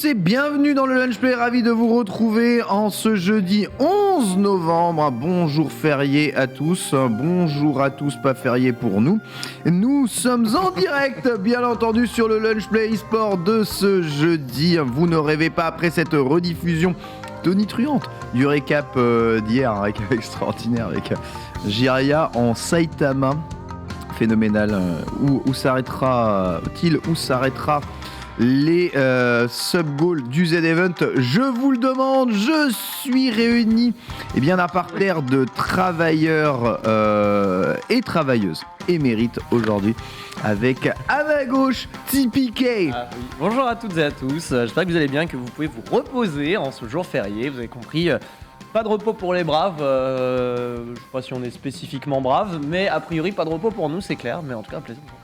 tous et bienvenue dans le Lunch Play, ravi de vous retrouver en ce jeudi 11 novembre. Bonjour férié à tous, bonjour à tous pas férié pour nous. Nous sommes en direct, bien entendu, sur le Lunch Play e-sport de ce jeudi. Vous ne rêvez pas après cette rediffusion tonitruante du récap d'hier, un récap extraordinaire avec Jiraya en Saitama. Phénoménal. Où s'arrêtera-t-il? Où s'arrêtera les sub-goals du Z-Event? Je vous le demande, je suis réuni d'un parterre de travailleurs et travailleuses émérites aujourd'hui avec à ma gauche TPK. Bonjour à toutes et à tous, j'espère que vous allez bien, que vous pouvez vous reposer en ce jour férié, vous avez compris. Pas de repos pour les braves, je sais pas si on est spécifiquement braves, mais a priori pas de repos pour nous, c'est clair, mais en tout cas un plaisir de vous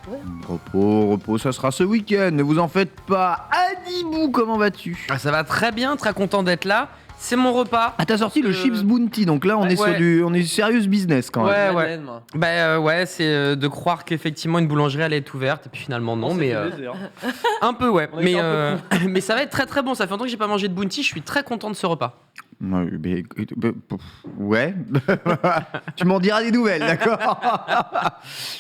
retrouver. Repos, ça sera ce week-end, ne vous en faites pas. Adibou, comment vas-tu? Ça va très bien, très content d'être là. C'est mon repas. Ah, t'as sorti le Chips Bounty, donc là on est sur du serious business quand même. Ouais, c'est de croire qu'effectivement une boulangerie allait être ouverte, et puis finalement non, mais un peu ouais. Mais ça va être très très bon, ça fait longtemps que j'ai pas mangé de Bounty, je suis très content de ce repas. Ouais, tu m'en diras des nouvelles, d'accord.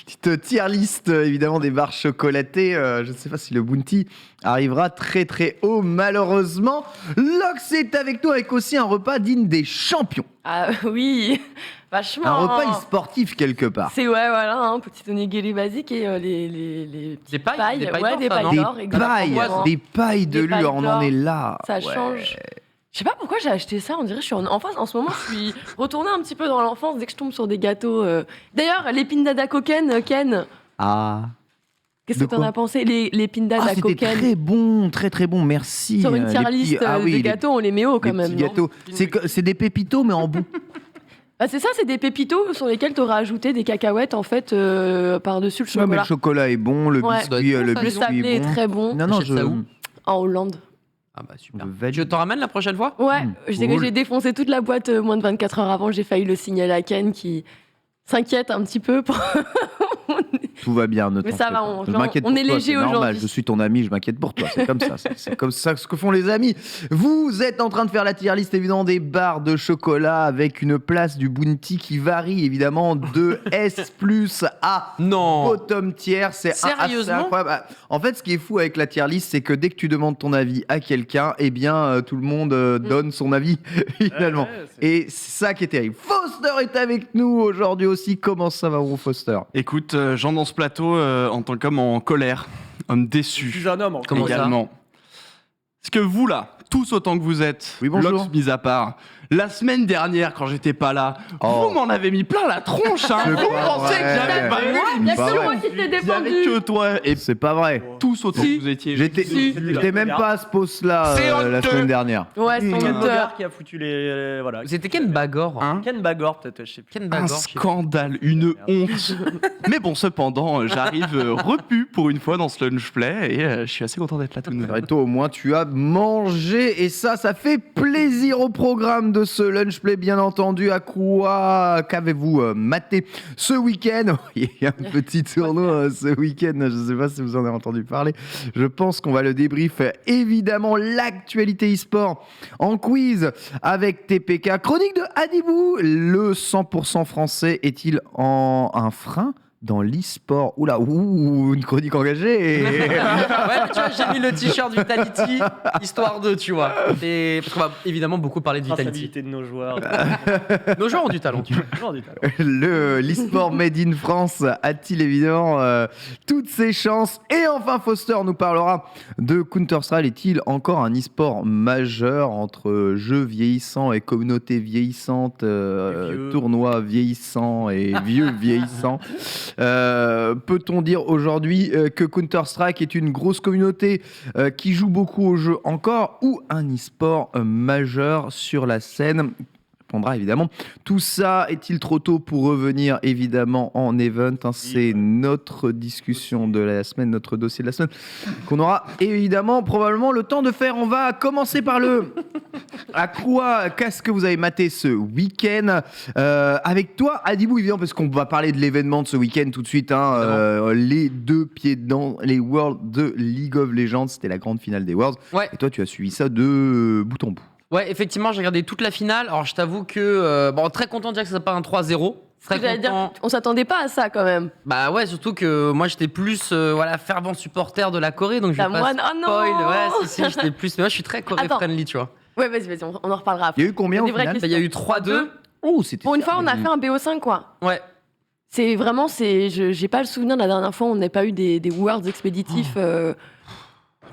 Petite tier list évidemment des barres chocolatées. Je ne sais pas si le Bounty arrivera très très haut, malheureusement. Lox est avec nous avec aussi un repas digne des champions. Ah oui, vachement. Un repas e-sportif quelque part. C'est voilà, petit onigiri basique et les des pailles d'or, exactement. Des pailles de lure, on en est là. Ça change. Je sais pas pourquoi j'ai acheté ça, on dirait que je suis en ce moment je suis retournée un petit peu dans l'enfance dès que je tombe sur des gâteaux. D'ailleurs, les Pindada Koken, Ken. Ah. Qu'est-ce que t'en as pensé, les Pindada Koken? C'était très bon, très très bon, merci. Sur une tier list des gâteaux, on les met haut quand même. Les petits gâteaux. C'est des pépitos mais en bout. Bah c'est ça, c'est des pépitos sur lesquels t'auras ajouté des cacahuètes en fait par-dessus le chocolat. Ouais, mais le chocolat est bon, le biscuit, le sablé est très bon. Non, en Hollande. Ah bah super. Je t'en ramène la prochaine fois? Ouais, j'ai défoncé toute la boîte moins de 24 heures avant, j'ai failli le signaler à Ken qui s'inquiète un petit peu pour... Tout va bien, ne mais ça va, on est toi, léger aujourd'hui. Je suis ton ami, je m'inquiète pour toi, c'est comme ça, c'est comme ça ce que font les amis. Vous êtes en train de faire la tier list évidemment des barres de chocolat avec une place du Bounty qui varie évidemment de S+ à bottom tier. C'est sérieusement incroyable. En fait, ce qui est fou avec la tier list, c'est que dès que tu demandes ton avis à quelqu'un, tout le monde donne son avis finalement. Et c'est ça qui est terrible. Foster est avec nous aujourd'hui aussi. Comment ça va, mon Foster? Écoute, j'en dans ce plateau en tant qu'homme en colère, homme déçu. Je suis un homme Comment également. Est-ce que vous là, tous autant que vous êtes, oui, bonjour. Lox mis à part, la semaine dernière quand j'étais pas là, vous m'en avez mis plein la tronche, hein. Vous pensez que j'avais pas eu Il y a que moi qui t'ai défendu. que toi et c'est pas vrai. Tous autant que vous étiez. J'étais même pas à ce post-là la semaine dernière. Ouais, c'est Ken Bagor qui a foutu les... Voilà. C'était Ken Bagor. Ken Bagor peut-être, je sais plus. Ken Bagor. Un scandale, une honte. Mais bon, cependant, j'arrive repu pour une fois dans ce lunch play et je suis assez content d'être là tout de même. Et toi, au moins, tu as mangé et ça fait plaisir au programme de ce lunch play, bien entendu. Qu'avez-vous maté ce week-end? Il y a un petit tournoi ce week-end, je ne sais pas si vous en avez entendu parler. Je pense qu'on va le débrief. Évidemment, l'actualité e-sport en quiz avec TPK. Chronique de Adibou. Le 100% français est-il un frein dans l'e-sport? Une chronique engagée. Ouais, tu vois, j'ai mis le t-shirt Vitality, histoire de, tu vois. Parce qu'on va évidemment beaucoup parler de Vitality. De nos joueurs. Nos joueurs ont du talent. L'e-sport made in France a-t-il évidemment toutes ses chances? Et enfin, Foster nous parlera de Counter-Strike. Est-il encore un e-sport majeur entre jeux vieillissants et communautés vieillissantes, tournois vieillissants et vieux vieillissants? Peut-on dire aujourd'hui que Counter-Strike est une grosse communauté qui joue beaucoup au jeu encore, ou un e-sport majeur sur la scène prendra évidemment. Tout ça, est-il trop tôt pour revenir évidemment en event, hein, c'est notre discussion de la semaine, notre dossier de la semaine qu'on aura évidemment probablement le temps de faire. On va commencer par le qu'est-ce que vous avez maté ce week-end avec toi Adibou, évidemment, parce qu'on va parler de l'événement de ce week-end tout de suite, hein, les deux pieds dedans, les Worlds de League of Legends, c'était la grande finale des Worlds, et toi tu as suivi ça de bout en bout. Ouais, effectivement, j'ai regardé toute la finale. Alors, je t'avoue que très content de dire que ça soit pas un 3-0. Très content. Dire, on s'attendait pas à ça quand même. Bah ouais, surtout que moi j'étais plus fervent supporter de la Corée, donc je vais pas spoil. Non. Ouais, si, j'étais plus. Mais moi je suis très Corée friendly, tu vois. Ouais, vas-y, on en reparlera après. Il y a eu combien au final ? Il y a eu 3-2. Oh, c'était pour une fois, on a fait un BO5 quoi. Ouais. C'est vraiment, j'ai pas le souvenir de la dernière fois, on n'a pas eu des Worlds expéditifs.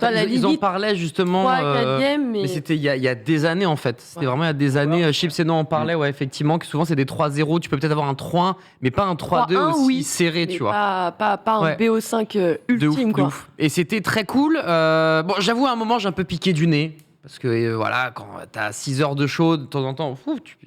Ils en parlaient justement, 4e, mais c'était il y a des années en fait. C'était vraiment il y a des années. Chips et non en parlait, ouais, effectivement, que souvent c'est des 3-0. Tu peux peut-être avoir un 3-1, mais pas un 3-2 aussi serré, tu vois. Pas un BO5 ultime, de quoi. ouf. Et c'était très cool. Bon, j'avoue, à un moment, j'ai un peu piqué du nez. Parce que voilà, quand t'as 6 heures de show, de temps en temps,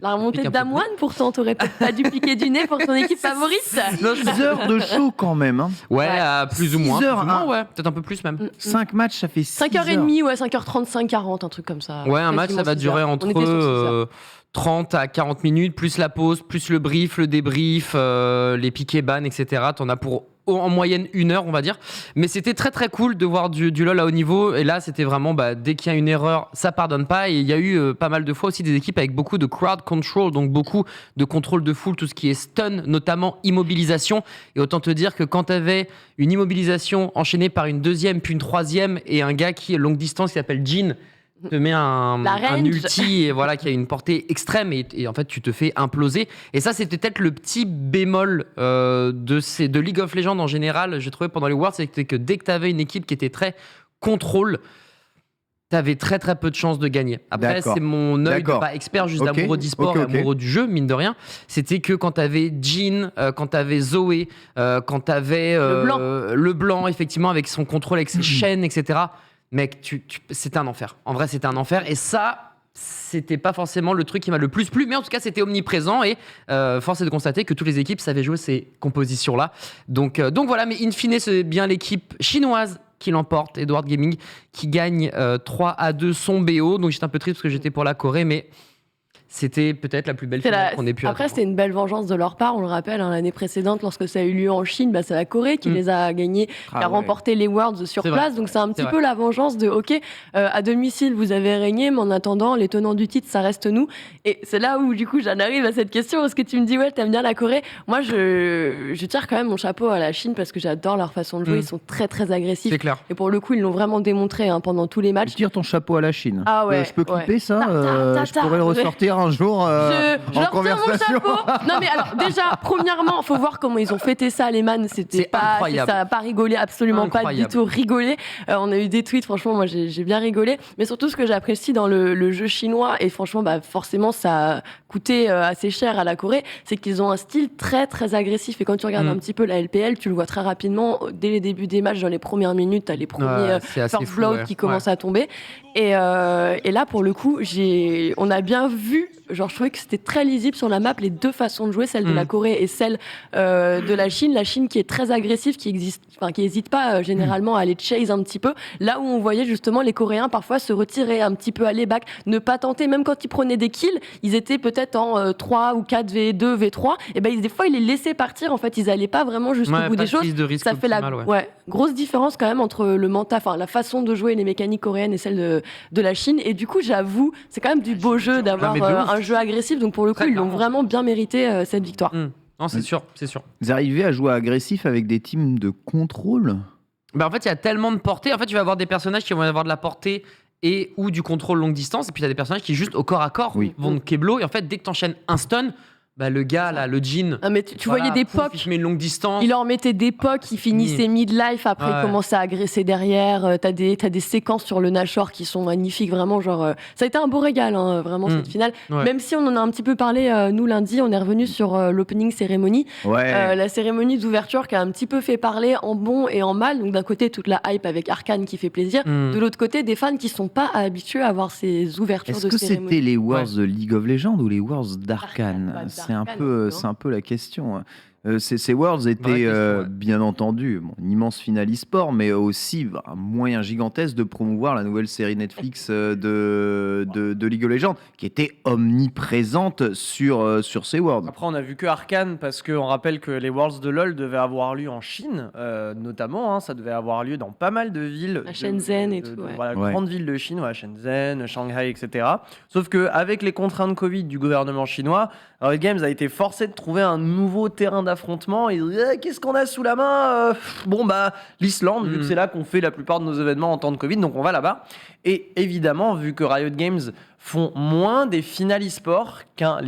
la remontée de Damwon, pourtant, t'aurais peut-être pas dû piquer du nez pour ton équipe favorite. 6 heures de show quand même. Hein. Ouais, plus ou moins. 6 heures, ouais, peut-être un peu plus même. 5 matchs, ça fait 6 5h30, ouais, 5h35, 40, un truc comme ça. Ouais, un match, ça va durer entre 30 à 40 minutes, plus la pause, plus le brief, le débrief, les piquets ban, etc. T'en as pour en moyenne 1 heure, on va dire. Mais c'était très très cool de voir du LoL à haut niveau. Et là, c'était vraiment, dès qu'il y a une erreur, ça pardonne pas. Et il y a eu pas mal de fois aussi des équipes avec beaucoup de crowd control, donc beaucoup de contrôle de foule, tout ce qui est stun, notamment immobilisation. Et autant te dire que quand t'avais une immobilisation enchaînée par une deuxième, puis une troisième, et un gars qui est longue distance, qui s'appelle Jhin, te met un ulti et voilà, qui a une portée extrême et en fait tu te fais imploser. Et ça, c'était peut-être le petit bémol de League of Legends en général, j'ai trouvé pendant les Worlds, c'était que dès que tu avais une équipe qui était très contrôle, t'avais très très peu de chances de gagner. Après, c'est mon œil de pas expert, juste amoureux d'e-sport, amoureux du jeu, mine de rien. C'était que quand t'avais Jhin, quand t'avais Zoé, quand t'avais le blanc, effectivement, avec son contrôle, avec ses chaînes, etc., mec, c'était un enfer. En vrai, c'était un enfer. Et ça, c'était pas forcément le truc qui m'a le plus plu, mais en tout cas, c'était omniprésent. Et force est de constater que toutes les équipes savaient jouer ces compositions-là. Donc voilà, mais in fine, c'est bien l'équipe chinoise qui l'emporte, Edward Gaming, qui gagne 3-2 son BO. Donc j'étais un peu triste parce que j'étais pour la Corée, mais c'était peut-être la plus belle finale qu'on ait pu Après, c'était une belle vengeance de leur part, on le rappelle, hein, l'année précédente, lorsque ça a eu lieu en Chine, c'est la Corée qui les a gagnés, qui a remporté les Worlds sur place. Donc c'est un petit peu la vengeance de à domicile, vous avez régné, mais en attendant, les tenants du titre, ça reste nous. Et c'est là où, du coup, j'en arrive à cette question, parce que tu me dis, ouais, t'aimes bien la Corée. Moi, je tire quand même mon chapeau à la Chine, parce que j'adore leur façon de jouer, ils sont très, très agressifs. C'est clair. Et pour le coup, ils l'ont vraiment démontré pendant tous les matchs. Tire ton chapeau à la Chine. Ah ouais. Je peux clipper ça je pourrais le ressortir un jour en conversation. Mon chapeau. Non mais alors déjà, premièrement, faut voir comment ils ont fêté ça, les man. C'était pas incroyable. Ça a pas rigolé, absolument pas du tout rigolé. On a eu des tweets, franchement, moi j'ai bien rigolé. Mais surtout, ce que j'apprécie dans le jeu chinois, et franchement, forcément, ça a coûté assez cher à la Corée, c'est qu'ils ont un style très très agressif. Et quand tu regardes un petit peu la LPL, tu le vois très rapidement dès les débuts des matchs, dans les premières minutes, t'as les premiers first blood qui commencent à tomber. Et là, pour le coup, on a bien vu. Genre, je trouvais que c'était très lisible sur la map, les deux façons de jouer, celle de la Corée et celle de la Chine. La Chine qui est très agressive, qui hésite pas généralement à aller chase un petit peu. Là où on voyait justement les Coréens parfois se retirer un petit peu, aller back, ne pas tenter, même quand ils prenaient des kills, ils étaient peut-être en 3 ou 4 V2, V3, et des fois ils les laissaient partir, en fait, ils allaient pas vraiment jusqu'au bout des choses. Ça fait la grosse différence quand même entre le mental, la façon de jouer, les mécaniques coréennes et celle de la Chine. Et du coup, j'avoue, c'est quand même du beau jeu d'avoir un jeu agressif, donc pour le coup, ils l'ont vraiment bien mérité cette victoire. Non, c'est sûr. Vous arrivez à jouer agressif avec des teams de contrôle ? En fait, il y a tellement de portée. En fait, tu vas avoir des personnages qui vont avoir de la portée et ou du contrôle longue distance, et puis tu as des personnages qui juste au corps à corps vont de keblo. Et en fait, dès que tu enchaînes un stun, Bah, le gars, là, le jean. Ah, mais tu voyais des POC. Il met une longue distance. Il leur mettait des POC, il finissait midlife, après il commençait à agresser derrière. T'as des séquences sur le Nashor qui sont magnifiques, vraiment. Genre, ça a été un beau régal, hein, vraiment, cette finale. Ouais. Même si on en a un petit peu parlé, nous, lundi, on est revenu sur l'opening cérémonie. Ouais. La cérémonie d'ouverture qui a un petit peu fait parler en bon et en mal. Donc, d'un côté, toute la hype avec Arcane qui fait plaisir. De l'autre côté, des fans qui sont pas habitués à voir ces ouvertures de cérémonie. Est-ce que c'était les Worlds de League of Legends ou les Worlds d'Arcane ? C'est un peu la question. Ces Worlds étaient bien entendu une immense finale e-sport, mais aussi un moyen gigantesque de promouvoir la nouvelle série Netflix de League of Legends, qui était omniprésente sur ces Worlds. Après, on a vu que Arcane, parce qu'on rappelle que les Worlds de LoL devaient avoir lieu en Chine, notamment. Ça devait avoir lieu dans pas mal de villes. À Shenzhen et tout. Grandes villes de Chine, Shenzhen, Shanghai, etc. Sauf qu'avec les contraintes Covid du gouvernement chinois, Riot Games a été forcé de trouver un nouveau terrain d'affrontement. Et qu'est-ce qu'on a sous la main l'Islande, vu que c'est là qu'on fait la plupart de nos événements en temps de Covid, donc on va là-bas. Et évidemment, vu que Riot Games font moins des finales e-sport qu'un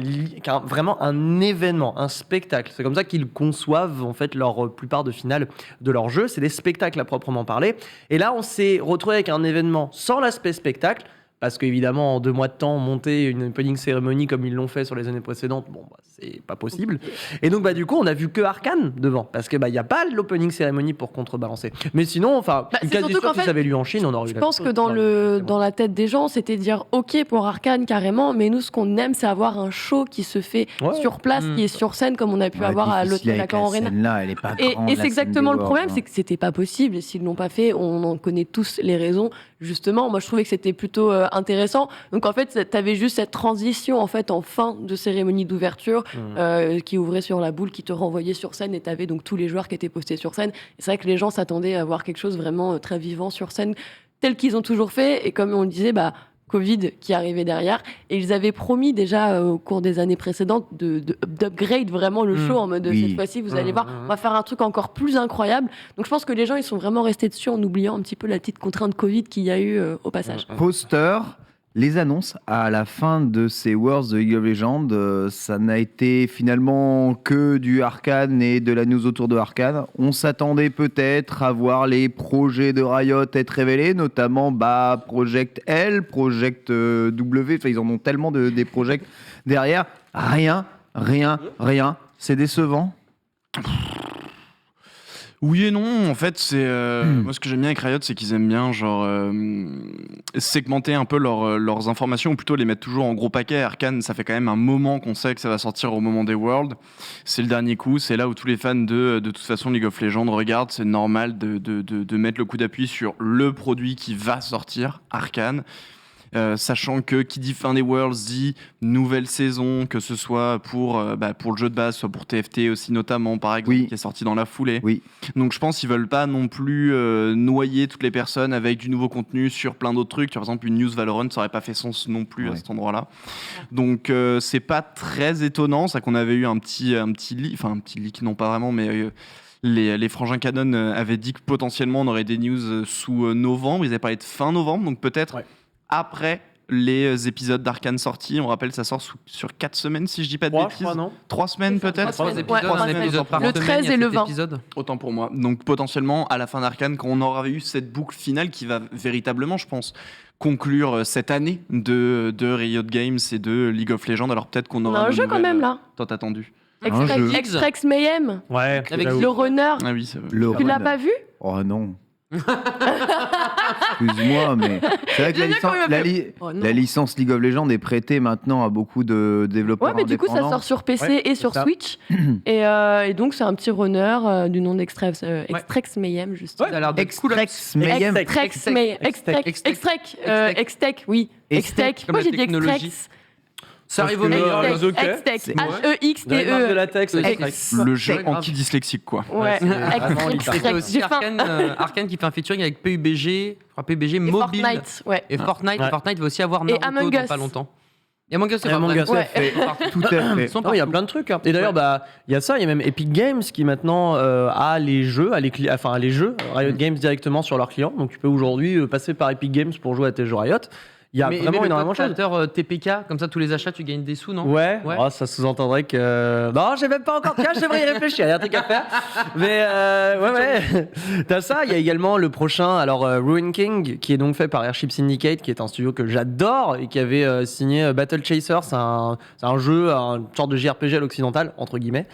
vraiment un événement, un spectacle. C'est comme ça qu'ils conçoivent en fait leur plupart de finales de leurs jeux. C'est des spectacles à proprement parler. Et là, on s'est retrouvé avec un événement sans l'aspect spectacle. Parce qu'évidemment, en 2 mois de temps, monter une opening cérémonie comme ils l'ont fait sur les années précédentes, c'est pas possible. Et donc, du coup, on a vu que Arcane devant. Parce qu'il n'y a pas l'opening cérémonie pour contrebalancer. Mais sinon, je suis quasi sûr que ça avait lieu en Chine, on aurait eu la. Je pense que dans la tête des gens, c'était dire OK pour Arcane carrément, mais nous, ce qu'on aime, c'est avoir un show qui se fait sur place, qui est sur scène, comme on a pu avoir à l'hôtel Accor Arena. Là, elle est pas et grande, c'est exactement le problème, c'est que c'était pas possible. Et s'ils l'ont pas fait, on en connaît tous les raisons. Justement, moi, je trouvais que c'était plutôt intéressant. Donc, en fait, tu avais juste cette transition en fin de cérémonie d'ouverture qui ouvrait sur la boule, qui te renvoyait sur scène, et tu avais donc tous les joueurs qui étaient postés sur scène. Et c'est vrai que les gens s'attendaient à voir quelque chose vraiment très vivant sur scène, tel qu'ils ont toujours fait. Et comme on le disait, Covid qui arrivait derrière, et ils avaient promis déjà au cours des années précédentes d'upgrade vraiment le show en mode cette fois-ci vous allez voir, on va faire un truc encore plus incroyable. Donc je pense que les gens ils sont vraiment restés dessus en oubliant un petit peu la petite contrainte Covid qu'il y a eu au passage. Poster, les annonces à la fin de ces Worlds de League of Legends, ça n'a été finalement que du Arcane et de la news autour de Arcane. On s'attendait peut-être à voir les projets de Riot être révélés, notamment Project L, Project W, enfin ils en ont tellement des projets derrière. Rien. C'est décevant. Oui et non, en fait, c'est moi ce que j'aime bien avec Riot, c'est qu'ils aiment bien segmenter un peu leurs informations, ou plutôt les mettre toujours en gros paquet. Arcane, ça fait quand même un moment qu'on sait que ça va sortir au moment des Worlds. C'est le dernier coup, c'est là où tous les fans de toute façon League of Legends regardent. C'est normal de mettre le coup d'appui sur le produit qui va sortir, Arcane. Sachant que qui dit fin des Worlds dit nouvelle saison, que ce soit pour le jeu de base, soit pour TFT aussi notamment par exemple, qui est sorti dans la foulée. Donc je pense qu'ils veulent pas non plus noyer toutes les personnes avec du nouveau contenu sur plein d'autres trucs. Par exemple, une news Valorant, ça aurait pas fait sens non plus à cet endroit-là. Donc c'est pas très étonnant, ça qu'on avait eu un petit leak, non pas vraiment, mais les frangins Canon avaient dit que potentiellement on aurait des news sous novembre. Ils avaient parlé de fin novembre, donc peut-être après les épisodes d'Arcane sortis. On rappelle, ça sort sur 4 semaines, si je dis pas de bêtises. 3 semaines peut-être. 3 épisodes par le 13 et le 20. Autant pour moi. Donc potentiellement, à la fin d'Arcane, quand on aura eu cette boucle finale qui va véritablement, je pense, conclure cette année de Riot Games et de League of Legends. Alors peut-être qu'on aura un jeu quand même là. Tant attendu. Extrax Mayhem. Ouais. Avec le runner. Ah oui, c'est vrai. Tu l'as pas vu? Oh non. Excuse-moi, mais c'est vrai que la licence League of Legends est prêtée maintenant à beaucoup de développeurs mais du coup ça sort sur PC et sur Switch et donc c'est un petit runner du nom d'Extrax Mayhem justement. Extrax Mayhem. Extec, oui. Extec. Moi j'ai dit Extrax. Ça arrive au meilleur. Extec. H-E-X-T-E. Le jeu anti-dyslexique, quoi. Ouais. Arcane qui fait un featuring avec PUBG mobile. Fortnite, Et Fortnite. Fortnite va aussi avoir Naruto dans pas longtemps. Et Among Us, tout à fait. Il y a plein de trucs. Et d'ailleurs, il y a ça, il y a même Epic Games qui maintenant a les jeux, Riot Games directement sur leurs clients. Donc tu peux aujourd'hui passer par Epic Games pour jouer à tes jeux Riot. Il y a vraiment énormément de choses. TPK, comme ça tous les achats tu gagnes des sous, non? Ouais. Oh, ça sous-entendrait que. Non, j'ai même pas encore de cas, je devrais y réfléchir, il y a un truc à faire. Mais ouais. T'as ça, il y a également le prochain, alors Ruin King, qui est donc fait par Airship Syndicate, qui est un studio que j'adore et qui avait signé Battle Chaser, c'est un jeu, une sorte de JRPG à l'occidental, entre guillemets.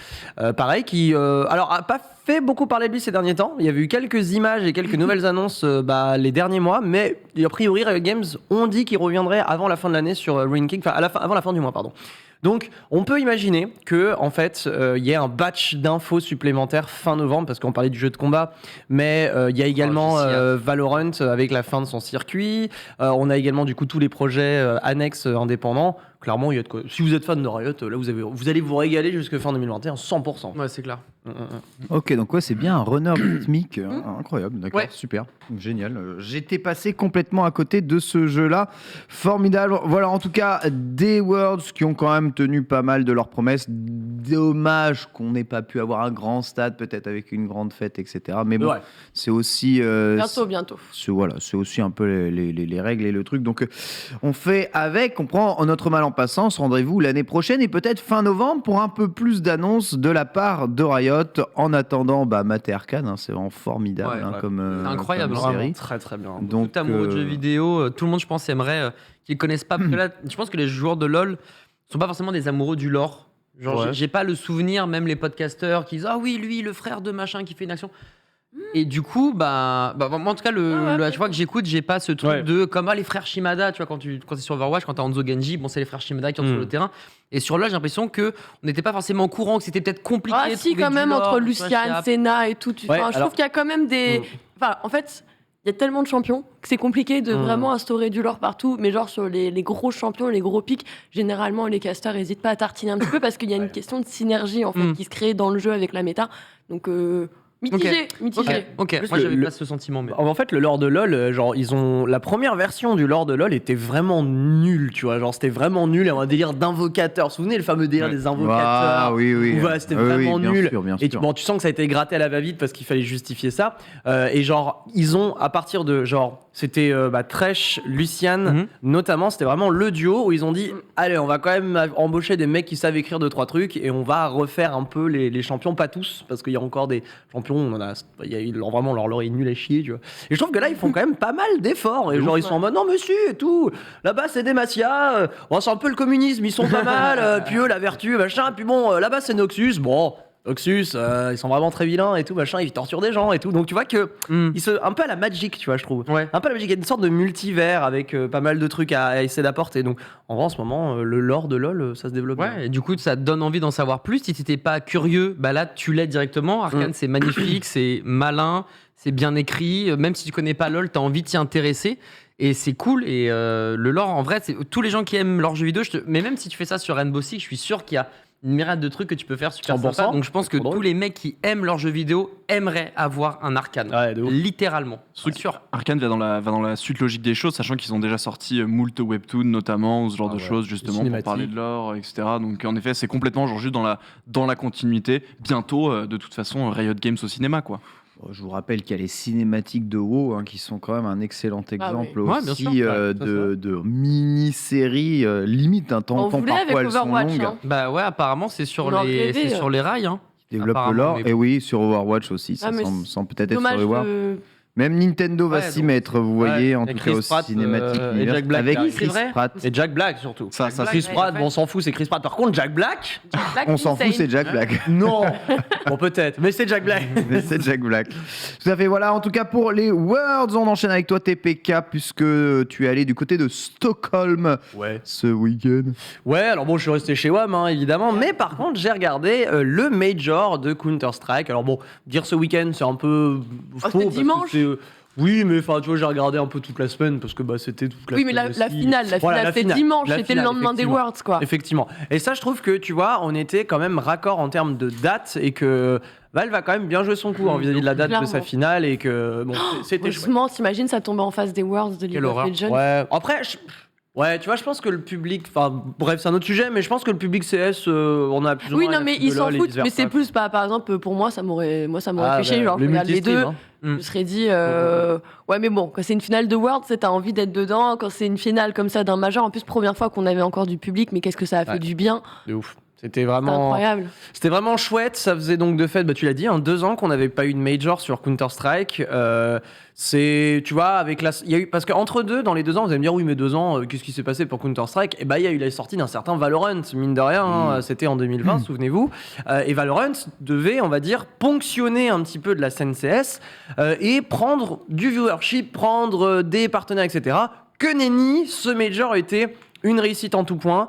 Pareil, qui alors a pas fait beaucoup parler de lui ces derniers temps. Il y avait eu quelques images et quelques nouvelles annonces les derniers mois, mais a priori Riot Games ont dit qu'ils reviendraient avant la fin de l'année sur Ruin King, enfin avant la fin du mois, pardon. Donc, on peut imaginer que, en fait, il y ait un batch d'infos supplémentaires fin novembre, parce qu'on parlait du jeu de combat, mais il y a également Valorant avec la fin de son circuit. On a également, du coup, tous les projets annexes indépendants. Clairement, il y a de quoi. Si vous êtes fan de Riot, là, vous allez vous régaler jusqu'à fin 2021, 100%. Ouais, c'est clair. Ok, donc c'est bien un runner rythmique incroyable, d'accord, super, génial. J'étais passé complètement à côté de ce jeu-là, formidable. Voilà, en tout cas, des Worlds qui ont quand même tenu pas mal de leurs promesses. Dommage qu'on n'ait pas pu avoir un grand stade, peut-être avec une grande fête, etc. Mais bon, c'est aussi bientôt. C'est aussi un peu les règles et le truc. Donc, on fait avec, on prend notre mal en passant. Rendez-vous l'année prochaine et peut-être fin novembre pour un peu plus d'annonces de la part de Riot. En attendant, Maté Arcane, c'est vraiment formidable comme c'est incroyable, comme série. Très très bien. Donc, tout amoureux de jeux vidéo, tout le monde, je pense, aimerait qu'ils connaissent pas. Parce que là, je pense que les joueurs de LoL sont pas forcément des amoureux du lore. Genre, j'ai pas le souvenir, même les podcasteurs qui disent ah oui, lui, le frère de machin qui fait une action. Et du coup, moi, en tout cas, à chaque fois que j'écoute, j'ai pas ce truc de comme les frères Shimada, tu vois, quand t'es sur Overwatch, quand t'as Hanzo Genji, c'est les frères Shimada qui sont sur le terrain. Et sur LoL, j'ai l'impression qu'on n'était pas forcément au courant, que c'était peut-être compliqué. Ah, si, quand même, entre Lucian, Senna et tout. Je trouve qu'il y a quand même des. Enfin, en fait, il y a tellement de champions que c'est compliqué de vraiment instaurer du lore partout. Mais genre, sur les gros champions, les gros pics, généralement, les casters n'hésitent pas à tartiner un petit peu parce qu'il y a une question de synergie, en fait, qui se crée dans le jeu avec la méta. Donc. Mitigé. Ok. Moi j'avais pas ce sentiment. Mais... En fait, le lore de LoL, genre la première version du lore de LoL était vraiment nulle, tu vois. Genre c'était vraiment nul. Et un délire d'invocateurs. Vous vous souvenez le fameux délire des invocateurs? Ah oui. Ouais, c'était vraiment nul. Bien et sûr. Tu sens que ça a été gratté à la va-vite parce qu'il fallait justifier ça. Et genre ils ont à partir de c'était Thresh, Lucian, notamment. C'était vraiment le duo où ils ont dit allez, on va quand même embaucher des mecs qui savent écrire 2-3 trucs et on va refaire un peu les champions, pas tous, parce qu'il y a encore des champions. Vraiment leur lore est nul à chier, tu vois. Et je trouve que là ils font quand même pas mal d'efforts. Et genre ils sont en mode non monsieur et tout. Là-bas c'est des Macia. C'est un peu le communisme, ils sont pas mal. Puis eux la vertu machin. Puis bon là-bas c'est Noxus. Bon. Noxus, ils sont vraiment très vilains et tout, machin, ils torturent des gens et tout. Donc tu vois que un peu à la Magic, tu vois, je trouve. Un peu à la Magic, il y a une sorte de multivers avec pas mal de trucs à essayer d'apporter. Donc en vrai, en ce moment, le lore de LoL, ça se développe bien. Et du coup, ça te donne envie d'en savoir plus. Si t'étais pas curieux, là, tu l'es directement. Arcane, c'est magnifique, c'est malin, c'est bien écrit. Même si tu connais pas LoL, t'as envie de t'y intéresser. Et c'est cool. Et le lore, en vrai, c'est tous les gens qui aiment leurs jeux vidéo. Mais même si tu fais ça sur Rainbow Six, je suis sûr qu'il y a une myriade de trucs que tu peux faire super sympa. Donc je pense que tous les mecs qui aiment leurs jeux vidéo aimeraient avoir un Arcane. Littéralement. Structure. Arcane va dans la suite logique des choses, sachant qu'ils ont déjà sorti moult webtoons notamment, ou ce genre de choses justement pour parler de lore, etc. Donc en effet, c'est complètement juste dans la continuité. Bientôt, de toute façon, Riot Games au cinéma, quoi. Je vous rappelle qu'il y a les cinématiques de WoW qui sont quand même un excellent exemple aussi de mini-séries limite un temps parfois elles sont longues. Apparemment c'est sur les rails. Ils développent le lore et sur Overwatch aussi, ça semble peut-être être sur Overwatch. Même Nintendo va s'y mettre, vous voyez, en tout cas aussi cinématique. Et Jack Black, avec Chris Pratt. Et Jack Black surtout. Chris Pratt, on s'en fout, c'est Chris Pratt. Par contre, Jack Black, on s'en fout, c'est Jack Black. Non, bon peut-être, mais c'est Jack Black. Tout à fait, voilà, en tout cas pour les Worlds, on enchaîne avec toi TPK, puisque tu es allé du côté de Stockholm ce week-end. Ouais, alors bon, je suis resté chez WAM, évidemment, mais par contre, j'ai regardé le Major de Counter-Strike. Alors bon, dire ce week-end, c'est un peu faux. C'était dimanche. Oui, mais enfin, tu vois, j'ai regardé un peu toute la semaine parce que c'était toute la semaine. Oui, mais la finale, c'était dimanche, c'était le lendemain des Worlds, quoi. Effectivement. Et ça, je trouve que, tu vois, on était quand même raccord en termes de date et que Valve a quand même bien joué son coup vis-à-vis de la date de sa finale et que, bon, c'était chouette. T'imagines, ça tombait en face des Worlds de League of Legends. Ouais, après, Ouais, tu vois, je pense que le public. Enfin, bref, c'est un autre sujet, mais je pense que le public CS, on a plus ou moins. Oui, non, mais ils s'en foutent. Mais c'est plus, par exemple, pour moi, ça m'aurait fait chier. Genre, je regarde les deux. Je me serais dit, ouais, mais bon, quand c'est une finale de World, t'as envie d'être dedans. Quand c'est une finale comme ça d'un major, en plus, première fois qu'on avait encore du public, mais qu'est-ce que ça a fait du bien. De ouf. C'était vraiment incroyable. C'était vraiment chouette. Ça faisait donc de fait, tu l'as dit, 2 ans qu'on n'avait pas eu de major sur Counter-Strike. C'est, tu vois, avec il y a eu, parce qu'entre deux, dans les 2 ans, vous allez me dire, oui, mais 2 ans, qu'est-ce qui s'est passé pour Counter-Strike ? Et il y a eu la sortie d'un certain Valorant, mine de rien, c'était en 2020, souvenez-vous. Et Valorant devait, on va dire, ponctionner un petit peu de la scène CS et prendre du viewership, prendre des partenaires, etc. Que nenni, ce major était une réussite en tout point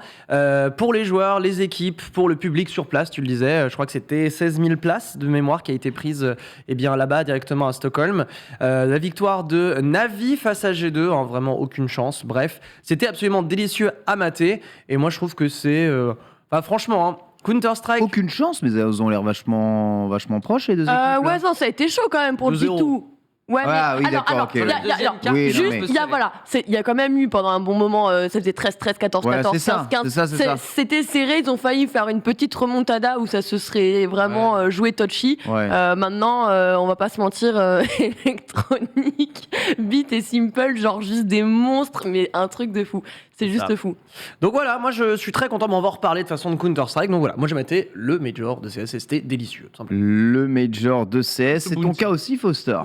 pour les joueurs, les équipes, pour le public sur place, tu le disais. Je crois que c'était 16 000 places de mémoire qui a été prise là-bas directement à Stockholm. La victoire de Navi face à G2, vraiment aucune chance. Bref, c'était absolument délicieux à mater. Et moi, je trouve que c'est... franchement... Counter-Strike. Aucune chance, mais elles ont l'air vachement proches les deux équipes. Ouais, non, ça a été chaud quand même pour le G2. Ouais, mais oui, d'accord, ok. Il y a quand même eu pendant un bon moment, ça faisait 13, 14, 15. C'était serré, ils ont failli faire une petite remontada où ça se serait vraiment joué touchy. Ouais. Maintenant, on va pas se mentir, Electronic, Beat et Simple, genre juste des monstres, mais un truc de fou. C'est juste fou. Donc voilà, moi je suis très content, mais on va en reparler de façon de Counter-Strike. Donc voilà, moi j'ai maté le Major de CS et c'était délicieux. Tout simplement. Le Major de CS, c'est ton cas aussi, Foster.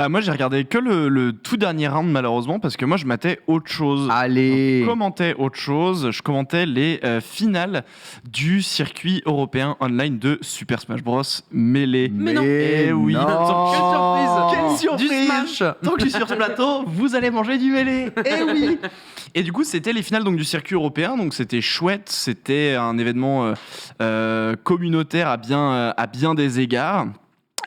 Moi j'ai regardé que le tout dernier round malheureusement parce que moi je matais autre chose. Allez. Je commentais autre chose, je commentais les finales du circuit européen online de Super Smash Bros Melee. Mais non. Oui. Non. Quelle surprise. Du Smash. Tant que je suis sur ce plateau, vous allez manger du Melee. Oui. Et du coup, c'était les finales donc, du circuit européen, donc c'était chouette, c'était un événement communautaire à bien des égards.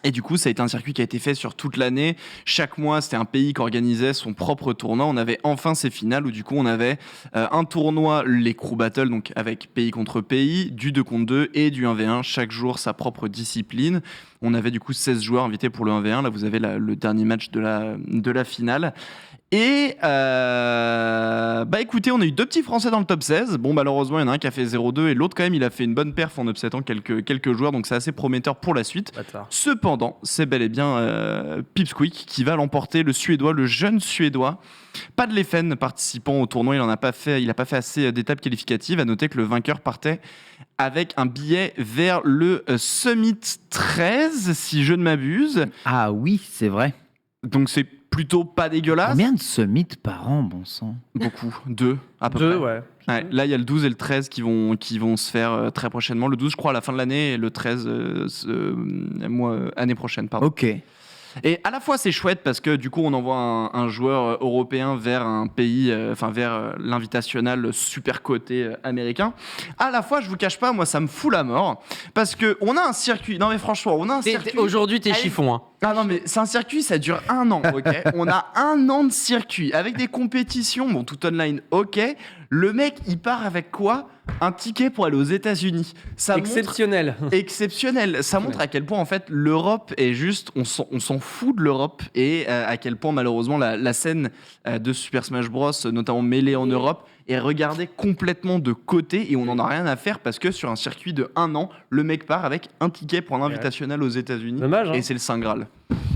Et du coup, ça a été un circuit qui a été fait sur toute l'année. Chaque mois, c'était un pays qui organisait son propre tournoi. On avait enfin ces finales où du coup, on avait un tournoi, les Crew Battle, donc avec pays contre pays, du 2 contre 2 et du 1v1. Chaque jour, sa propre discipline. On avait du coup 16 joueurs invités pour le 1v1. Là, vous avez le dernier match de la finale. Et écoutez, on a eu 2 petits Français dans le top 16. Bon, malheureusement, il y en a un qui a fait 0-2 et l'autre quand même, il a fait une bonne perf en upsetant quelques joueurs, donc c'est assez prometteur pour la suite. Cependant, c'est bel et bien Pipsqueak qui va l'emporter, le jeune Suédois. Pas de Leffen participant au tournoi, il n'a pas fait assez d'étapes qualificatives. À noter que le vainqueur partait avec un billet vers le Summit 13, si je ne m'abuse. Ah oui, c'est vrai. Donc c'est plutôt pas dégueulasse. Combien de summits par an, bon sang? Beaucoup. 2 à peu près. Ouais. Là, il y a le 12 et le 13 qui vont se faire très prochainement. Le 12, je crois, à la fin de l'année, et le 13, année prochaine. Pardon. Ok. Et à la fois, c'est chouette parce que du coup, on envoie un joueur européen vers un pays, vers l'invitationnel super coté américain. À la fois, je vous cache pas, moi, ça me fout la mort parce que on a un circuit. Non, mais franchement, on a un circuit. Aujourd'hui, t'es chiffon, hein. Ah non, mais c'est un circuit, ça dure 1 an, ok. On a 1 an de circuit avec des compétitions, bon, tout online, ok. Le mec, il part avec quoi? Un ticket pour aller aux États-Unis. Exceptionnel. Exceptionnel. Ça montre à quel point, en fait, l'Europe est juste. On s'en fout de l'Europe et à quel point, malheureusement, la scène de Super Smash Bros, notamment mêlée en Europe, est regardée complètement de côté et on n'en a rien à faire parce que sur un circuit de 1 an, le mec part avec un ticket pour un invitationnel aux États-Unis. Dommage, hein. Et c'est le Saint Graal.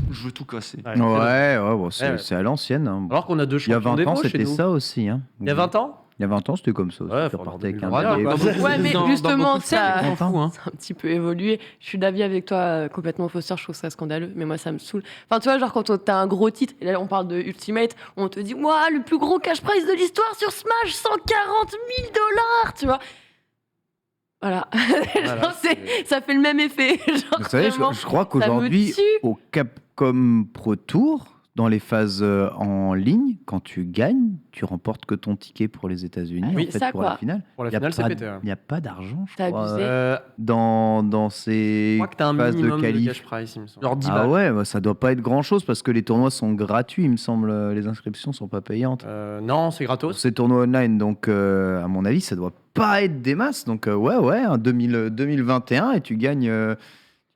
Je veux tout casser. C'est à l'ancienne. Hein. Alors qu'on a 2 Il y a champions 20 ans, d'évo chez c'était nous. ça aussi. Hein. Il y a 20 ans? Il y a 20 ans, c'était comme ça. Ouais, Tu repartais avec un quoi. billet. Ouais, mais justement, ça a fou, hein. un petit peu évolué. Je suis d'avis avec toi, complètement Foster, je trouve ça scandaleux, mais moi ça me saoule. Enfin, tu vois, genre quand t'as un gros titre, et là on parle de Ultimate, on te dit, ouah, le plus gros cash prize de l'histoire sur Smash, 140 000 $, tu vois. Voilà, genre, ça fait le même effet. Genre, Vous savez, je crois qu'aujourd'hui, au Capcom Pro Tour, dans les phases en ligne, quand tu gagnes, tu remportes que ton ticket pour les États-Unis, oui, en fait, ça, pour quoi. la finale. Pour la finale, c'est pété. Il n'y a pas d'argent, je T'as crois, abusé. dans ces Je crois que t'as un phases de minimum de qualif. cash price, il me semble. Genre 10 Ah balles. ouais, bah, ça doit pas être grand-chose parce que les tournois sont gratuits, il me semble. Les inscriptions sont pas payantes. Non, c'est Pour gratos. ces tournois online, donc à mon avis, ça doit pas être des masses. Donc ouais, 2021 et tu gagnes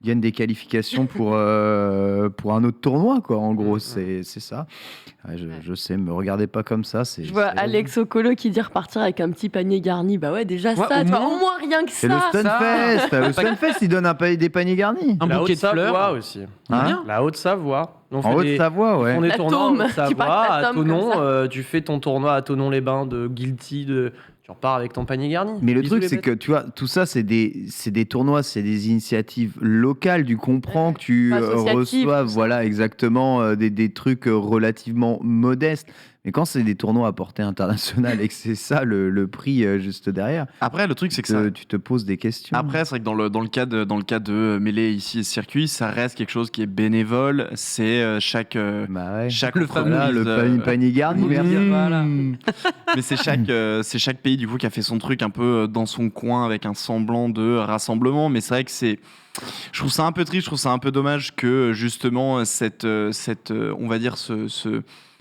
gagnent des qualifications pour un autre tournoi, quoi. En gros, c'est ça. Ouais, je sais, me regardez pas comme ça. Je vois Alex Okolo qui dit repartir avec un petit panier garni. Bah ouais, déjà ça, au moins rien que ça. C'est le Stunfest. Le Stunfest, il donne des paniers garnis. Un bouquet de fleurs aussi. La Haute-Savoie. En Haute-Savoie, ouais. On est tournoi en Haute-Savoie, à Thonon. Tu fais ton tournoi à Thonon-les-Bains de Guilty, tu repars avec ton panier garni. Mais le truc, c'est que tu vois, tout ça, c'est des tournois, c'est des initiatives locales. Tu comprends que tu reçoives, voilà, exactement, des trucs relativement modestes. Mais quand c'est des tournois à portée internationale et que c'est ça le prix juste derrière, après le truc c'est que tu te poses des questions. Après c'est vrai que dans le cas de mêlée ici et circuit, ça reste quelque chose qui est bénévole. C'est chaque le fameux panier garni. Voilà. Mais c'est chaque pays du coup qui a fait son truc un peu dans son coin avec un semblant de rassemblement. Mais c'est vrai que je trouve ça un peu triste, je trouve ça un peu dommage que justement on va dire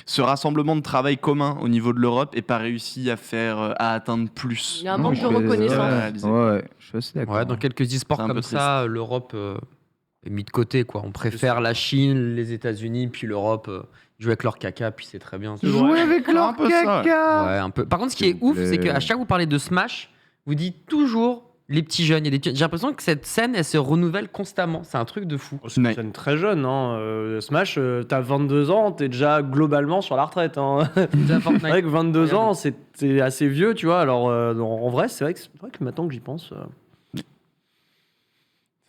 ce rassemblement de travail commun au niveau de l'Europe n'ait pas réussi à atteindre plus. Il y a un manque de reconnaissance. Ouais, je suis assez d'accord. Ouais, dans quelques e-sports comme ça, l'Europe est mise de côté, quoi. On préfère la Chine, les États-Unis, puis l'Europe jouer avec leur caca, puis c'est très bien. Jouer avec leur caca. Ouais, un peu. Par contre, ce qui est ouf, c'est qu'à chaque fois que vous parlez de Smash, vous dites toujours les petits jeunes. J'ai l'impression que cette scène, elle se renouvelle constamment. C'est un truc de fou. C'est une scène très jeune. Smash, t'as 22 ans, t'es déjà globalement sur la retraite. C'est vrai que 22 ans, c'est assez vieux, tu vois. Alors, en vrai, c'est vrai que maintenant que j'y pense,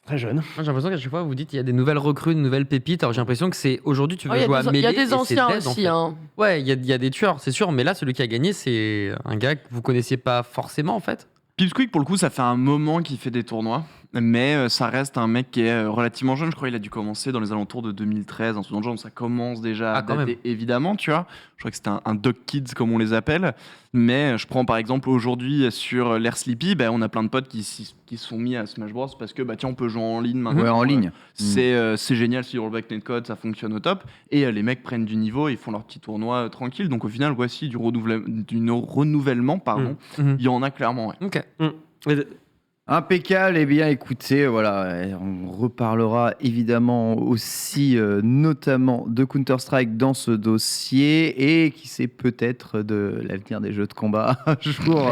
très jeune. Moi, j'ai l'impression qu'à chaque fois, vous dites il y a des nouvelles recrues, de nouvelles pépites. Alors, j'ai l'impression que c'est aujourd'hui, tu veux jouer à Melee. Il y a des anciens dead, aussi. Ouais, il y a des tueurs, c'est sûr. Mais là, celui qui a gagné, c'est un gars que vous connaissiez pas forcément, en fait. Pipsqueak, pour le coup, ça fait un moment qu'il fait des tournois, mais ça reste un mec qui est relativement jeune. Je crois qu'il a dû commencer dans les alentours de 2013, un truc dans le genre, donc ça commence déjà à dater, évidemment, tu vois. Je crois que c'était un Dog Kids, comme on les appelle. Mais je prends par exemple aujourd'hui sur l'Air Sleepy, on a plein de potes qui se sont mis à Smash Bros parce que tiens, on peut jouer en ligne maintenant. Ouais, en ligne. C'est génial sur Rollback Netcode, ça fonctionne au top. Et les mecs prennent du niveau, ils font leur petit tournoi tranquille. Donc au final, voici du renouvellement, pardon. Il y en a clairement, ouais. Ok. Impeccable. Eh bien, écoutez, voilà, on reparlera évidemment aussi, notamment de Counter-Strike dans ce dossier et qui sait peut-être de l'avenir des jeux de combat un jour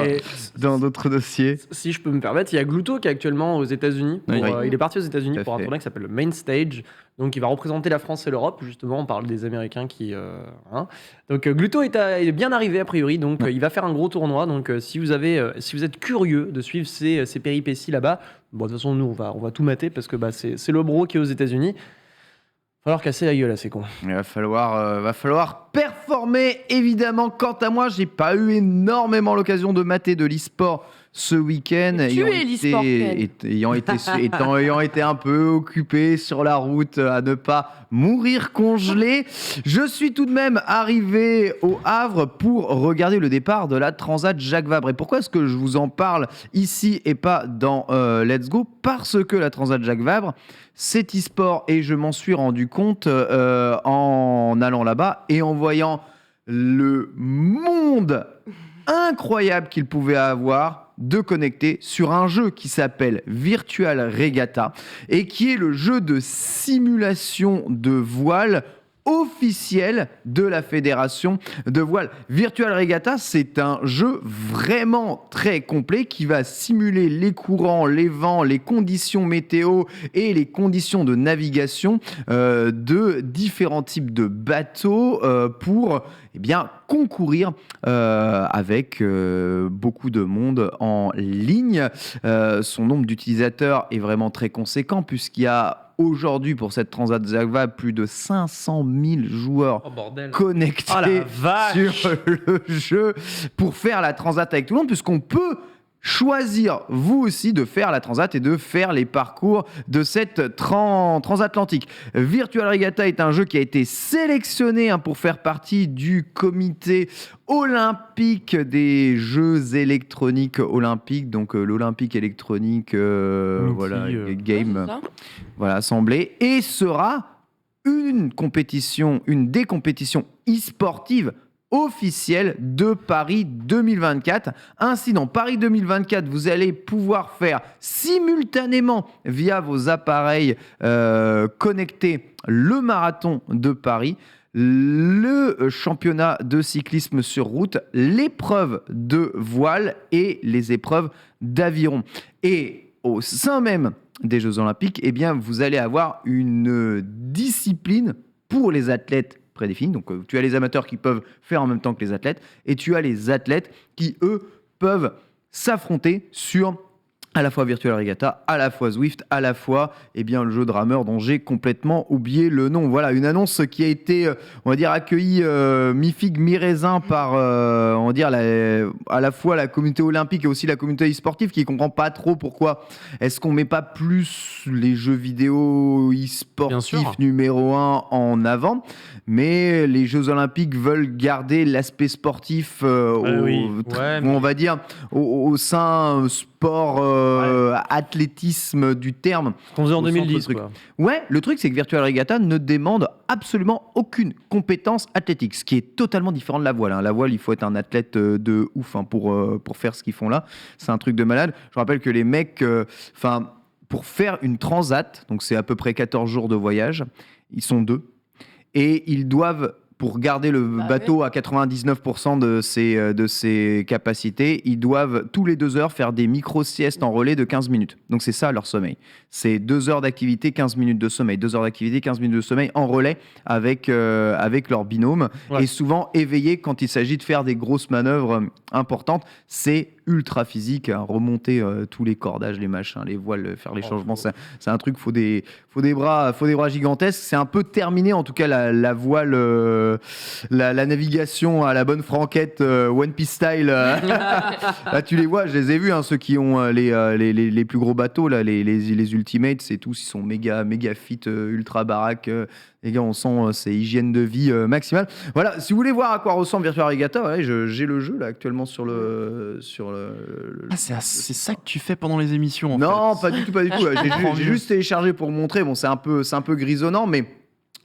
dans d'autres dossiers. Si je peux me permettre, il y a Gluto qui est actuellement aux États-Unis. Il est parti aux États-unis pour un tournoi qui s'appelle le Main Stage. Donc, il va représenter la France et l'Europe. Justement, on parle des Américains qui. Donc, Gluto est bien arrivé a priori. Donc, il va faire un gros tournoi. Donc, si vous êtes curieux de suivre ces péripéties là-bas, de toute façon, nous, on va tout mater parce que c'est le bro qui est aux États-Unis. Va falloir casser la gueule à ces cons. Il va falloir performer, évidemment. Quant à moi, j'ai pas eu énormément l'occasion de mater de l'e-sport ce week-end, ayant été un peu occupé sur la route à ne pas mourir congelé. Je suis tout de même arrivé au Havre pour regarder le départ de la Transat Jacques Vabre. Et pourquoi est-ce que je vous en parle ici et pas dans Let's Go ? Parce que la Transat Jacques Vabre, c'est e-sport et je m'en suis rendu compte en allant là-bas et en voyant le monde incroyable qu'il pouvait avoir de connecter sur un jeu qui s'appelle Virtual Regatta et qui est le jeu de simulation de voile officiel de la fédération de voile. Virtual Regatta, c'est un jeu vraiment très complet qui va simuler les courants, les vents, les conditions météo et les conditions de navigation de différents types de bateaux pour concourir avec beaucoup de monde en ligne. Son nombre d'utilisateurs est vraiment très conséquent puisqu'il y a aujourd'hui, pour cette Transat Jacques Vabre, plus de 500 000 joueurs connectés sur le jeu pour faire la Transat avec tout le monde, puisqu'on peut choisir, vous aussi, de faire la Transat et de faire les parcours de cette transatlantique. Virtual Regatta est un jeu qui a été sélectionné pour faire partie du comité olympique des Jeux électroniques olympiques, donc l'Olympique électronique Game, assemblée, et sera une des compétitions e-sportives officiel de Paris 2024. Ainsi, dans Paris 2024, vous allez pouvoir faire simultanément via vos appareils connectés le marathon de Paris, le championnat de cyclisme sur route, l'épreuve de voile et les épreuves d'aviron. Et au sein même des Jeux Olympiques, eh bien, vous allez avoir une discipline pour les athlètes prédéfinie. Donc, tu as les amateurs qui peuvent faire en même temps que les athlètes et tu as les athlètes qui, eux, peuvent s'affronter sur à la fois Virtual Regatta, à la fois Zwift, à la fois le jeu de rameur dont j'ai complètement oublié le nom. Voilà, une annonce qui a été, on va dire, accueillie mi-figue, mi-raisin par, on va dire, à la fois la communauté olympique et aussi la communauté e-sportive qui ne comprend pas trop pourquoi est-ce qu'on ne met pas plus les jeux vidéo e-sportifs numéro 1 en avant. Mais les Jeux Olympiques veulent garder l'aspect sportif on va dire, au sein sport, athlétisme du terme. Ce qu'on faisait en 2010. Quoi. Ouais, le truc, c'est que Virtual Regatta ne demande absolument aucune compétence athlétique, ce qui est totalement différent de la voile. La voile, il faut être un athlète de ouf pour faire ce qu'ils font là. C'est un truc de malade. Je rappelle que les mecs, pour faire une transat, donc c'est à peu près 14 jours de voyage, ils sont 2. Et ils doivent, pour garder le bateau à 99% de ses capacités, ils doivent tous les 2 heures faire des micro-siestes en relais de 15 minutes. Donc c'est ça leur sommeil. C'est 2 heures d'activité, 15 minutes de sommeil. 2 heures d'activité, 15 minutes de sommeil en relais avec leur binôme. Ouais. Et souvent éveillés quand il s'agit de faire des grosses manœuvres importantes. C'est ultra physique, remonter tous les cordages, les machins, les voiles, faire les changements. C'est un truc, faut des bras gigantesques. C'est un peu terminé, en tout cas, la voile, la navigation à la bonne franquette, One Piece style. Là, tu les vois, je les ai vus, ceux qui ont les plus gros bateaux, là, les Ultimates, c'est tous, ils sont méga fit, ultra baraque. Les gars, on sent c'est hygiène de vie maximale. Voilà, si vous voulez voir à quoi ressemble Virtual Regatta, j'ai le jeu là actuellement sur le. C'est ça que tu fais pendant les émissions. Non, pas du tout. J'ai juste téléchargé pour montrer. Bon, c'est un peu grisonnant, mais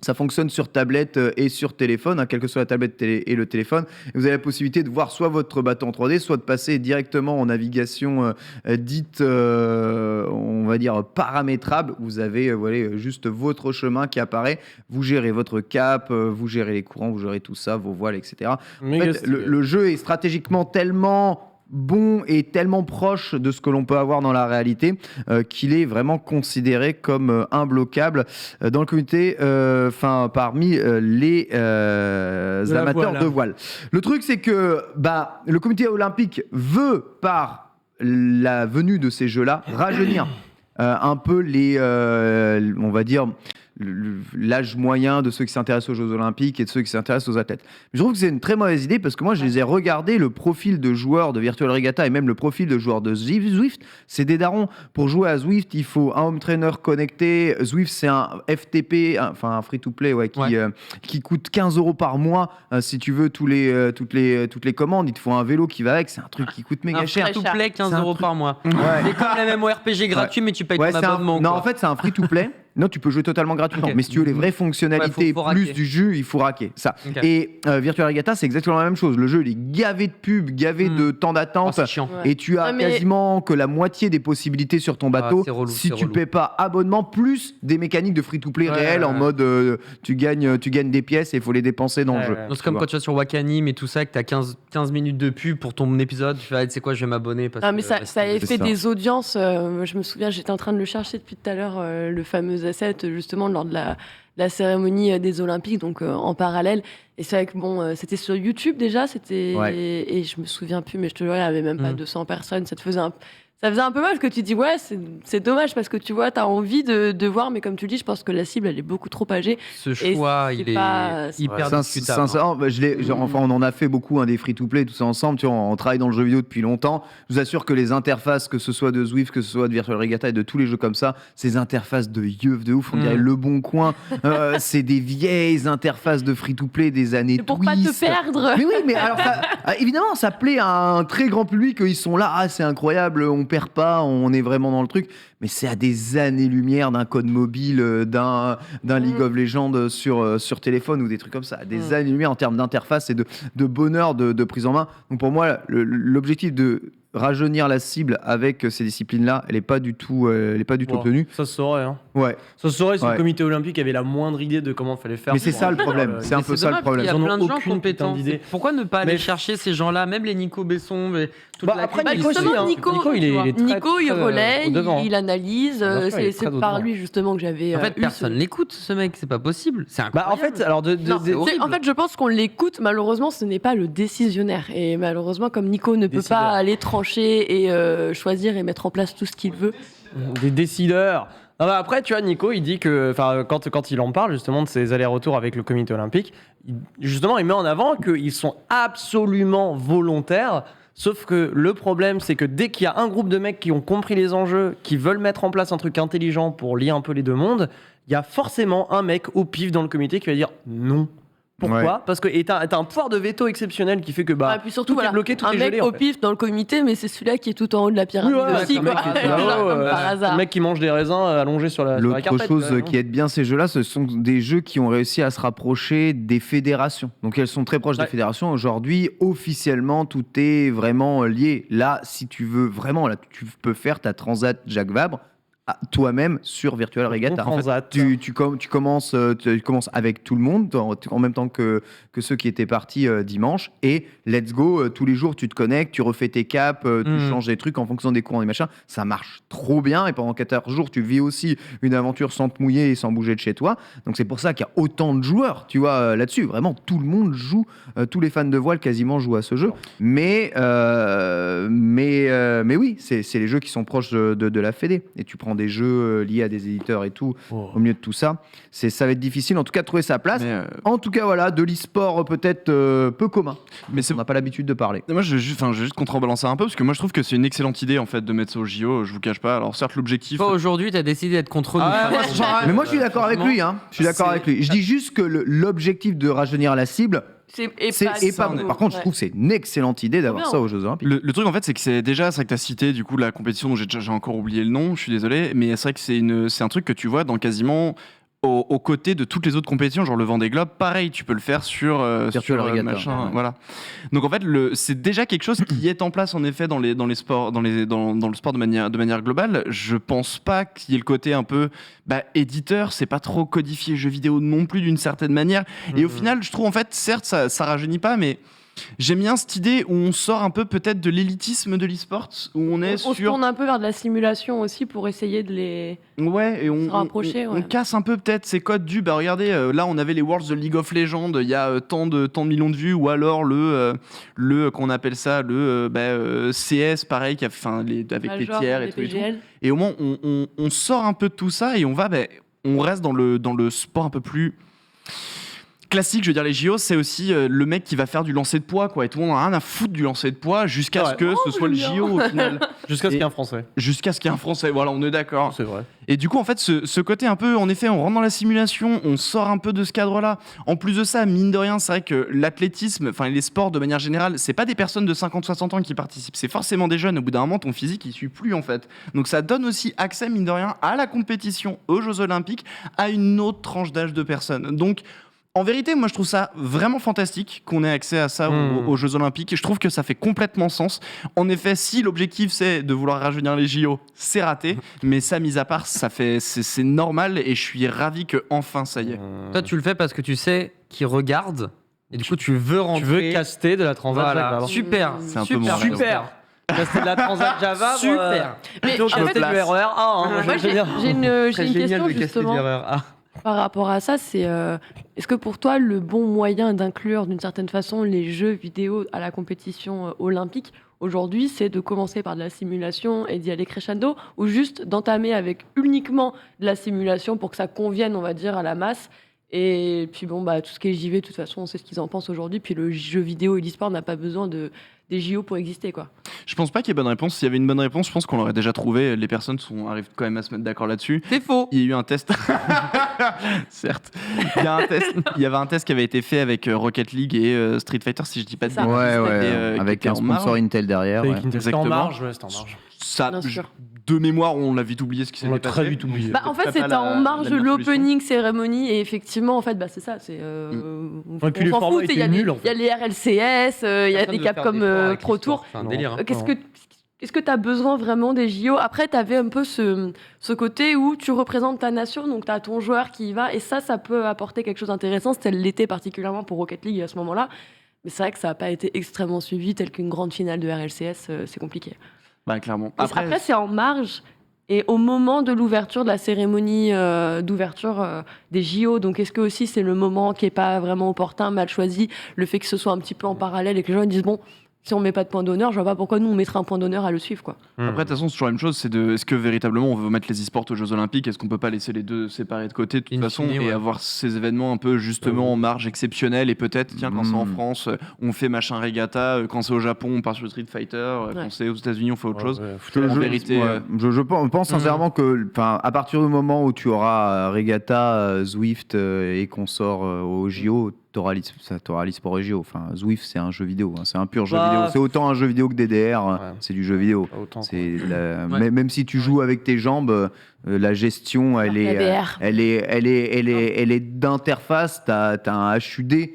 ça fonctionne sur tablette et sur téléphone, quelle que soit la tablette et le téléphone. Et vous avez la possibilité de voir soit votre bateau en 3D, soit de passer directement en navigation dite, on va dire, paramétrable. Vous avez juste votre chemin qui apparaît. Vous gérez votre cap, vous gérez les courants, vous gérez tout ça, vos voiles, etc. En fait, le jeu est stratégiquement tellement bon et tellement proche de ce que l'on peut avoir dans la réalité qu'il est vraiment considéré comme imbloquable dans le comité, parmi les amateurs de voile. Le truc, c'est que le comité olympique veut, par la venue de ces jeux-là, rajeunir un peu on va dire, l'âge moyen de ceux qui s'intéressent aux Jeux Olympiques et de ceux qui s'intéressent aux athlètes. Mais je trouve que c'est une très mauvaise idée parce que moi, je les ai regardés, le profil de joueurs de Virtual Regatta et même le profil de joueurs de Zwift, c'est des darons. Pour jouer à Zwift, il faut un home trainer connecté. Zwift, c'est un FTP, un free-to-play qui coûte 15 € par mois si tu veux toutes les commandes. Il te faut un vélo qui va avec, c'est un truc qui coûte méga cher. Un free-to-play, 15 € par mois. Ouais. C'est comme la même RPG gratuit, mais tu payes ton abonnement. Non, en fait, c'est un free-to-play. Non, tu peux jouer totalement gratuitement. Okay. Mais si tu veux les vraies fonctionnalités faut plus du jeu, il faut raquer. Ça. Okay. Et Virtual Regatta, c'est exactement la même chose. Le jeu, il est gavé de pubs, gavé de temps d'attente. C'est chiant. Et tu as quasiment que la moitié des possibilités sur ton bateau si tu paies pas abonnement, plus des mécaniques de free-to-play réelles en mode tu gagnes des pièces et il faut les dépenser dans le jeu. C'est comme quand tu vas sur Wakanim et tout ça, que tu as 15 minutes de pub pour ton épisode. Tu fais, tu sais quoi, je vais m'abonner. Mais ça a fait des audiences. Je me souviens, j'étais en train de le chercher depuis tout à l'heure, le fameux asset justement lors de la cérémonie des Olympiques, donc en parallèle. Et c'est vrai que c'était sur YouTube déjà, et je me souviens plus, mais je te jure, il n'y avait même pas 200 personnes. Ça faisait un peu mal parce que tu dis c'est dommage parce que tu vois, t'as envie de voir, mais comme tu le dis, je pense que la cible elle est beaucoup trop âgée. Ce choix, il est hyper discutable. Sincèrement, on en a fait beaucoup des free-to-play, tout ça ensemble. Tu vois, on travaille dans le jeu vidéo depuis longtemps. Je vous assure que les interfaces, que ce soit de Zwift, que ce soit de Virtual Regatta et de tous les jeux comme ça, ces interfaces de yeuf de ouf, on dirait Le Bon Coin. C'est des vieilles interfaces de free-to-play des années pour pas te perdre. Mais oui, mais alors évidemment, ça plaît à un très grand public. Ils sont là, c'est incroyable. On perd pas, on est vraiment dans le truc, mais c'est à des années-lumière d'un code mobile, d'un League of Legends sur téléphone ou des trucs comme ça, à des années-lumière en termes d'interface et de bonheur de prise en main. Donc pour moi, l'objectif de rajeunir la cible avec ces disciplines-là, elle n'est pas du tout obtenue. Ça se saurait. Hein. Ouais. Ça se saurait si le comité olympique avait la moindre idée de comment il fallait faire. Mais c'est ça le problème. C'est un peu ça le problème. Il y a plein de gens aucune compétents. idée. Pourquoi ne pas aller chercher ces gens-là, même les Nico Besson, toute la après, clique, Nico, il est très, Nico, il très, relaie, au-devant. il analyse. Bien sûr, il est C'est très par au-devant. lui justement que j'avais. En fait, personne l'écoute, ce mec, c'est pas possible. C'est incroyable. En fait, alors en fait, je pense qu'on l'écoute. Malheureusement, ce n'est pas le décisionnaire. Et malheureusement, comme Nico ne peut pas aller trancher et choisir et mettre en place tout ce qu'il veut. Des décideurs. Après, tu vois, Nico, il dit que, quand il en parle justement de ses allers-retours avec le comité olympique, il met en avant qu'ils sont absolument volontaires. Sauf que le problème, c'est que dès qu'il y a un groupe de mecs qui ont compris les enjeux, qui veulent mettre en place un truc intelligent pour lier un peu les deux mondes, il y a forcément un mec au pif dans le comité qui va dire non. Pourquoi ? Parce que t'as un pouvoir de veto exceptionnel qui fait que Et puis surtout, tout est bloqué, tout un est mec gelé. au pif dans le comité, mais c'est celui-là qui est tout en haut de la pyramide aussi. Un mec qui est Genre, comme par hasard. Le mec qui mange des raisins allongés sur la L'autre carpette. chose qui aide bien ces jeux-là, ce sont des jeux qui ont réussi à se rapprocher des fédérations. Donc elles sont très proches des fédérations. Aujourd'hui, officiellement, tout est vraiment lié. Là, si tu veux vraiment, là, tu peux faire ta Transat Jacques Vabre toi-même sur Virtual Regatta. En fait, tu commences avec tout le monde en même temps que ceux qui étaient partis dimanche, et let's go, tous les jours tu te connectes, tu refais tes caps, tu changes des trucs en fonction des courants et machin. Ça marche trop bien, et pendant 14 jours tu vis aussi une aventure sans te mouiller et sans bouger de chez toi. Donc c'est pour ça qu'il y a autant de joueurs, tu vois, là-dessus. Vraiment, tout le monde joue, tous les fans de voile quasiment jouent à ce jeu. Mais oui, c'est les jeux qui sont proches de la Fédé, et tu prends des jeux liés à des éditeurs et tout, au milieu de tout ça, ça va être difficile en tout cas de trouver sa place. En tout cas, voilà, de l'e-sport peut-être peu commun, mais on n'a pas l'habitude de parler. Moi je vais juste contrebalancer un peu, parce que moi je trouve que c'est une excellente idée en fait de mettre ça au JO, je vous cache pas. Alors certes, l'objectif... Toi aujourd'hui t'as décidé d'être contre nous. Mais moi je suis d'accord avec lui, hein. Je suis d'accord avec lui. Je dis juste que l'objectif de rajeunir la cible, c'est pas bon. Par contre, je trouve que c'est une excellente idée d'avoir ça aux Jeux Olympiques. Le truc en fait, c'est que c'est vrai que tu as cité du coup la compétition dont j'ai encore oublié le nom, je suis désolé, mais c'est vrai que c'est un truc que tu vois dans quasiment aux côtés de toutes les autres compétitions, genre le Vendée Globe, pareil, tu peux le faire sur Virtual Regatta, machin, voilà. Donc en fait, c'est déjà quelque chose qui est en place en effet dans les sports, dans le sport de manière globale. Je pense pas qu'il y ait le côté un peu éditeur, c'est pas trop codifié jeux vidéo non plus d'une certaine manière. Et au final, je trouve en fait, certes, ça rajeunit pas, mais j'aime bien cette idée où on sort un peu peut-être de l'élitisme de l'e-sport, où on se tourne un peu vers de la simulation aussi pour essayer de les se rapprocher. On casse un peu peut-être ces codes du regardez, là on avait les Worlds de League of Legends, il y a tant de millions de vues, ou alors le qu'on appelle ça le CS pareil avec les tiers et tout. Et au moins on sort un peu de tout ça et on reste dans le sport un peu plus classique. Je veux dire, les JO, c'est aussi le mec qui va faire du lancer de poids, quoi. Et tout le monde n'a rien à foutre du lancer de poids jusqu'à ce que ce soit le JO au final. Jusqu'à ce qu'il y ait un Français. Jusqu'à ce qu'il y ait un Français, voilà, on est d'accord. C'est vrai. Et du coup, en fait, ce côté un peu, en effet, on rentre dans la simulation, on sort un peu de ce cadre-là. En plus de ça, mine de rien, c'est vrai que l'athlétisme, enfin les sports de manière générale, c'est pas des personnes de 50-60 ans qui participent, c'est forcément des jeunes. Au bout d'un moment, ton physique, il suit plus, en fait. Donc ça donne aussi accès, mine de rien, à la compétition, aux Jeux Olympiques, à une autre tranche d'âge de personnes. Donc, en vérité, moi je trouve ça vraiment fantastique qu'on ait accès à ça aux Jeux Olympiques, et je trouve que ça fait complètement sens. En effet, si l'objectif c'est de vouloir rajeunir les JO, c'est raté, mais ça, mis à part, c'est normal, et je suis ravi que enfin ça y est. Toi tu le fais parce que tu sais qu'ils regardent, et du coup tu veux rentrer. Tu veux caster de la Transat Jacques Vabre. Super, c'est un peu mon rêve. Super. Caster de la Transat Jacques Vabre. Super. Mais en fait, le RER A. Moi j'ai une question justement. Par rapport à ça, c'est est-ce que pour toi, le bon moyen d'inclure d'une certaine façon les jeux vidéo à la compétition olympique aujourd'hui, c'est de commencer par de la simulation et d'y aller crescendo, ou juste d'entamer avec uniquement de la simulation pour que ça convienne, on va dire, à la masse? Et puis tout ce qui est JV, de toute façon, on sait ce qu'ils en pensent aujourd'hui. Puis le jeu vidéo et l'e-sport n'a pas besoin JO pour exister, quoi. Je pense pas qu'il y ait bonne réponse. S'il y avait une bonne réponse, je pense qu'on l'aurait déjà trouvé. Les personnes arrivent quand même à se mettre d'accord là-dessus. C'est faux. Il y a eu un test. Certes. Il y avait un test qui avait été fait avec Rocket League et Street Fighter, si je dis pas de bêtises. Ouais. Avec un sponsor Intel derrière. Avec Intel, c'était en Exactement. marge, ouais, c'était en marge. Ça, Bien sûr. de mémoire, on l'a vite oublié ce qui s'est On l'a passé. très vite oublié. En fait, c'était en marge de l'opening cérémonie et effectivement, en fait, c'est ça. C'est, on Ouais, puis les s'en formats fout. Il y a étaient nuls, en fait. les RLCS, il y a des Capcom Pro Tour. C'est un délire. Hein. Est-ce que tu as besoin vraiment des JO? Après, tu avais un peu ce côté où tu représentes ta nation, donc tu as ton joueur qui y va, et ça peut apporter quelque chose d'intéressant. C'était l'été particulièrement pour Rocket League à ce moment-là. Mais c'est vrai que ça n'a pas été extrêmement suivi, tel qu'une grande finale de RLCS, c'est compliqué. Bah, clairement. Après, c'est en marge. Et au moment de l'ouverture de la cérémonie d'ouverture des JO, donc est-ce que aussi c'est le moment qui n'est pas vraiment opportun, mal choisi, le fait que ce soit un petit peu en parallèle et que les gens disent bon, si on met pas de point d'honneur, je vois pas pourquoi nous on mettrait un point d'honneur à le suivre, quoi. Après, de toute façon, c'est toujours la même chose. C'est est-ce que véritablement on veut mettre les e-sports aux Jeux Olympiques? Est-ce qu'on peut pas laisser les deux séparés de côté de toute façon et avoir ces événements un peu justement en marge exceptionnelle et peut-être tiens quand c'est en France on fait machin regatta, quand c'est au Japon on part sur Street Fighter, quand c'est aux États-Unis on fait autre chose. En vérité, je pense sincèrement que à partir du moment où tu auras regatta, Zwift et consorts au JO, t'auras l'e-sport au JO. Enfin, Zwift, c'est un jeu vidéo, hein. C'est un pur jeu vidéo. C'est autant un jeu vidéo que DDR, c'est du jeu vidéo. Même si tu joues avec tes jambes, la gestion, elle est d'interface. T'as un HUD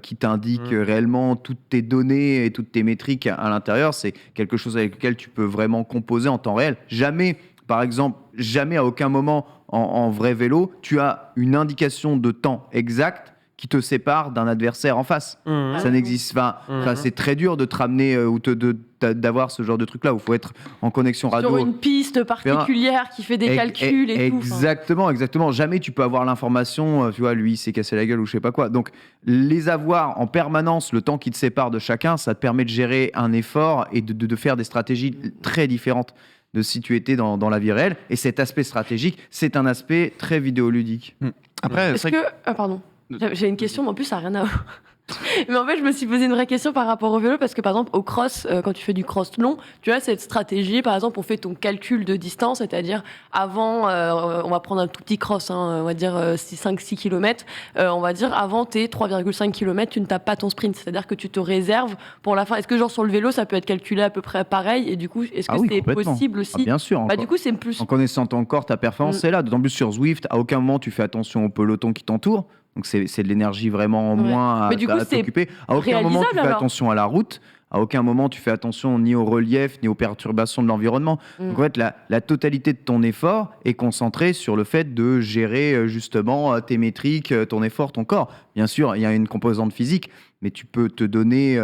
qui t'indique réellement toutes tes données et toutes tes métriques à l'intérieur. C'est quelque chose avec lequel tu peux vraiment composer en temps réel. Jamais, par exemple, à aucun moment en vrai vélo, tu as une indication de temps exact qui te sépare d'un adversaire en face. Ça n'existe pas. C'est très dur de te ramener ou d'avoir ce genre de truc là où il faut être en connexion radio. Sur une piste particulière qui fait des calculs et tout. Exactement. Jamais tu peux avoir l'information, tu vois, lui il s'est cassé la gueule ou je sais pas quoi. Donc les avoir en permanence, le temps qui te sépare de chacun, ça te permet de gérer un effort et de faire des stratégies très différentes de si tu étais dans la vie réelle. Et cet aspect stratégique, c'est un aspect très vidéoludique. Après, est-ce que... pardon. J'ai une question, mais en plus, ça n'a rien à voir. Mais en fait, je me suis posé une vraie question par rapport au vélo, parce que par exemple, au cross, quand tu fais du cross long, tu as cette stratégie, par exemple, on fait ton calcul de distance, c'est-à-dire avant, on va prendre un tout petit cross, hein, on va dire 5-6 km, on va dire avant tes 3,5 km, tu ne tapes pas ton sprint, c'est-à-dire que tu te réserves pour la fin. Est-ce que genre sur le vélo, ça peut être calculé à peu près pareil, et du coup, est-ce que c'est possible aussi? Bien sûr. Du coup, c'est plus... En connaissant ton corps, ta performance, c'est là. D'autant plus sur Zwift, à aucun moment tu fais attention au peloton qui t'entoure. Donc c'est de l'énergie vraiment moins à t'occuper. À aucun moment tu fais attention à la route. À aucun moment tu fais attention ni au relief ni aux perturbations de l'environnement. Donc en fait la totalité de ton effort est concentrée sur le fait de gérer justement tes métriques, ton effort, ton corps. Bien sûr, il y a une composante physique, mais tu peux te donner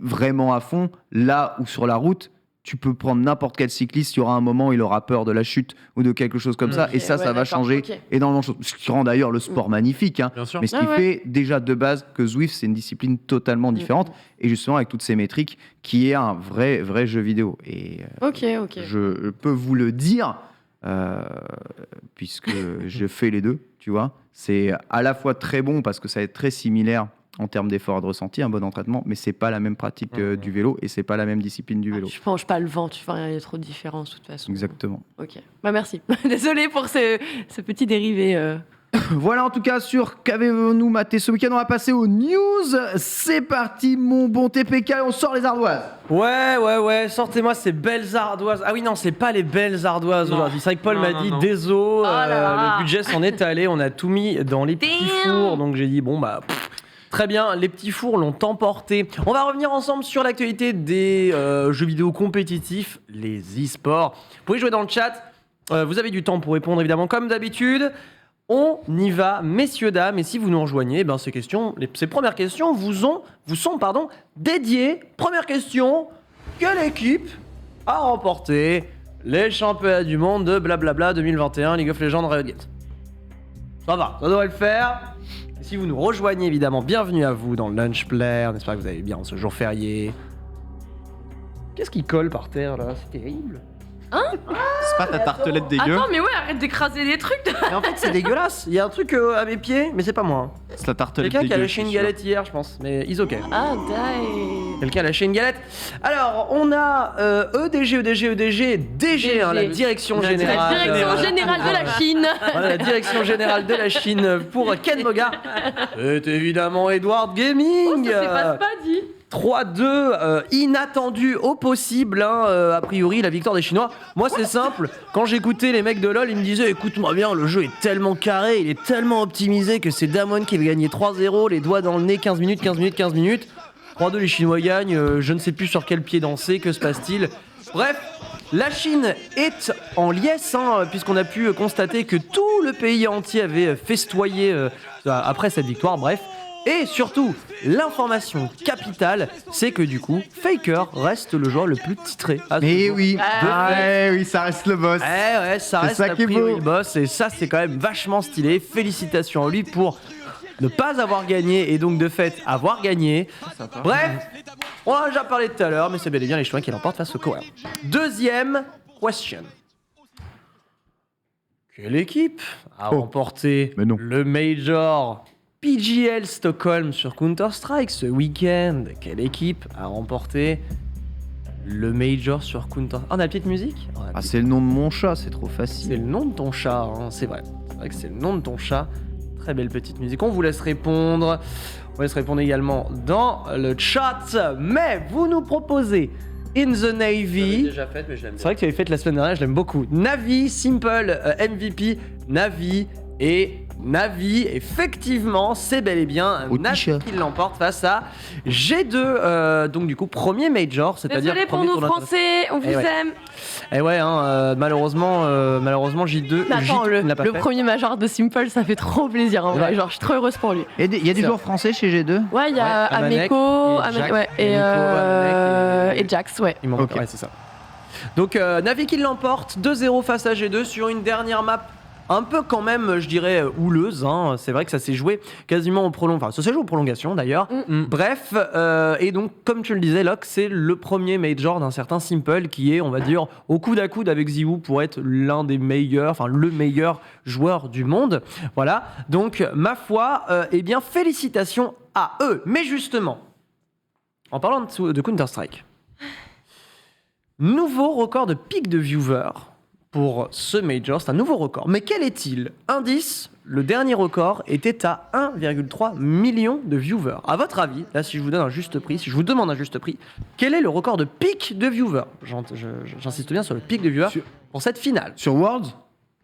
vraiment à fond là où sur la route. Tu peux prendre n'importe quel cycliste, il y aura un moment où il aura peur de la chute ou de quelque chose comme ça, et ça va changer énormément de choses. Ce qui rend d'ailleurs le sport magnifique, hein. Mais ce qui fait déjà de base que Zwift, c'est une discipline totalement différente, et justement avec toutes ces métriques, qui est un vrai jeu vidéo. Et je peux vous le dire, puisque je fais les deux, tu vois. C'est à la fois très bon parce que ça va être très similaire en termes d'effort de ressenti, un bon entraînement, mais c'est pas la même pratique du vélo et c'est pas la même discipline du vélo. Je penche pas le vent, tu vois, il y a trop de différences de toute façon. Exactement. Ok, merci. Désolé pour ce petit dérivé. Voilà en tout cas sur qu'avez-nous maté ce week-end. On va passer aux news. C'est parti mon bon TPK, on sort les ardoises. Ouais, sortez-moi ces belles ardoises. Ah oui non, c'est pas les belles ardoises aujourd'hui. C'est vrai que Paul m'a dit désolé, le budget s'en est allé, on a tout mis dans les petits fours, donc j'ai dit bon bah... Très bien, les petits fours l'ont emporté. On va revenir ensemble sur l'actualité des jeux vidéo compétitifs, les e-sports. Vous pouvez jouer dans le chat, vous avez du temps pour répondre évidemment comme d'habitude. On y va, messieurs, dames, et si vous nous rejoignez, ces premières questions vous sont dédiées. Première question, quelle équipe a remporté les championnats du monde de blablabla 2021 League of Legends Riot Games? Ça va, ça devrait le faire. Et si vous nous rejoignez, évidemment, bienvenue à vous dans le Lunch Player. On espère que vous allez bien en ce jour férié. Qu'est-ce qui colle par terre, là? C'est terrible. C'est pas ta tartelette dégueu. Attends, mais ouais, arrête d'écraser des trucs. Et en fait, c'est dégueulasse. Il y a un truc à mes pieds, mais c'est pas moi. C'est la tartelette Quelqu'un dégueu. qui a lâché une galette hier, je pense. Mais is ok. Ah, die. Quelqu'un a lâché une galette. Alors, on a EDG, DG, hein, la direction La générale. direction générale de la Chine. Voilà, la direction générale de la Chine pour Ken Moga. C'est évidemment Edward Gaming. Oh, ça s'est pas dit. 3-2, inattendu au possible, hein, a priori, la victoire des Chinois. Moi, c'est simple. Quand j'écoutais les mecs de LoL, ils me disaient écoute-moi bien, le jeu est tellement carré, il est tellement optimisé que c'est Damon qui va gagner 3-0, les doigts dans le nez, 15 minutes. 3-2, les Chinois gagnent, je ne sais plus sur quel pied danser, que se passe-t-il. Bref, la Chine est en liesse, hein, puisqu'on a pu constater que tout le pays entier avait festoyé après cette victoire, bref. Et surtout, l'information capitale, c'est que du coup, Faker reste le joueur le plus titré. Mais oui, fait. oui, ça reste le boss. Ouais, ça C'est reste ça a qui est priori beau. le boss, et ça, c'est quand même vachement stylé. Félicitations à lui pour ne pas avoir gagné, et donc de fait, avoir gagné. Bref, on en a déjà parlé tout à l'heure, mais c'est bel et bien les Chinois qui l'emportent face aux Coréens. Deuxième question. Quelle équipe a remporté mais non. le Major PGL Stockholm sur Counter-Strike ce week-end? Quelle équipe a remporté le Major sur Counter-Strike? On a la petite musique? Ah, c'est le nom de mon chat, c'est trop C'est facile. le nom de ton chat, hein, c'est vrai. C'est vrai que c'est le nom de ton chat. Très belle petite musique. On vous laisse répondre. On vous laisse répondre également dans le chat. Mais vous nous proposez In the Navy. déjà fait, mais je l'aime C'est vrai que tu avais fait la semaine dernière, je l'aime beaucoup. Navi, Simple, MVP, Navi et Navi. Effectivement, c'est bel et bien Autriche. Navi qui l'emporte face à G2. Donc du coup, premier Major, c'est-à-dire Désolé pour premier nous tournoi Français, on vous Eh ouais. aime. Et ouais, hein, malheureusement J2 Mais attends, ne l'a pas le fait. premier major de Simple, ça fait trop plaisir en vrai. Ouais. Genre, je suis trop heureuse pour lui. Il y a des C'est joueurs français chez G2 Ouais, il y a Ouais, Amanek Ameko, et Jax. ouais, et, Ameko, Amanek et Jax, ouais. Il manque, Ok. ouais, c'est ça. Donc Navi qui l'emporte 2-0 face à G2 sur une dernière map un peu quand même, je dirais, houleuse. Hein. C'est vrai que ça s'est joué quasiment enfin ça s'est joué en prolongation d'ailleurs. Bref, et donc comme tu le disais, Locke, c'est le premier major d'un certain Simple qui est, on va dire, au coude à coude avec Ziwoo pour être l'un des meilleurs, enfin le meilleur joueur du monde. Voilà, donc ma foi, eh bien félicitations à eux. Mais justement, en parlant de Counter-Strike, nouveau record de pic de viewers pour ce Major, c'est un nouveau record. Mais quel est-il? Indice, le dernier record était à 1,3 million de viewers. À votre avis, là si je vous donne un juste prix, si je vous demande un juste prix, quel est le record de pic de viewers? J'insiste bien sur le pic de viewers pour cette finale. Sur Worlds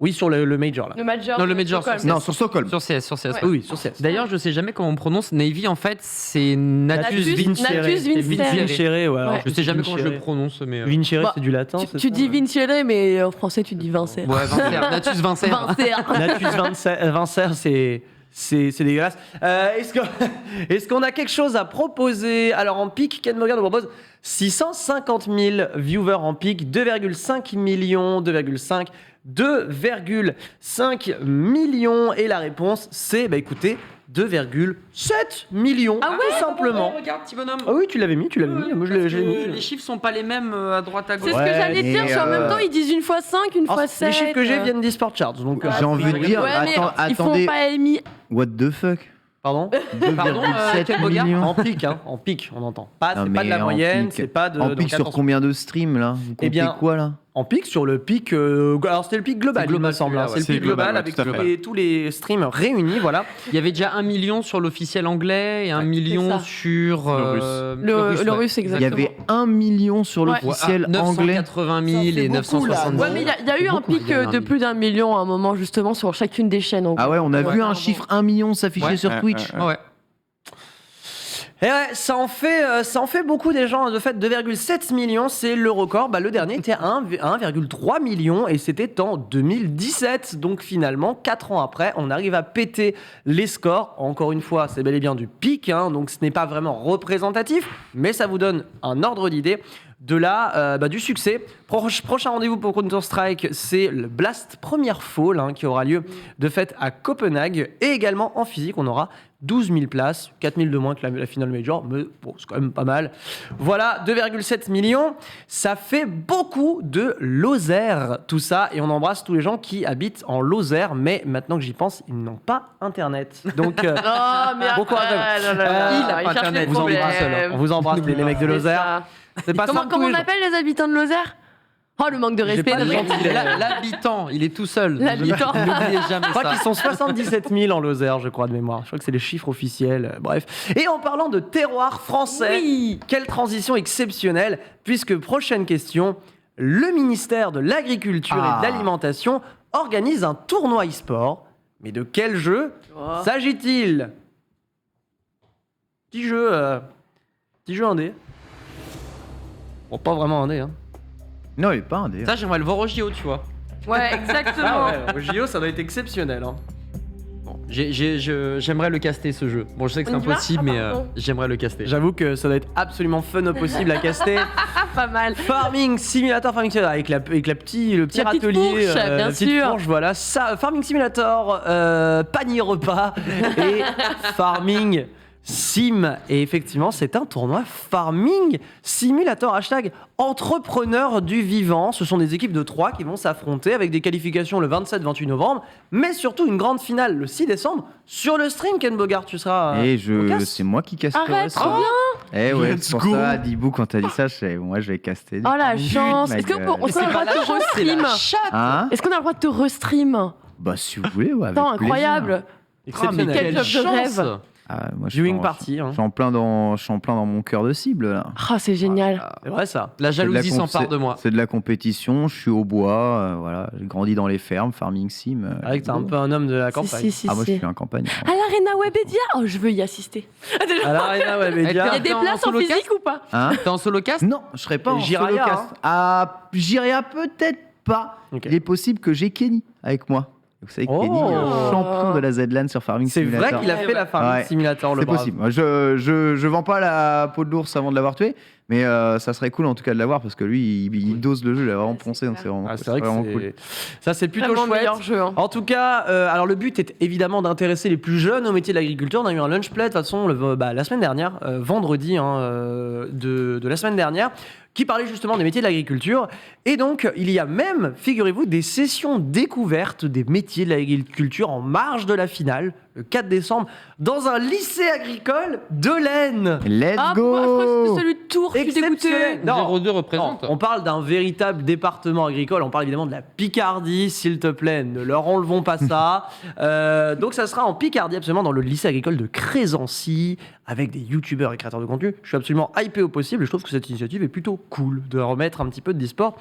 Oui, sur le Major là. Le major. Non, le de major, Stockholm. c'est- Non, sur Stockholm. Sur CS, Ouais. Oui, sur CS. D'ailleurs, je sais jamais comment on prononce Navy. En fait, c'est Natus Natus Vincere. Vincere. Vincere, ouais. alors Ouais. Je sais jamais comment je le Vincere. prononce, mais. Vincere, Bah, c'est du latin. Tu, c'est tu ça dis Vincere, mais en français, tu dis Vincer. Ouais, Vincere. Natus Vincere. Vincer. Natus Vincere, c'est dégueulasse. Est-ce qu'on a quelque chose à proposer? Alors en pic, Ken Morgan nous propose 650 000 viewers en pic, 2,5 millions, 2,5 millions. Et la réponse, c'est, bah écoutez, 2,7 millions, Ah ouais, tout simplement. Regarde, petit bonhomme. Ah oui, tu l'avais mis. Moi, je l'ai mis. Les chiffres sont pas les mêmes à droite à C'est gauche. ce que Ouais, j'allais te dire, mais, en même temps, ils disent une fois 5, une Alors, fois 7. les chiffres que j'ai viennent d'eSport Charts. Donc, J'ai envie de dire, Ouais, mais attendez, ils font pas émis. what the fuck Pardon? Pardon, 2,7 Ken Bogart millions. En pic, hein, en pic, on entend. Pas, Non, c'est pas de la mais en moyenne, pic. c'est pas de. En donc pic sur attention. combien de streams là Vous comptez bien, quoi là En pic sur le pic. Alors c'était le pic global, C'est global, il me semble. celui-là, Hein, ouais. c'est le C'est pic global, global, ouais, avec tout à fait. tous les streams réunis, voilà. Il y avait déjà 1 million sur l'officiel anglais et 1 million ça. sur Le russe, Il y exactement. avait 1 million sur Ouais. l'officiel anglais. 980 000 et beaucoup, 970 là. Ouais, mais il y a eu un beaucoup, pic il y a eu un de million. plus d'1 million à un moment, justement, sur chacune des chaînes. Ah ouais, on a Ouais. vu un chiffre 1 million s'afficher Ouais. sur Twitch. Ouais. Et ouais, ça en fait beaucoup des gens. De fait, 2,7 millions, c'est le record. Bah, le dernier était à 1,3 million et c'était en 2017. Donc finalement, 4 ans après, on arrive à péter les scores. Encore une fois, c'est bel et bien du pic, hein, donc ce n'est pas vraiment représentatif, mais ça vous donne un ordre d'idée de du succès Prochain rendez-vous pour Counter-Strike, c'est le Blast Première Fall qui aura lieu de fait à Copenhague. Et également en physique, on aura 12 000 places, 4 000 de moins que la finale Major, mais bon, c'est quand même pas mal. Voilà, 2,7 millions, ça fait beaucoup de Lozère, tout ça, et on embrasse tous les gens qui habitent en Lozère, mais maintenant que j'y pense, ils n'ont pas Internet. Donc, bon courage à vous. Il a pas Internet, on vous embrasse les mecs de Lozère. C'est pas simple Comment tous on les jours. appelle les habitants de Lozère ? Oh, le manque de J'ai respect. pas de gentil. L'habitant, il est tout seul. L'habitant. N'oubliez jamais Je crois ça. qu'ils sont 77 000 en Lozère, je crois, de mémoire. Je crois que c'est les chiffres officiels. Bref. Et en parlant de terroir français, quelle transition exceptionnelle, puisque prochaine question, le ministère de l'Agriculture et de l'Alimentation organise un tournoi e-sport. Mais de quel jeu s'agit-il ? Petit jeu indé. Bon, pas vraiment indé, hein. Non, il est pas un dé. Ça, j'aimerais le voir au JO, tu vois. Ouais, exactement. Ah ouais, au JO, ça doit être exceptionnel. Hein. Bon, j'aimerais le caster, ce jeu. Bon, je sais que c'est On y va ? impossible, Ah, mais pardon. j'aimerais le caster. J'avoue que ça doit être absolument fun au possible à caster. Pas mal. Farming Simulator, avec le petit La petite râtelier, fourche, bien la petite sûr. fourche, voilà. Ça, Farming Simulator, panier repas et Farming Sim. Et effectivement, c'est un tournoi Farming Simulator. Hashtag entrepreneurs du vivant. Ce sont des équipes de 3 qui vont s'affronter avec des qualifications le 27-28 novembre, mais surtout une grande finale le 6 décembre sur le stream. Ken Bogart, tu seras. Et au casse. c'est moi qui casterai Arrête, ça. trop bien. Eh ouais, Let's c'est pour go. ça, Dibou, quand t'as dit ça, moi je vais caster. Oh la chance. ma Est-ce qu'on gueule. a le droit de te restream Hein Est-ce qu'on a le droit de te restream Bah si vous voulez, ouais, avec Attends, plaisir. incroyable. Exceptionnel. Quel job de rêve. Ah, moi, je suis Viewing en- party. Hein. Je suis en plein dans mon cœur de cible là. Ah, c'est génial. C'est vrai ça. La C'est de la jalousie s'empare comp- de moi. C'est de la compétition, je suis au bois, voilà, j'ai grandi dans les fermes, farming sim. Avec t'es un peu un homme de la campagne. Si, si, Ah moi je si. suis en campagne. À l'Arena Webedia. Oh, je veux y assister. À l'Arena Il y Webedia. a des T'es en places en solo physique ou pas Hein T'es en solo cast? Non, je serai pas en Jiraya, solo cast. hein. Ah, Jiraya peut-être pas. Ok. Il est possible que j'ai Kenny avec moi. Vous savez que Oh. Kenny est champion de la Z-Lan sur Farming C'est Simulator. vrai qu'il a fait la Farming Ouais. Simulator, le C'est brave. possible. Je vends pas la peau de l'ours avant de l'avoir tué, mais ça serait cool en tout cas de l'avoir parce que lui il dose le jeu, il a vraiment poncé, donc c'est vraiment, Ah, c'est vrai que vraiment c'est... cool. Ça, c'est plutôt Vraiment le chouette. meilleur jeu. Hein. En tout cas, alors le but est évidemment d'intéresser les plus jeunes au métier de l'agriculture. On a eu un lunch play de toute façon la semaine dernière, vendredi de la semaine dernière, qui parlait justement des métiers de l'agriculture. Et donc, il y a même, figurez-vous, des sessions découvertes des métiers de l'agriculture en marge de la finale, le 4 décembre, dans un lycée agricole de l'Aisne. Let's Ah, go. pourquoi je crois que c'était celui de Tours. Je suis Exceptionnel. dégoûtée. Non. 02 représente. Non, on parle d'un véritable département agricole. On parle évidemment de la Picardie, s'il te plaît. Ne leur enlevons pas ça. Donc, ça sera en Picardie, absolument, dans le lycée agricole de Crésancy, avec des youtubeurs et créateurs de contenu. Je suis absolument hypé au possible. Et je trouve que cette initiative est plutôt cool de remettre un petit peu de e-sport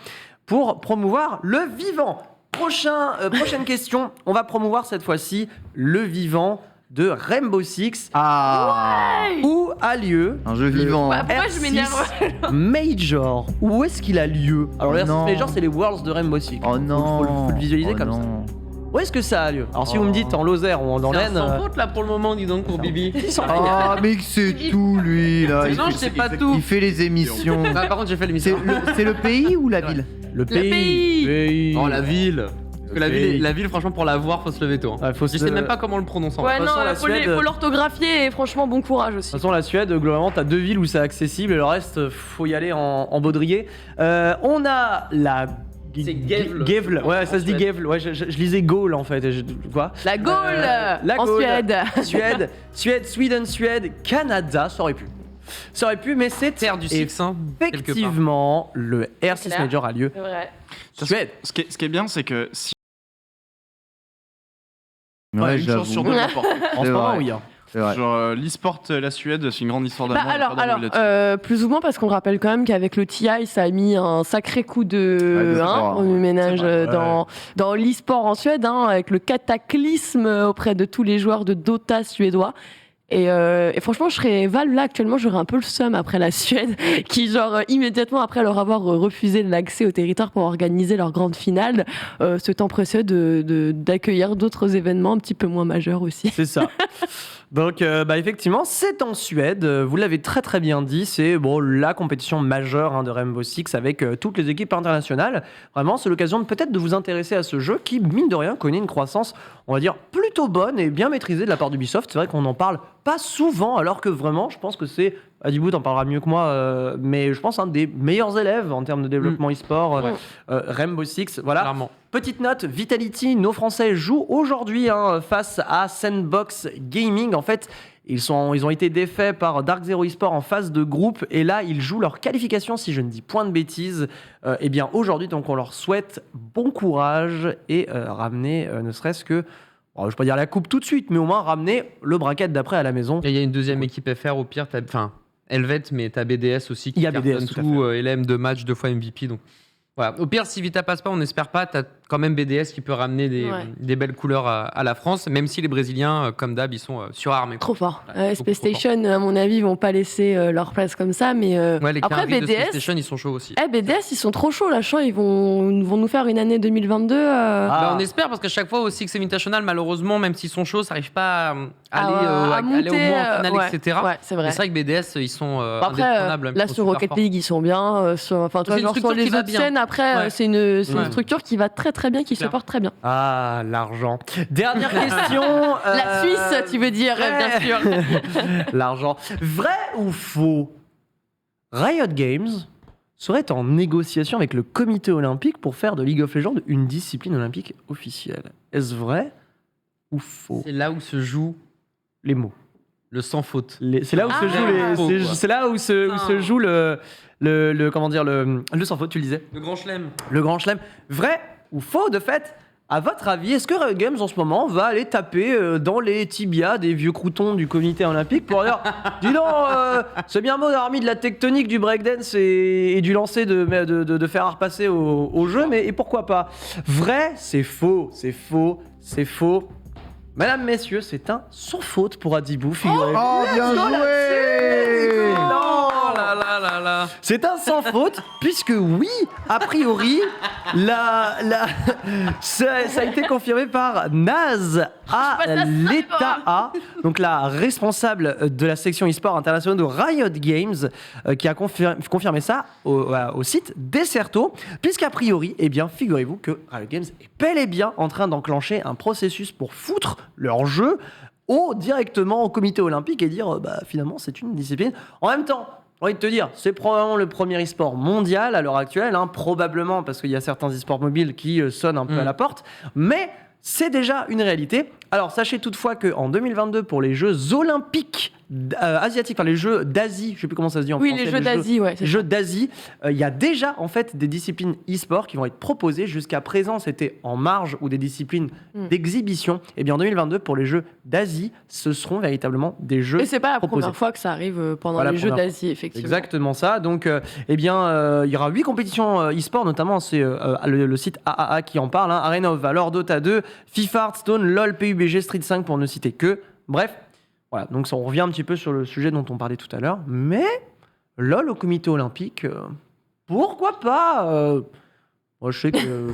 pour promouvoir le vivant. Prochaine question. On va promouvoir cette fois-ci le vivant de Rainbow Six. Ah, Où a lieu un jeu vivant. Bah, pourquoi je m'énerve R6 Major. Où est-ce qu'il a lieu? Alors, le R6 non. Major, c'est les Worlds de Rainbow Six. Oh non. Faut le visualiser Oh comme ça. non. Où est-ce que ça a lieu? Alors, si vous me dites en Lozère ou dans l'Aisne. Sans faute là pour le moment, dis donc, pour Bibi. Ah, mais c'est tout lui là. Mais Il non, fait- je sais pas tout. Il fait les émissions. Bah, par contre, j'ai fait C'est l'émission. c'est le pays ou la ville? Le pays. pays. Oh, la ville. Parce que la ville, franchement, pour la voir, faut se lever tôt. hein. Ouais, faut Je se- sais même pas comment le prononcer. en Ouais, fait. toute non, façon, la faut Suède- l'orthographier et franchement, bon courage De aussi. toute façon, la Suède, globalement, t'as 2 villes où c'est accessible et le reste, faut y aller en baudrier. On a la. C'est Gävle. Gävle, ouais, ça se dit Suède. Gävle. Ouais, je lisais Gaule en fait. Quoi La Gaule la en Gaule. Suède. Suède, Canada, ça aurait pu. Ça aurait pu, mais c'est Terre du Six, hein, quelque part. effectivement le R6 clair. Major a lieu. C'est vrai. Suède. Ce qui est bien, c'est que si Ouais, une chance sur j'avoue. deux d'emporter. En ce C'est moment, vrai. oui. Hein. C'est vrai. Genre l'e-sport, la Suède, c'est une grande histoire Bah d'amour. il y a alors, pas d'embrouille là-dessus. plus ou moins parce qu'on rappelle quand même qu'avec le TI, ça a mis un sacré coup de, Ouais, de sport, au ouais. ménage C'est vrai, ouais. dans l'e-sport en Suède, avec le cataclysme auprès de tous les joueurs de Dota suédois. Et franchement, je serais Valve là actuellement, j'aurais un peu le seum après la Suède, qui genre immédiatement après leur avoir refusé l'accès au territoire pour organiser leur grande finale, se temps précieux d'accueillir d'autres événements un petit peu moins majeurs aussi. C'est ça. Donc, effectivement, c'est en Suède. Vous l'avez très très bien dit. C'est la compétition majeure de Rainbow Six avec toutes les équipes internationales. Vraiment, c'est l'occasion peut-être de vous intéresser à ce jeu qui, mine de rien, connaît une croissance, on va dire, plutôt bonne et bien maîtrisée de la part d'Ubisoft. C'est vrai qu'on n'en parle pas souvent, alors que vraiment, je pense que c'est... Adibou t'en parlera mieux que moi, mais je pense un des meilleurs élèves en termes de développement e-sport, Rainbow Six. Voilà. Clairement. Petite note, Vitality, nos Français jouent aujourd'hui face à Sandbox Gaming. En fait, ils ont été défaits par Dark Zero Esport en phase de groupe et là, ils jouent leur qualification, si je ne dis point de bêtises. Eh bien, aujourd'hui, donc, on leur souhaite bon courage et ramener ne serait-ce que... je ne vais pas dire la coupe tout de suite, mais au moins ramener le bracket d'après à la maison. Et il y a une deuxième équipe FR au pire, Helvet, mais t'as BDS aussi qui cartonne tout, LM 2 matchs, 2 fois MVP. Donc voilà. Au pire, si Vita passe pas, on n'espère pas, t'as quand même BDS qui peut ramener des belles couleurs à la France, même si les Brésiliens, comme d'hab, ils sont surarmés. Trop fort. Space Station, à mon avis, vont pas laisser leur place comme ça, mais les après BDS, de Space BDS, Station, ils sont chauds aussi. BDS, ils sont trop chauds là. Je sens ils vont nous faire une année 2022. On espère parce qu'à chaque fois au Six Invitational, malheureusement, même s'ils sont chauds, ça n'arrive pas à aller au moins en finale, etc. Ouais, c'est vrai. C'est vrai que BDS, ils sont après, indétrônables. là sur Rocket League, ils sont bien. Sur les autres scènes, après, c'est une structure qui va très très bien, qui se porte très bien. Ah, l'argent. Dernière question. La Suisse, tu veux dire, bien sûr. L'argent. Vrai ou faux? Riot Games serait en négociation avec le comité olympique pour faire de League of Legends une discipline olympique officielle. Est-ce vrai ou faux? C'est là où se joue les mots. Le sans faute. C'est là où se joue c'est là où se joue le comment dire le sans faute, tu le disais. Le grand chelem. Le grand chelem. Vrai ou faux de fait? À votre avis, est-ce que Riot Games en ce moment va aller taper dans les tibias des vieux croutons du comité olympique pour dire dis donc, c'est bien beau d'avoir mis de la tectonique, du breakdance et du lancer de fer à repasser au jeu, mais et pourquoi pas? Vrai, c'est faux, c'est faux, c'est faux. Mesdames, messieurs, c'est un sans faute pour Adibou, figurez-vous. Oh, bien joué! Non, là. C'est un sans faute, puisque oui, a priori, ça a été confirmé par Naz à l'État A, donc la responsable de la section e-sport internationale de Riot Games, qui a confirmé ça au site Desserto, puisqu'a priori, eh bien, figurez-vous que Riot Games est bel et bien en train d'enclencher un processus pour foutre leur jeu directement au comité olympique et dire finalement c'est une discipline. En même temps, j'ai envie de te dire, c'est probablement le premier e-sport mondial à l'heure actuelle, probablement parce qu'il y a certains e-sports mobiles qui sonnent un peu à la porte, mais c'est déjà une réalité. Alors sachez toutefois qu'en 2022, pour les Jeux olympiques asiatiques, enfin les Jeux d'Asie, je sais plus comment ça se dit en français. Oui, les Jeux d'Asie, ouais. Les Jeux d'Asie, il y a déjà en fait des disciplines e-sport qui vont être proposées. Jusqu'à présent, c'était en marge ou des disciplines d'exhibition. Et bien en 2022, pour les Jeux d'Asie, ce seront véritablement des jeux. Et c'est pas la proposés. Première fois que ça arrive pendant les Jeux d'Asie, effectivement. Exactement ça. Donc, il y aura 8 compétitions e-sport, notamment c'est le site AAA qui en parle. Arena of Valor, Dota 2, FIFA, Hearthstone, LoL, PUBG, Street 5 pour ne citer que. Bref. Voilà, donc ça, on revient un petit peu sur le sujet dont on parlait tout à l'heure, mais LoL au comité olympique, pourquoi pas moi, je sais que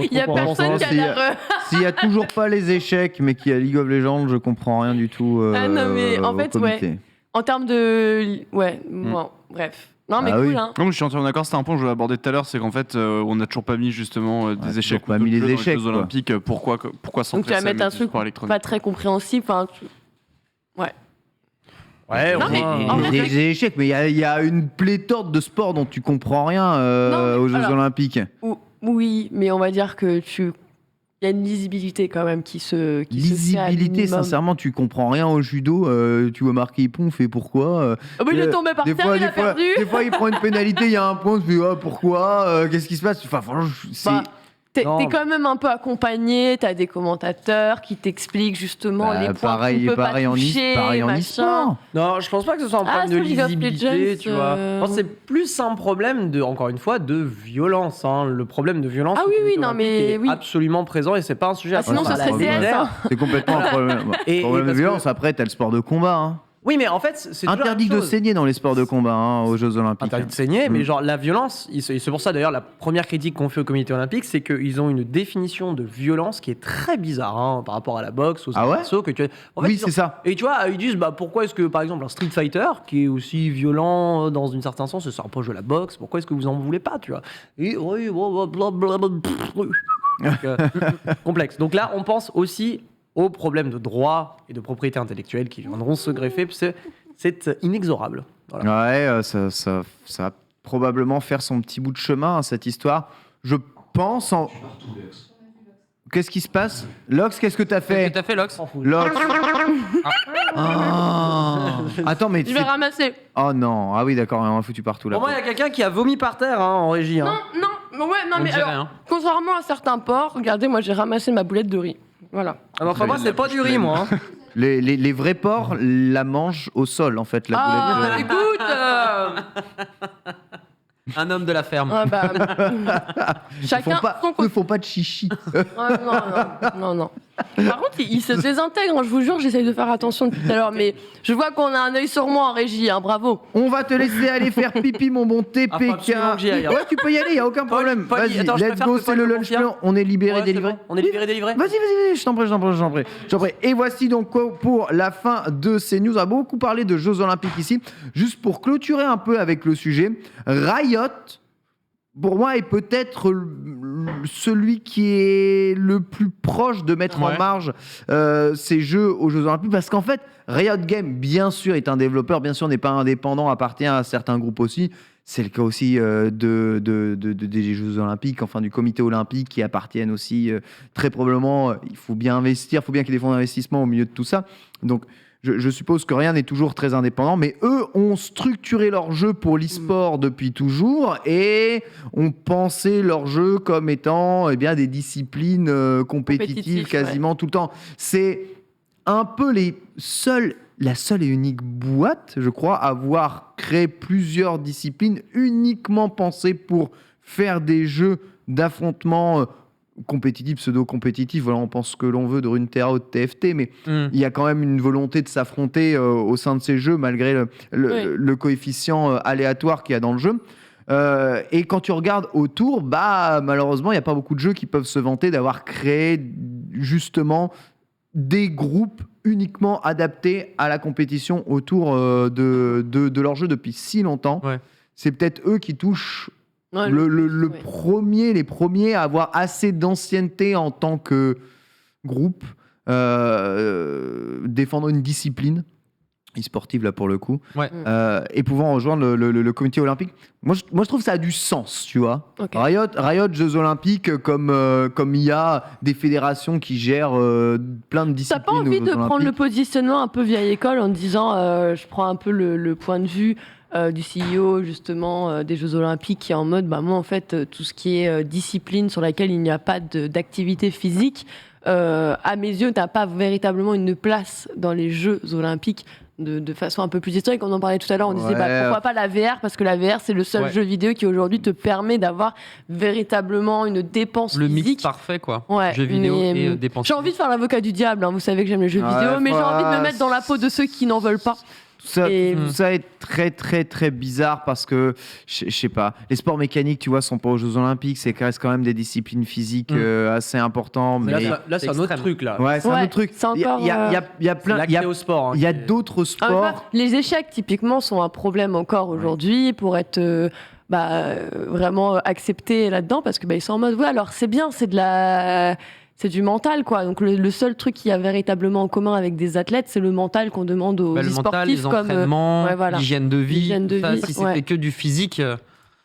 il y a personne qui a l'air... S'il y a toujours pas les échecs, mais qu'il y a League of Legends, je comprends rien du tout non, mais en fait, comité. En termes de... bon, bref. Non, mais cool, oui. hein. Non, je suis entièrement d'accord, c'était un point que je voulais aborder tout à l'heure, c'est qu'en fait, on n'a toujours pas mis justement des échecs. Pas mis les échecs, dans les Jeux olympiques, pourquoi s'en donc tu vas mettre un truc pas très compréhensible, Ouais, des échecs, mais il y a une pléthore de sports dont tu comprends rien aux Jeux Olympiques. Oui, mais on va dire que il y a une lisibilité quand même qui se lisibilité, sincèrement, tu comprends rien au judo. Tu vois marqué Ippon, fait pourquoi il est tombé par terre, il a perdu. Des fois, il prend une pénalité, il y a un point, tu fais pourquoi qu'est-ce qui se passe? Enfin, franchement, T'es quand même un peu accompagné, t'as des commentateurs qui t'expliquent justement les points qu'on peut pas toucher, pareil en e-sport. Non, je pense pas que ce soit un problème de lisibilité, tu vois. C'est plus un problème encore une fois, de violence. Le problème de violence est absolument présent et c'est pas un sujet à sinon ça serait CS. C'est complètement un problème. Problème de violence, après t'as le sport de combat. Oui, mais en fait, c'est toujours Interdit la même de chose. saigner dans les sports de combat aux Jeux Olympiques. Interdit de saigner, mais Mm. genre la violence, c'est pour ça d'ailleurs la première critique qu'on fait au comité olympique, c'est qu'ils ont une définition de violence qui est très bizarre par rapport à la boxe, aux Ah ouais arts martiaux, que tu... En fait, Oui, ils ont- c'est ça. Et tu vois, ils disent pourquoi est-ce que par exemple un Street Fighter qui est aussi violent dans un certain sens, c'est un proche de la boxe, pourquoi est-ce que vous en voulez pas, tu vois? Et oui, blablabla. Donc, complexe. Donc là, on pense aussi aux problèmes de droit et de propriété intellectuelle qui viendront se greffer, parce que c'est inexorable. Voilà. Ouais, ça va probablement faire son petit bout de chemin, cette histoire. Je pense en... Qu'est-ce qui se passe? Lox, qu'est-ce que t'as Qu'est-ce fait? que t'as fait, Lox? Lox. Ah. Attends, mais... Je vais ramasser. Oh non, ah oui, d'accord, on a foutu partout là. Pour moi, il y a quelqu'un qui a vomi par terre en régie. Non, non, On mais dirait, alors, contrairement à certains porcs, regardez, moi j'ai ramassé ma boulette de riz. Voilà. Ah, enfin, moi, c'est pas du riz, moi. Les vrais porcs la mangent au sol, en fait, la boulette. Écoute Un homme de la ferme. Chacun son Ne côté. font pas de chichi. Non. Par contre, il se désintègre, je vous jure, j'essaye de faire attention depuis tout à l'heure, mais je vois qu'on a un œil sur moi en régie, bravo. On va te laisser aller faire pipi, mon bon TPK. Ah, faut absolument que j'y aille, hein. Ouais, tu peux y aller, y a aucun problème. Paul, Vas-y, attends, je let's préfère go, que c'est Paul le le lunch confirme. plan. On est libéré, Ouais, c'est délivré. bon. On est libéré, délivré. Vas-y, je t'en prie. Et voici donc pour la fin de ces news. On a beaucoup parlé de Jeux Olympiques ici. Juste pour clôturer un peu avec le sujet, Riot, pour moi, est peut-être celui qui est le plus proche de mettre en marge ces jeux aux Jeux Olympiques. Parce qu'en fait, Riot Games, bien sûr, est un développeur, bien sûr, n'est pas indépendant, appartient à certains groupes aussi. C'est le cas aussi des Jeux Olympiques, enfin du comité olympique, qui appartiennent aussi très probablement. Il faut bien investir, il faut bien qu'il y ait des fonds d'investissement au milieu de tout ça. Donc, je suppose que rien n'est toujours très indépendant, mais eux ont structuré leur jeu pour l'e-sport depuis toujours et ont pensé leur jeu comme étant des disciplines compétitives quasiment tout le temps. C'est un peu la seule et unique boîte, je crois, à avoir créé plusieurs disciplines uniquement pensées pour faire des jeux d'affrontement compétitif, pseudo-compétitif, voilà, on pense ce que l'on veut de Runeterra ou de TFT, mais il y a quand même une volonté de s'affronter au sein de ces jeux, malgré le coefficient aléatoire qu'il y a dans le jeu. Et quand tu regardes autour, malheureusement, il n'y a pas beaucoup de jeux qui peuvent se vanter d'avoir créé justement des groupes uniquement adaptés à la compétition autour de leur jeu depuis si longtemps. Ouais. C'est peut-être eux qui touchent les premiers à avoir assez d'ancienneté en tant que groupe, défendant une discipline e-sportive là pour le coup, et pouvant rejoindre le comité olympique. Moi je trouve que ça a du sens, tu vois. Okay. Riot Jeux Olympiques, comme il y a des fédérations qui gèrent plein de disciplines. T'as pas envie de prendre le positionnement un peu vieille école en disant je prends un peu le point de vue du CEO justement des Jeux Olympiques qui est en mode moi en fait tout ce qui est discipline sur laquelle il n'y a pas d'activité physique à mes yeux n'a pas véritablement une place dans les Jeux Olympiques de façon un peu plus historique. On en parlait tout à l'heure, on disait pourquoi pas la VR, parce que la VR c'est le seul jeu vidéo qui aujourd'hui te permet d'avoir véritablement une dépense physique. Le mix parfait quoi, jeu vidéo et dépense. J'ai envie de faire l'avocat du diable, vous savez que j'aime les jeux vidéo, mais j'ai envie de me mettre dans la peau de ceux qui n'en veulent pas. Tout ça est très très très bizarre parce que je sais pas, les sports mécaniques tu vois sont pas aux Jeux Olympiques, c'est quand même des disciplines physiques assez importantes. Mais là c'est un autre truc là. Ouais, c'est un autre truc. Il y a plein, il y a d'autres sports. Les échecs typiquement sont un problème encore aujourd'hui pour être vraiment acceptés là-dedans parce que ils sont en mode alors c'est bien, c'est du mental, quoi. Donc, le seul truc qu'il y a véritablement en commun avec des athlètes, c'est le mental qu'on demande aux le sportifs. Les entraînements, l'hygiène de vie. Si c'était que du physique... je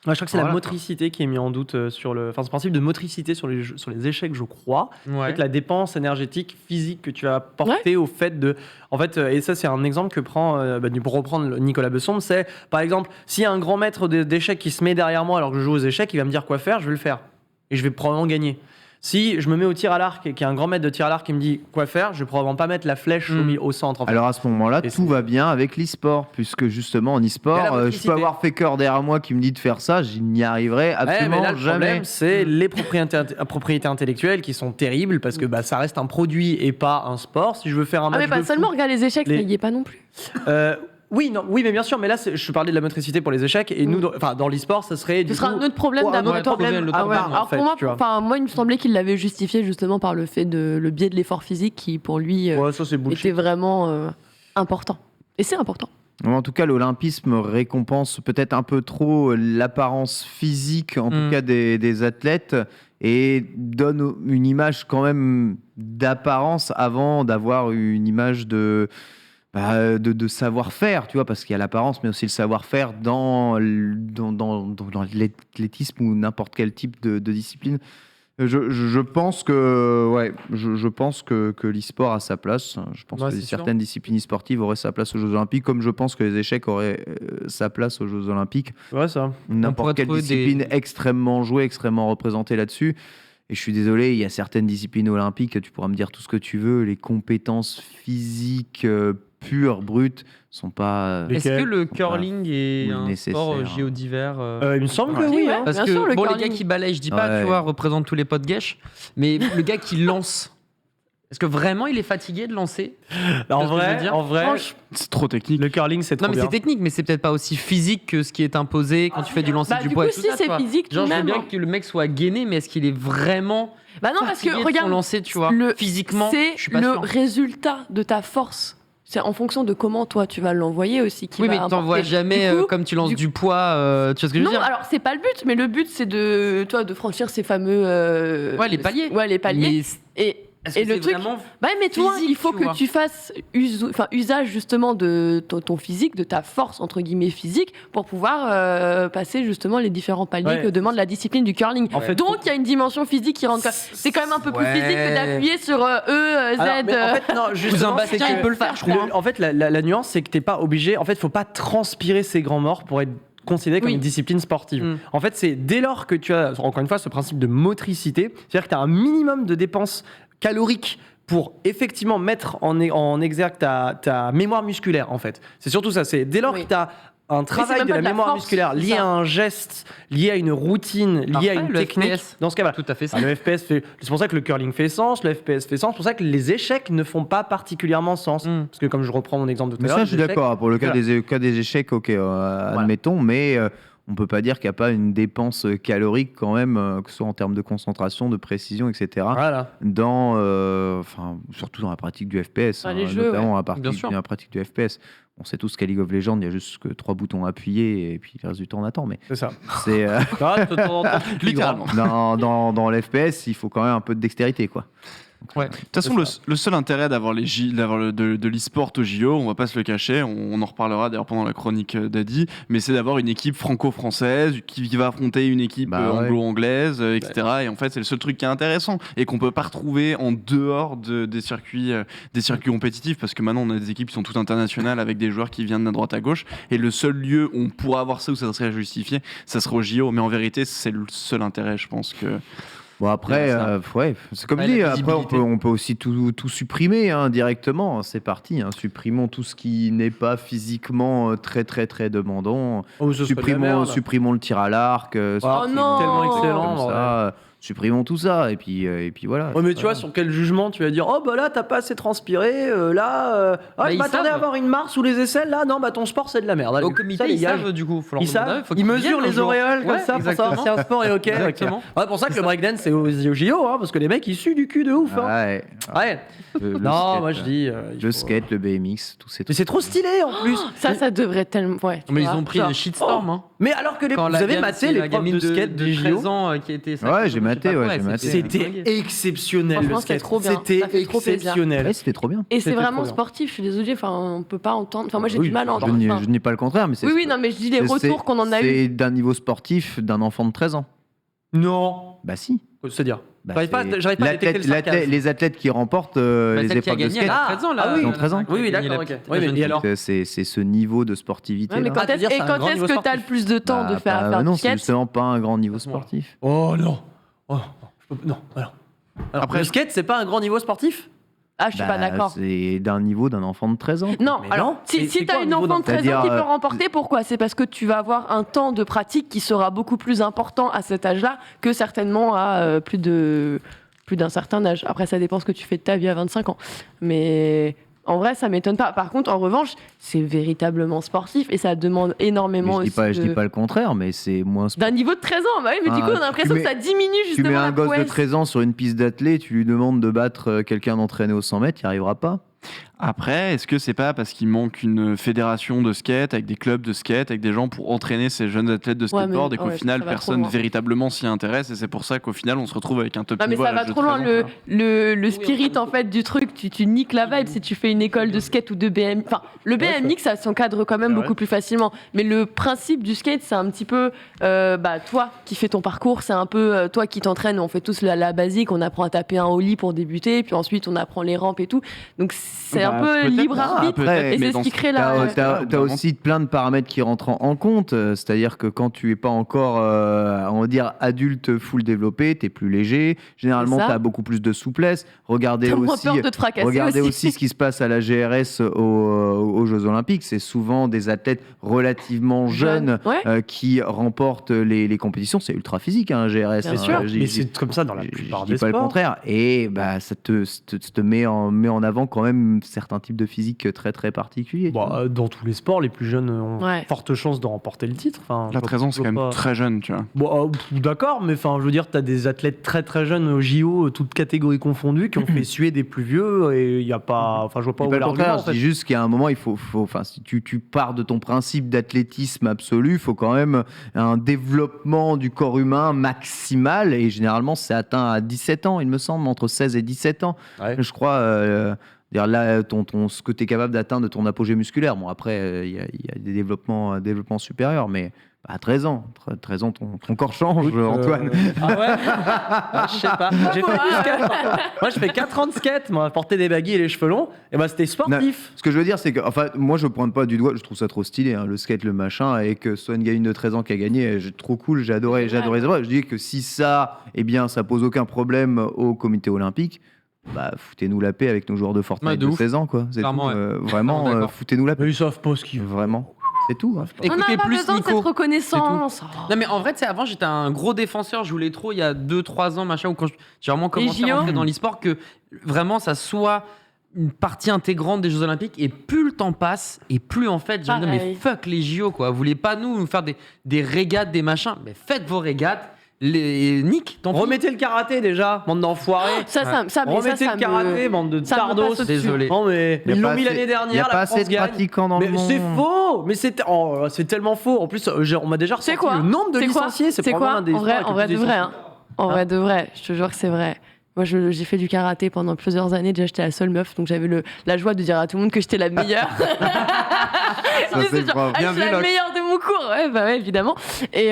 crois que c'est la motricité qui est mise en doute sur le... Enfin, ce principe de motricité sur les échecs, je crois. Avec la dépense énergétique, physique que tu as portée au fait de... En fait, et ça, c'est un exemple que prend, pour reprendre Nicolas Besson, c'est, par exemple, s'il y a un grand maître d'échecs qui se met derrière moi alors que je joue aux échecs, il va me dire quoi faire, je vais le faire. Et je vais probablement gagner. Si je me mets au tir à l'arc et qu'il y a un grand maître de tir à l'arc qui me dit quoi faire, je vais probablement pas mettre la flèche au centre. En fait. Alors à ce moment-là, Et tout va bien avec l'e-sport, puisque justement en Il y a e-sport, la je motricité. peux avoir Faker derrière moi qui me dit de faire ça, je n'y arriverai absolument mais là, le jamais. problème, c'est les propriétés intellectuelles qui sont terribles parce que ça reste un produit et pas un sport. Si je veux faire un match mais pas de seulement, foot, regarde les échecs, les- ça y est pas non plus. oui, mais bien sûr, mais là, je parlais de la motricité pour les échecs et nous, dans l'e-sport, ça serait Ce sera un autre problème un d'un autre autre problème le à temps part, d'un, en Alors fait, pour moi, tu vois. moi, il me semblait qu'il l'avait justifié justement par le fait de le biais de l'effort physique qui, pour lui, Ouais, ça c'est bullshit. était vraiment important. Et c'est important. En tout cas, l'olympisme récompense peut-être un peu trop l'apparence physique, en tout cas des athlètes, et donne une image quand même d'apparence avant d'avoir une image de savoir-faire, tu vois, parce qu'il y a l'apparence, mais aussi le savoir-faire dans l'athlétisme ou n'importe quel type de discipline. Je pense que l'e-sport a sa place. Je pense Ouais, que c'est certaines disciplines sportives auraient sa place aux Jeux Olympiques, comme je pense que les échecs auraient sa place aux Jeux Olympiques. Ouais, ça. pourrait N'importe quelle trouver discipline extrêmement jouée, extrêmement représentée là-dessus. Et je suis désolé, il y a certaines disciplines olympiques, tu pourras me dire tout ce que tu veux, les compétences physiques pures, brutes, sont pas... Est-ce que le pas curling est un nécessaire. sport JO d'hiver Il me semble que Ouais, oui. ouais. hein. Parce Bien que sûr, le les curling. gars qui balayent, je dis pas, Ouais. tu vois, représentent tous les potes guèches, mais le gars qui lance, est-ce que vraiment il est fatigué de lancer? En ce que je veux vrai, dire C'est trop technique. le curling c'est trop Non, mais bien. c'est technique, mais c'est peut-être pas aussi physique que ce qui est imposé quand tu fais du lancer Bah, du du poids coup, et tout si, ça, c'est tu vois. physique tout Genre, de je veux même, bien hein. que le mec soit gainé, mais est-ce qu'il est vraiment Bah non, parce que fatigué de son regarde, lancer, tu vois, physiquement, c'est je suis pas le sûr. résultat de ta force. C'est en fonction de comment toi tu vas l'envoyer aussi. Qui Oui, va mais t'envoies importer. jamais Du coup, comme tu lances du- du poids, tu vois ce que je veux Non, dire? alors c'est pas le but, mais le but c'est de franchir ces fameux. Ouais, les paliers. Ouais, les paliers. Mais est-ce Et que le c'est truc. vraiment Bah, mais toi, physique, il faut tu que vois. tu fasses usage justement de ton physique, de ta force entre guillemets physique, pour pouvoir passer justement les différents paliers Ouais. que demande la discipline du curling. En fait, Donc il y a une dimension physique qui rentre. C'est quand même un peu plus Ouais. physique que d'appuyer sur E, Z. Alors, mais en fait, non, justement, Bastien, c'est que il peut le faire, je crois, hein. En fait, la nuance, c'est que t'es pas obligé. En fait, faut pas transpirer ces grands morts pour être considéré comme Oui. une discipline sportive. Mm. En fait, c'est dès lors que tu as, encore une fois, ce principe de motricité, c'est-à-dire que tu as un minimum de dépenses caloriques pour effectivement mettre en exergue ta mémoire musculaire, en fait. C'est surtout ça. C'est dès lors Oui. que tu as un travail même de pas la de la mémoire force, musculaire c'est lié ça. à un geste, lié à une routine, lié à Parfait, une le technique. FPS. Dans ce cas-là, tout à fait ça? le FPS c'est pour ça que le curling fait sens, le FPS fait sens, c'est pour ça que les échecs ne font pas particulièrement sens. Mm. Parce que comme je reprends mon exemple de tout Mais à l'heure, ça, je suis les échecs- d'accord. Pour le cas, Voilà. cas des échecs, ok, admettons, mais on peut pas dire qu'il n'y a pas une dépense calorique quand même, que ce soit en termes de concentration, de précision, etc. Voilà. Surtout dans la pratique du FPS, Ah, les jeux, notamment Bien sûr. dans la pratique du FPS. On sait tous qu'à League of Legends, il y a juste que 3 boutons appuyés et puis le reste du temps on attend. Mais C'est ça. c'est Ah, de temps en temps, Littéralement. dans l'FPS, il faut quand même un peu de dextérité, quoi. Ouais. De toute façon, le seul intérêt d'avoir de l'e-sport au JO, on va pas se le cacher, on en reparlera d'ailleurs pendant la chronique d'Adi, mais c'est d'avoir une équipe franco-française qui va affronter une équipe Bah ouais. anglo-anglaise, etc. Et en fait, c'est le seul truc qui est intéressant et qu'on peut pas retrouver en dehors des circuits compétitifs, parce que maintenant on a des équipes qui sont toutes internationales avec des joueurs qui viennent de droite à gauche. Et le seul lieu où on pourra avoir ça, où ça serait justifié, ça serait au JO. Mais en vérité, c'est le seul intérêt, je pense que. Bon après, ça. ouais, c'est comme Ouais, je dis, la après visibilité. on peut aussi tout supprimer directement, c'est parti, supprimons tout ce qui n'est pas physiquement très très très demandant, Oh, ce serait de la merde. supprimons le tir à l'arc, Oh supprimons non, des trucs excellent, comme ça, supprimons tout ça et puis voilà. Ouais, mais tu vois, sur quel jugement tu vas dire oh bah là t'as pas assez transpiré, Bah, je ils m'attendais à savent. avoir une marque sous les aisselles, là non bah ton sport c'est de la merde. Allez, Au comité, ça, ils dégage. savent du coup. Faut leur Ils demander, savent, faut ils qu'ils mesurent viennent un les jour. auréoles comme Ouais, ça pour savoir exactement. si un sport est ok. Exactement. Ouais, pour ça que le breakdance c'est au JO, parce que les mecs ils suent du cul de ouf. Hein. Ouais, Ouais. le Non, skate, moi je dis. il le faut- skate, le BMX, tous ces Mais trucs. c'est trop stylé en plus. Ça devrait tellement. Ouais, tu Mais ils vois, ont pris genre- le shitstorm. Hein. Mais alors que Quand vous la avez gamme- maté c'est les la profs gamine de skate de des 13 JO. ans qui était. Ouais, j'ai maté, ouais, j'ai maté. C'était exceptionnel le Franchement, c'était skate. trop bien. C'était Ça fait trop plaisir. exceptionnel. Ouais, c'était trop bien. Et c'est C'était vraiment trop bien. sportif, je suis désolée, enfin, on peut pas entendre. Enfin, moi j'ai Oui, du mal à Je entendre. n'y Enfin, je n'y pas le contraire, mais c'est oui, non, mais je dis les c'est- retours qu'on en a eu. c'est d'un niveau sportif d'un enfant de 13 ans. Non. Bah si. C'est-à-dire. Bah, J'arrive pas c'est- à détecter le sarcasme. les athlètes qui remportent Bah, les celle qui a épreuves de gagné, elle skate. a 13 ans là. Ah oui, ils ont 13 ans. Oui, oui, d'accord, ok. Oui, mais et alors C'est ce niveau de sportivité. Ouais, mais là. quand Ah, tu veux est-ce dire, c'est un grand niveau que tu as le sportif. plus de temps de Bah, faire non, du c'est skate justement pas un grand niveau À ce moment-là. sportif. Oh non. Oh, je peux- non, alors. Alors, Après, le skate, c'est pas un grand niveau sportif? Ah, je suis pas d'accord. C'est d'un niveau d'un enfant de 13 ans. Non, Mais alors, non, si c'est tu as quoi une le niveau enfant de 13 ans qui C'est-à-dire, peut remporter, pourquoi? C'est parce que tu vas avoir un temps de pratique qui sera beaucoup plus important à cet âge-là que certainement à plus d'un certain âge. Après, ça dépend ce que tu fais de ta vie à 25 ans. Mais en vrai, ça m'étonne pas. Par contre, en revanche, c'est véritablement sportif et ça demande énormément Mais je dis pas le contraire, mais c'est moins d'un niveau de 13 ans, bah oui, mais du coup, on a l'impression que ça diminue Tu justement mets la un gosse de prouesse. 13 ans sur une piste d'athlée, tu lui demandes de battre quelqu'un d'entraîné au 100 mètres, il n'y arrivera pas. Après, est-ce que c'est pas parce qu'il manque une fédération de skate, avec des clubs de skate, avec des gens pour entraîner ces jeunes athlètes de skateboard et qu'au final, ça va trop personne loin. véritablement s'y intéresse et c'est pour ça qu'au final, on se retrouve avec un top Non, mais niveau ça à va l'âge de trop loin. 13 ans, Le spirit en fait du truc, tu niques la vibe si tu fais une école de skate ou de BMX. Enfin, le BMX, ça s'encadre quand même C'est beaucoup vrai. plus facilement. Mais le principe du skate, c'est un petit peu toi qui fais ton parcours, c'est un peu toi qui t'entraînes. On fait tous la basique, on apprend à taper un ollie pour débuter, puis ensuite on apprend les rampes et tout. Donc c'est un peu peut-être libre pas. arbitre. Après, Et mais c'est dans ce qui ce crée la. T'as aussi plein de paramètres qui rentrent en compte, c'est-à-dire que quand tu es pas encore, on va dire, adulte full développé, t'es plus léger, généralement C'est ça. t'as beaucoup plus de souplesse. Regardez T'as moins aussi, peur de te fracasser regardez aussi. aussi ce qui se passe à la GRS aux Jeux Olympiques, c'est souvent des athlètes relativement jeunes Ouais. qui remportent les compétitions, c'est ultra physique, hein, GRS. Bien hein, sûr. Mais c'est comme ça dans la je plupart dis des pas le sports. contraire. Et bah, ça te met en avant quand même certains types de physique très très particuliers. tu vois. Bah, dans tous les sports, les plus jeunes ont Ouais. forte chance de remporter le titre. Enfin, Là, 13 ans, c'est quand même très jeune, tu vois. Bon, d'accord, mais enfin, je veux dire, t'as des athlètes très très jeunes au JO, toutes catégories confondues, qui ont fait suer des plus vieux, et il y a pas, enfin, je vois pas Je où dis est pas le l'argument. contraire, En je dis fait. juste qu'à un moment, enfin, si tu pars de ton principe d'athlétisme absolu, il faut quand même un développement du corps humain maximal, et généralement, c'est atteint à 17 ans, il me semble, entre 16 et 17 ans. Ouais. Je crois, dire là, ce que tu es capable d'atteindre de ton apogée musculaire. Bon, après, il y a des développements supérieurs, mais à 13 ans, 13 ans, ton corps change, Antoine. Ah ouais. Ah, je sais pas. J'ai fait du skate. Moi, je fais 4 ans de skate. Moi, porter des baguilles et les cheveux longs, et bah, c'était sportif. Ce que je veux dire, c'est que, enfin, moi, je pointe pas du doigt, je trouve ça trop stylé, hein, le skate, le machin, et que ce soit une gamine de 13 ans qui a gagné, trop cool, j'ai adoré ça. Je dis que si ça, eh bien, ça pose aucun problème au comité olympique, bah, foutez-nous la paix avec nos joueurs de Fortnite Ouais, de de ouf. 16 ans, quoi. C'est Clairement, tout, ouais. vraiment, Clairement, d'accord. foutez-nous la paix. Mais ils savent pas ce qu'ils veulent. Vraiment, c'est tout. Hein. On n'a Écoutez pas plus besoin de Nico. cette reconnaissance. Oh. Non mais en vrai, tu sais, avant j'étais un gros défenseur, je voulais trop il y a 2-3 ans, machin, ou quand j'ai vraiment commencé JO. à rentrer dans l'e-sport, que vraiment ça soit une partie intégrante des Jeux Olympiques, et plus le temps passe, et plus en fait, j'ai envie de dire, mais Pareil. fuck les JO quoi, vous voulez pas nous faire des régates, des machins, mais faites vos régates, Nick, tant pis. Remettez le karaté déjà, bande d'enfoirés. Remettez le karaté, bande de ça me tardos. passe au-dessus. Désolé. Non mais Y a ils pas l'ont mis assez- l'année y a dernière, pas la assez France de gagne. pratiquants dans le Mais c'est monde. faux, mais c'est tellement faux. En plus, on m'a déjà C'est ressorti quoi le nombre de C'est quoi licenciés. C'est C'est probablement quoi un des En vrai, sports en vrai avec de le plus vrai. Hein. En vrai de vrai, je te jure que c'est vrai. Moi, j'ai fait du karaté pendant plusieurs années. Déjà, j'étais la seule meuf, donc j'avais la joie de dire à tout le monde que j'étais la meilleure. Ça, Je c'est dis, genre, grave. ah, Bien je suis vu, la Lox. meilleure de mon cours. Ouais, bah ouais, évidemment. Et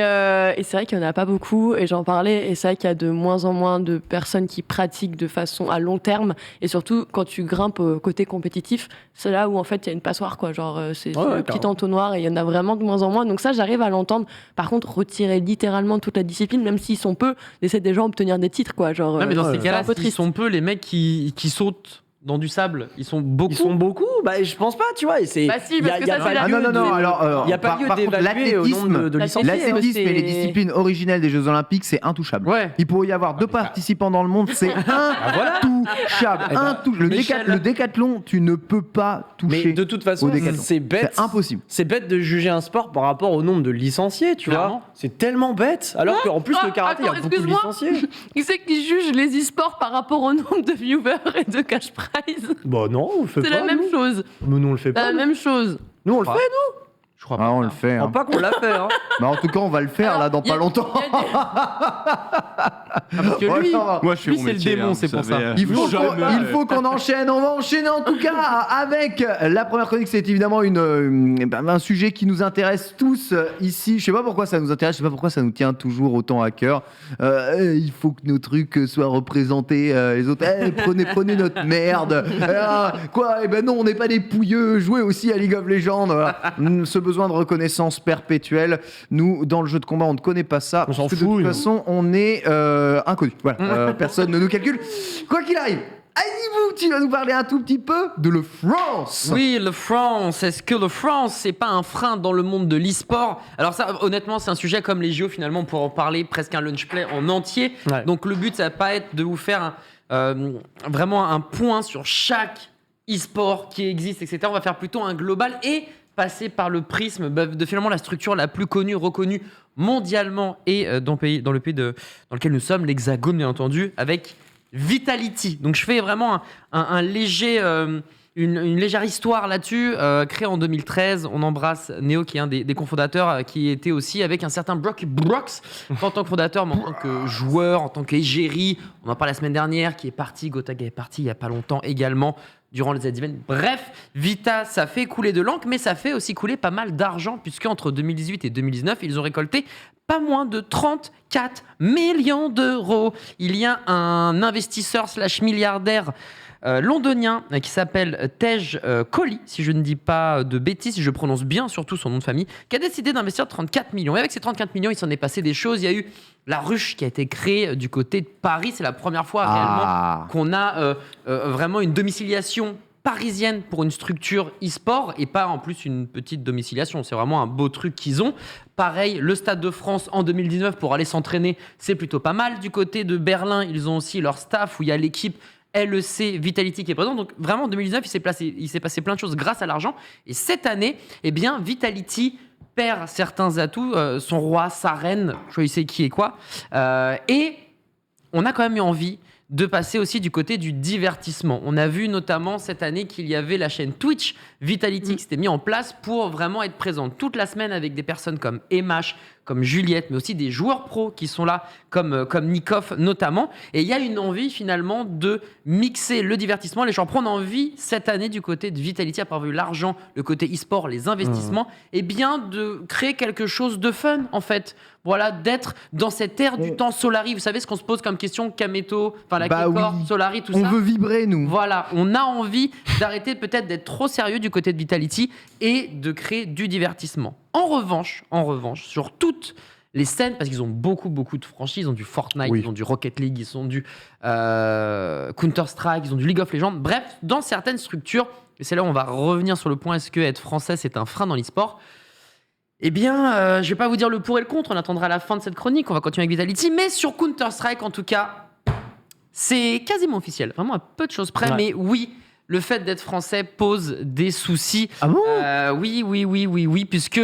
c'est vrai qu'il n'y en a pas beaucoup. Et j'en parlais. Et c'est vrai qu'il y a de moins en moins de personnes qui pratiquent de façon à long terme. Et surtout, quand tu grimpes au côté compétitif, c'est là où en fait il y a une passoire, quoi. Genre, c'est Ouais, le petit carrément. entonnoir. Et il y en a vraiment de moins en moins. Donc ça, j'arrive à l'entendre. Par contre, retirer littéralement toute la discipline, même s'ils sont peu, essaient déjà d'obtenir des titres, quoi. Genre, Ouais, mais dans ces c'est cas-là, un peu s'ils triste. sont peu, les mecs qui sautent dans du sable, ils sont beaucoup. Ils sont beaucoup. Bah, je pense pas, tu vois. Et c'est. Bah si, parce que ça, c'est la- Ah non, non, non, alors, Il n'y a pas par lieu contre, d'évaluer au nombre de licenciés. l'athlétisme et les c'est- disciplines originelles des Jeux Olympiques, c'est intouchable. Ouais. Il pourrait y avoir deux participants dans le monde, c'est intouchable. Le décathlon, tu ne peux pas Mais toucher de toute au façon, décathlon. c'est bête. C'est impossible. C'est bête de juger un sport par rapport au nombre de licenciés, tu Clairement. vois. C'est tellement bête. Alors qu'en plus, le karaté, il y a Attends, beaucoup de excuse-moi. licenciés. Qui c'est qui juge les e-sports par rapport au nombre de viewers et de cash prize? Bah non, on le fait C'est pas. la même nous. chose. Mais nous, on le fait C'est pas. la même chose. Nous, on le Ouais. fait. Je crois Ah, on le fait. Je crois Hein. pas qu'on l'a fait. Hein. Bah, en tout cas, on va le faire Alors, là dans y a- pas longtemps. y a des- parce que lui, Voilà. Moi, je fais lui, mon c'est le métier, démon, hein, c'est vous pour savez, ça. Il faut, jamais, il faut qu'on enchaîne. On va enchaîner en tout cas avec la première chronique. C'est évidemment un sujet qui nous intéresse tous ici. Je sais pas pourquoi ça nous intéresse. Je sais pas pourquoi ça nous tient toujours autant à cœur. Il faut que nos trucs soient représentés. Les autres, prenez notre merde. Quoi Eh ben non, on n'est pas des pouilleux. Jouez aussi à League of Legends. Voilà. Ce besoin besoin de reconnaissance perpétuelle. Nous, dans le jeu de combat, on ne connaît pas ça. On s'en parce que fout, de toute nous. façon, on est inconnus. Voilà. Personne ne nous calcule. Quoi qu'il arrive, Aïdibou, tu vas nous parler un tout petit peu de le France. Oui, le France. Est-ce que le France, c'est pas un frein dans le monde de l'e-sport ? Alors ça, honnêtement, c'est un sujet comme les JO, finalement, on pourrait en parler presque un lunch play en entier. Ouais. Donc le but, ça va pas être de vous faire vraiment un point sur chaque e-sport qui existe, etc. On va faire plutôt un global et passer par le prisme de finalement la structure la plus connue, reconnue mondialement et dans le pays dans lequel nous sommes, l'Hexagone, bien entendu, avec Vitality. Donc je fais vraiment un léger, une légère histoire là-dessus, créée en 2013. On embrasse Néo, qui est un des cofondateurs, qui était aussi avec un certain Brock Brooks, en tant que fondateur, mais en tant que joueur, en tant qu'égérie. On en parle la semaine dernière, qui est parti, Gotaga est parti il n'y a pas longtemps également, durant les events. Bref, Vita, ça fait couler de l'encre, mais ça fait aussi couler pas mal d'argent, puisque entre 2018 et 2019, ils ont récolté pas moins de 34 millions d'euros. Il y a un investisseur / milliardaire londonien qui s'appelle Tej Kohli, si je ne dis pas de bêtises, si je prononce bien surtout son nom de famille, qui a décidé d'investir 34 millions. Et avec ces 34 millions, il s'en est passé des choses. Il y a eu la ruche qui a été créée du côté de Paris. C'est la première fois réellement qu'on a vraiment une domiciliation parisienne pour une structure e-sport et pas en plus une petite domiciliation. C'est vraiment un beau truc qu'ils ont. Pareil, le Stade de France en 2019 pour aller s'entraîner, c'est plutôt pas mal. Du côté de Berlin, ils ont aussi leur staff où il y a l'équipe LEC Vitality qui est présente. Donc vraiment en 2019, il s'est passé plein de choses grâce à l'argent. Et cette année, eh bien, Vitality perd certains atouts, son roi, sa reine, choisissez qui est quoi. Et on a quand même eu envie de passer aussi du côté du divertissement. On a vu notamment cette année qu'il y avait la chaîne Twitch Vitality qui s'était mis en place pour vraiment être présente toute la semaine avec des personnes comme Emash, comme Juliette, mais aussi des joueurs pros qui sont là, comme Nikov notamment. Et il y a une envie finalement de mixer le divertissement. Les joueurs pros ont envie cette année du côté de Vitality, à part vu l'argent, le côté e-sport, les investissements, et bien de créer quelque chose de fun en fait. Voilà, d'être dans cette ère du temps Solari. Vous savez ce qu'on se pose comme question, Kameto, enfin la K-Corp, Solari, tout ça. On veut vibrer, nous. Voilà, on a envie d'arrêter peut-être d'être trop sérieux du côté de Vitality et de créer du divertissement. En revanche, sur toutes les scènes, parce qu'ils ont beaucoup de franchises, ils ont du Fortnite, ils ont du Rocket League, ils ont du Counter-Strike, ils ont du League of Legends. Bref, dans certaines structures, et c'est là où on va revenir sur le point, est-ce que être français, c'est un frein dans l'e-sport ? Eh bien, je vais pas vous dire le pour et le contre, on attendra la fin de cette chronique, on va continuer avec Vitality, mais sur Counter-Strike, en tout cas, c'est quasiment officiel, vraiment à peu de choses près, mais oui, le fait d'être français pose des soucis. Ah bon ? Oui, puisque,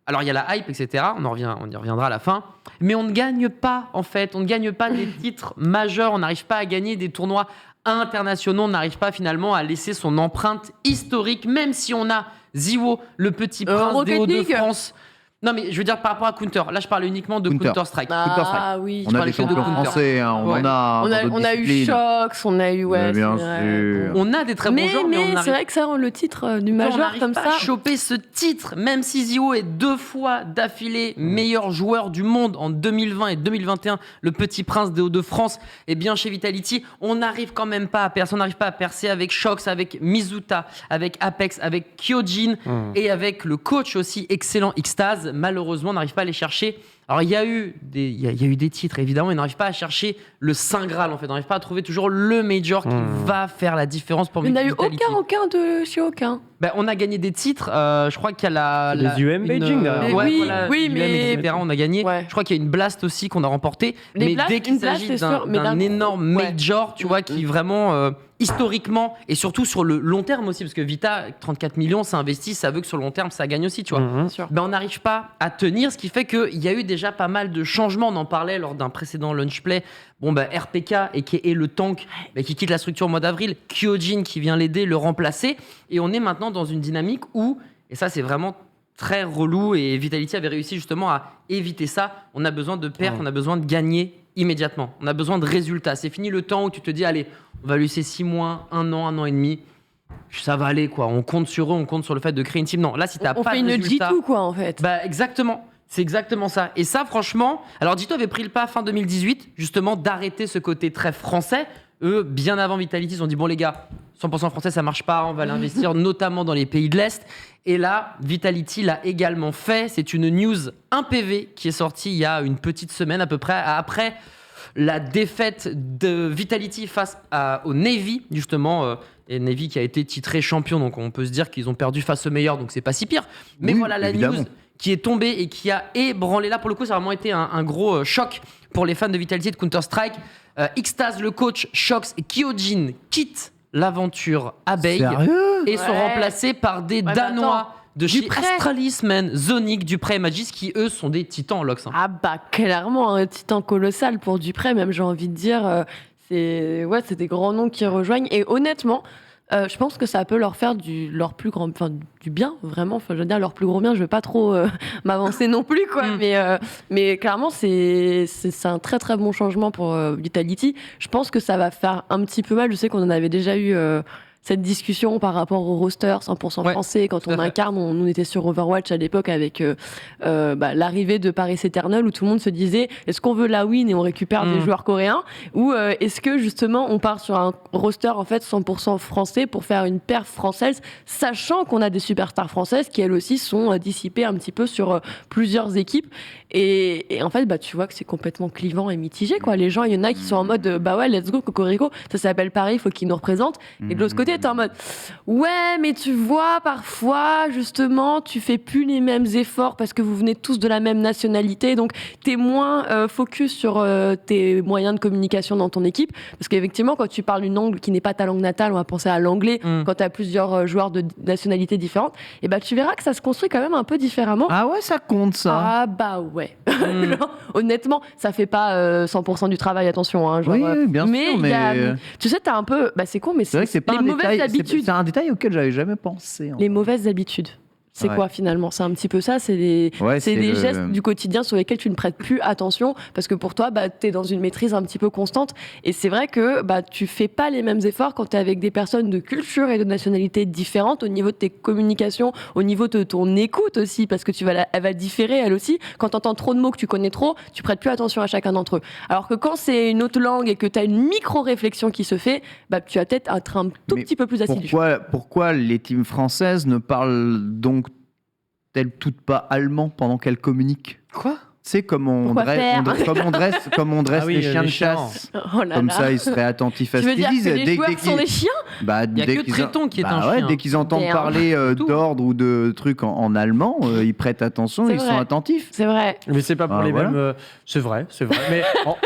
alors il y a la hype, etc., on y reviendra à la fin, mais on ne gagne pas, en fait, on ne gagne pas des titres majeurs, on n'arrive pas à gagner des tournois internationaux, on n'arrive pas finalement à laisser son empreinte historique, même si on a Ziwo, le petit prince des Hauts-de-France. Non, mais je veux dire par rapport à Counter. Là, je parle uniquement de Counter-Strike. Ah oui. On a des champions français, hein, on a eu Shox, on a eu bien sûr. On a des très bons joueurs, mais c'est vrai que ça, le titre du major comme ça. On n'arrive pas à choper ce titre, même si Ziwo est 2 fois d'affilée meilleur joueur du monde en 2020 et 2021, le petit prince des Hauts-de-France. Et bien chez Vitality, on n'arrive quand même pas à percer. On n'arrive pas à percer avec Shox, avec Mizuta, avec Apex, avec Kyojin et avec le coach aussi excellent Xtaz. Malheureusement, on n'arrive pas à les chercher. Alors, il y a eu des titres, évidemment, mais on n'arrive pas à chercher le Saint Graal, en fait. On n'arrive pas à trouver toujours le major qui va faire la différence pour Vitality. Il n'y a eu aucun de chez aucun. Ben, on a gagné des titres. Je crois qu'il y a les UM Beijing. Mais etc., on a gagné. Ouais. Je crois qu'il y a une Blast aussi qu'on a remportée. Mais dès qu'il s'agit d'un énorme major, tu vois, qui vraiment... historiquement et surtout sur le long terme aussi, parce que Vita, 34 millions, ça investit, ça veut que sur le long terme, ça gagne aussi, tu vois. Ben, on n'arrive pas à tenir, ce qui fait qu'il y a eu déjà pas mal de changements. On en parlait lors d'un précédent lunch play. Bon, ben, RPK, et qui est le tank, qui quitte la structure au mois d'avril, Kyojin qui vient l'aider, le remplacer. Et on est maintenant dans une dynamique où, et ça c'est vraiment très relou, et Vitality avait réussi justement à éviter ça, on a besoin de perf, on a besoin de gagner immédiatement. On a besoin de résultats. C'est fini le temps où tu te dis, allez, on va lui laisser 6 mois, 1 an et demi. Ça va aller, quoi. On compte sur eux, on compte sur le fait de créer une team. Non, là, si t'as pas de résultats... On fait une G2, quoi, en fait. Bah, exactement. C'est exactement ça. Et ça, franchement... Alors, G2 avait pris le pas fin 2018, justement, d'arrêter ce côté très français. Eux, bien avant Vitality, ils ont dit, bon, les gars, 100% français, ça marche pas, on va l'investir notamment dans les pays de l'Est. Et là, Vitality l'a également fait. C'est une news, un PV qui est sorti il y a une petite semaine à peu près, après la défaite de Vitality face au Navy, justement. Et Navy qui a été titré champion, donc on peut se dire qu'ils ont perdu face au meilleur, donc c'est pas si pire. Mais Oui, voilà la évidemment. news qui est tombée et qui a ébranlé. Là, pour le coup, ça a vraiment été un gros choc pour les fans de Vitality et de Counter-Strike. Xtaz, le coach, Shox et Kyojin quittent l'aventure Abeille Sérieux? et sont remplacés par des Danois de chez Dupré. Astralis, man, Zonic, Dupré et Magis, qui eux sont des titans en LoX. hein. Ah bah clairement, un titan colossal pour Dupré, même j'ai envie de dire. C'est des grands noms qui rejoignent. Et honnêtement, je pense que ça peut leur faire du bien, vraiment. Enfin, je veux dire, leur plus gros bien. Je veux pas trop m'avancer non plus, quoi. Mais clairement, c'est un très très bon changement pour Vitality. Je pense que ça va faire un petit peu mal. Je sais qu'on en avait déjà eu cette discussion par rapport au roster 100% français. Quand on incarne, on était sur Overwatch à l'époque avec l'arrivée de Paris Eternal où tout le monde se disait est-ce qu'on veut la win et on récupère des joueurs coréens ou est-ce que justement on part sur un roster en fait 100% français pour faire une perf française, sachant qu'on a des superstars françaises qui elles aussi sont dissipées un petit peu sur plusieurs équipes et en fait tu vois que c'est complètement clivant et mitigé quoi. Les gens, il y en a qui sont en mode let's go Cocorico, ça s'appelle Paris, il faut qu'ils nous représentent, et de l'autre côté t'es en mode ouais mais tu vois parfois justement tu fais plus les mêmes efforts parce que vous venez tous de la même nationalité, donc t'es moins focus sur tes moyens de communication dans ton équipe, parce qu'effectivement quand tu parles une langue qui n'est pas ta langue natale, on va penser à l'anglais, quand t'as plusieurs joueurs de nationalités différentes, et tu verras que ça se construit quand même un peu différemment. Ah ouais, ça compte ça. Ah bah ouais. Genre, honnêtement, ça fait pas 100% du travail, attention. Hein, genre, Oui, bien sûr, il y a, mais tu sais, t'as un peu... c'est con, mais c'est vrai que c'est pas les un mauvaises détail. habitudes. C'est un détail auquel j'avais jamais pensé. Les mauvaises habitudes. C'est quoi finalement? C'est un petit peu ça, c'est des gestes du quotidien sur lesquels tu ne prêtes plus attention parce que pour toi, t'es dans une maîtrise un petit peu constante. Et c'est vrai que tu fais pas les mêmes efforts quand t'es avec des personnes de culture et de nationalités différentes au niveau de tes communications, au niveau de ton écoute aussi, parce que elle va différer elle aussi. Quand t'entends trop de mots que tu connais trop, tu prêtes plus attention à chacun d'entre eux. Alors que quand c'est une autre langue et que t'as une micro-réflexion qui se fait, tu as peut-être un train tout petit peu plus assidu. Pourquoi les teams françaises ne parlent donc elles toutes pas allemand pendant qu'elles communiquent? Quoi? C'est comme on dresse oui, les chiens de les chiens. chasse. Oh là Comme là. ça, ils seraient attentifs à Tu ce veux qu'ils dire disent. que les joueurs sont des chiens? Il y a que Tréton qui est un chien. Dès qu'ils entendent Damn. parler Tout. d'ordre ou de trucs en allemand, ils prêtent attention, C'est ils vrai. sont attentifs. C'est vrai. Mais c'est pas pour les voilà. mêmes. C'est vrai. Mais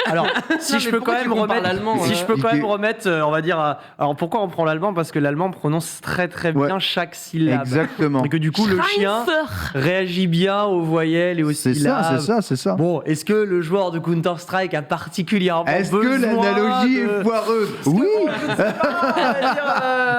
alors, si Non, je mais peux pourquoi quand tu même compares remettre, l'allemand, si je peux quand il- même remettre, on va dire. Alors pourquoi on prend l'allemand? Parce que l'allemand prononce très très bien Ouais. chaque syllabe. Exactement. Et que du coup le chien Schreiner. réagit bien aux voyelles et aux C'est syllabes. c'est ça. Bon, est-ce que le joueur de Counter-Strike a particulièrement Est-ce que besoin l'analogie de... est foireuse? Oui.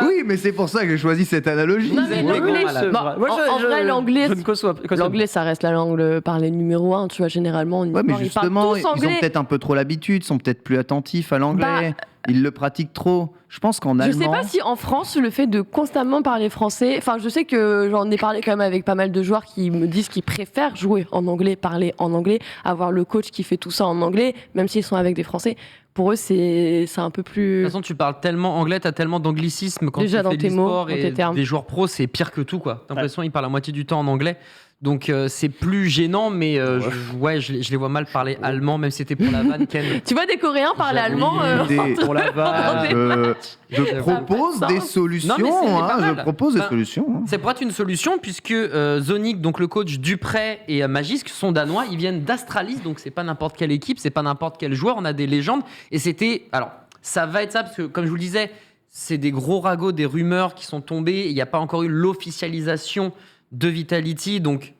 Oui, mais c'est pour ça que j'ai choisi cette analogie. Non, mais C'est- l'anglais, c'est bon, vrai. Moi, en vrai, l'anglais, je ne cautionne pas. l'anglais, ça reste la langue parlée numéro 1, tu vois, généralement. En Ouais, mais histoire, ils justement, parlent tous ils ont anglais. peut-être un peu trop l'habitude, sont peut-être plus attentifs à l'anglais. Ils le pratiquent trop. Je pense qu'en Je allemand. sais pas si en France, le fait de constamment parler français, enfin, je sais que j'en ai parlé quand même avec pas mal de joueurs qui me disent qu'ils préfèrent jouer en anglais, parler en anglais, avoir le coach qui fait tout ça en anglais, même s'ils sont avec des Français. Pour eux, c'est un peu De plus. toute façon, tu parles tellement anglais, t'as tellement d'anglicisme quand Déjà tu dans fais de tes mots, l'e-sport dans et tes termes. des joueurs pros, c'est pire que tout quoi. T'as l'impression qu'ils parlent la moitié du temps en anglais. Donc c'est plus gênant, mais je les vois mal parler allemand, même si c'était pour la vanne, Ken. Tu vois des Coréens parler J'avoue, allemand Pour la vanne. Je propose Ça a pas de des sens. solutions. Non, mais c'est pas mal. Je propose des Enfin, solutions. hein. C'est pour être une solution puisque Zonic, donc le coach Dupré et Magisk sont danois, ils viennent d'Astralis, donc c'est pas n'importe quelle équipe, c'est pas n'importe quel joueur, on a des légendes et c'était alors ça va être ça parce que comme je vous le disais, c'est des gros ragots, des rumeurs qui sont tombées, il n'y a pas encore eu l'officialisation de Vitality, donc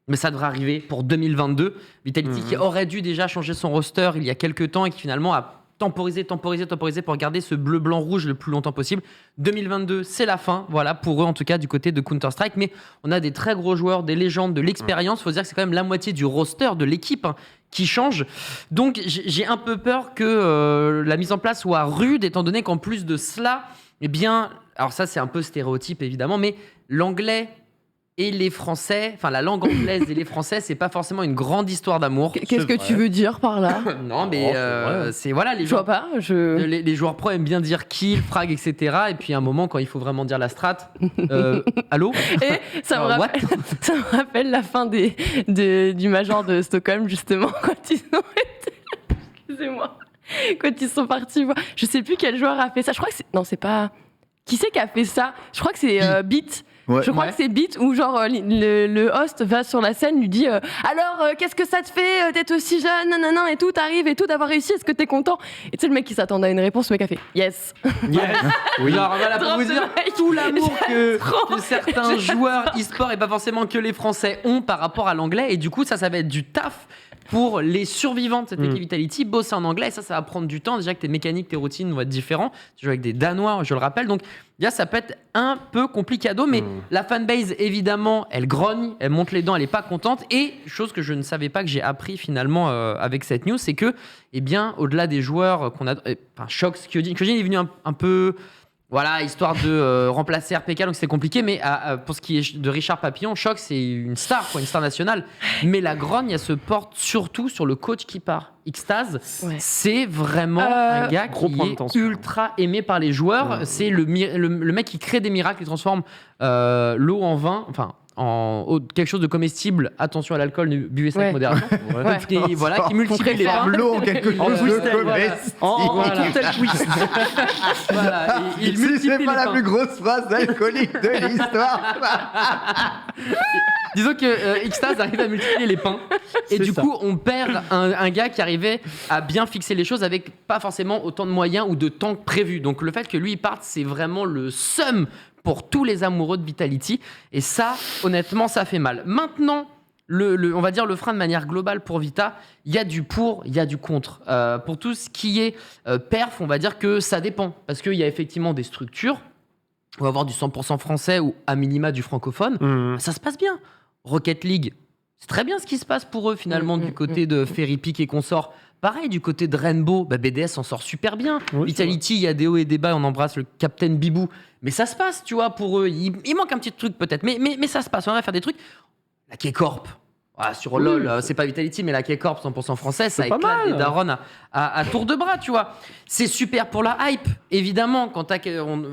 mais ça devrait arriver pour 2022. Vitality qui aurait dû déjà changer son roster il y a quelques temps et qui finalement a temporisé pour garder ce bleu-blanc-rouge le plus longtemps possible. 2022, c'est la fin, voilà, pour eux en tout cas du côté de Counter-Strike. Mais on a des très gros joueurs, des légendes, de l'expérience. Il faut se dire que c'est quand même la moitié du roster de l'équipe qui change. Donc j'ai un peu peur que la mise en place soit rude, étant donné qu'en plus de cela, eh bien, alors ça c'est un peu stéréotype évidemment, mais l'anglais et les Français, enfin la langue anglaise et les Français, c'est pas forcément une grande histoire d'amour. Qu'est-ce que tu veux dire par là? Non, mais c'est voilà, les je vois pas. Les joueurs pro aiment bien dire kill, frag, etc. Et puis à un moment, quand il faut vraiment dire la strat, allô? Et ça me rappelle la fin du Major de Stockholm, justement, quand ils ont été... Excusez-moi. Quand ils sont partis voir... Je sais plus quel joueur a fait ça. Je crois que c'est... Non, c'est pas... Qui c'est qui a fait ça? Je crois que c'est Beat. Ouais. Je crois que c'est Beat où genre le host va sur la scène, lui dit alors qu'est-ce que ça te fait d'être aussi jeune, nanana et tout, t'arrives et tout, d'avoir réussi, est-ce que t'es content? Et tu sais le mec qui s'attendait à une réponse, le mec a fait yes. Oui. Genre voilà pour Drop vous the dire mic. tout l'amour que certains joueurs e-sport et pas forcément que les Français ont par rapport à l'anglais, et du coup ça va être du taf pour les survivants de cette équipe Vitality, bosser en anglais, et ça va prendre du temps. Déjà que tes mécaniques, tes routines vont être différents. Tu joues avec des Danois, je le rappelle. Donc, déjà, ça peut être un peu complicado, mais la fanbase, évidemment, elle grogne, elle monte les dents, elle est pas contente. Et chose que je ne savais pas, que j'ai appris finalement avec cette news, c'est que, eh bien, au-delà des joueurs qu'on a, Shox, Kyojin est venu un peu... Voilà, histoire de remplacer RPK, donc c'était compliqué. Mais pour ce qui est de Richard Papillon, Shox, c'est une star nationale. Mais la grogne, elle se porte surtout sur le coach qui part. Xtaz, c'est vraiment un gars qui est ultra aimé par les joueurs. C'est le mec qui crée des miracles, qui transforme l'eau en vin, enfin... quelque chose de comestible, attention à l'alcool, buvez ça avec modération. Qui multiplie les pains. L'eau en quelque chose de comestible. Il multiplie c'est pas les la pains. plus grosse phrase alcoolique de l'histoire. Disons que Xtaz arrive à multiplier les pains et du coup on perd un gars qui arrivait à bien fixer les choses avec pas forcément autant de moyens ou de temps que prévu. Donc le fait que lui il parte, c'est vraiment le seum pour tous les amoureux de Vitality, et ça, honnêtement, ça fait mal. Maintenant, on va dire le frein de manière globale pour Vita, il y a du pour, il y a du contre. Pour tout ce qui est perf, on va dire que ça dépend, parce qu'il y a effectivement des structures, on va avoir du 100% français ou à minima du francophone, ça se passe bien. Rocket League, c'est très bien ce qui se passe pour eux finalement du côté de Ferry Peak et consorts. Pareil, du côté de Rainbow, BDS s'en sort super bien. Vitality, il y a des hauts et des bas, on embrasse le Captain Bibou. Mais ça se passe, tu vois, pour eux. Il manque un petit truc peut-être, mais ça se passe. On va faire des trucs. La K-Corp. Sur LoL, c'est pas Vitality, mais la K-Corp 100% français, ça éclate les darons à tour de bras, tu vois. C'est super pour la hype, évidemment. Quand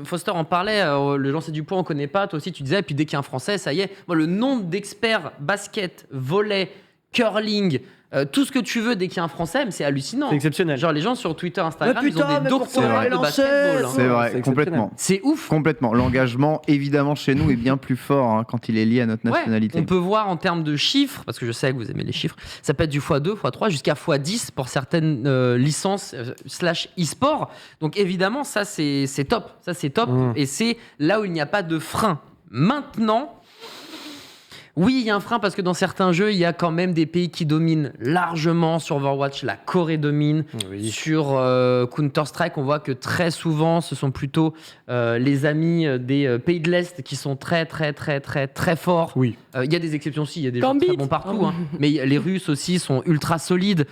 Foster en parlait, le lancer du point, on connaît pas. Toi aussi, tu disais, et puis dès qu'il y a un français, ça y est. Moi, le nombre d'experts basket, volley, curling, tout ce que tu veux dès qu'il y a un français, mais c'est hallucinant. C'est exceptionnel. Genre les gens sur Twitter, Instagram, ils ont des doctorats de basketball. C'est vrai, complètement. C'est ouf. Complètement. L'engagement, évidemment, chez nous est bien plus fort quand il est lié à notre nationalité. On peut voir en termes de chiffres, parce que je sais que vous aimez les chiffres, ça peut être du x2, x3, jusqu'à x10 pour certaines licences /e-sport. Donc évidemment, ça c'est top. Ça c'est top. Et c'est là où il n'y a pas de frein. Maintenant... Oui, il y a un frein parce que dans certains jeux, il y a quand même des pays qui dominent largement. Sur Overwatch, la Corée domine. Sur Counter-Strike, on voit que très souvent, ce sont plutôt les amis des pays de l'Est qui sont très, très, très, très, très forts. Il y a des exceptions aussi, il y a des gens très bons partout. Mais les Russes aussi sont ultra solides.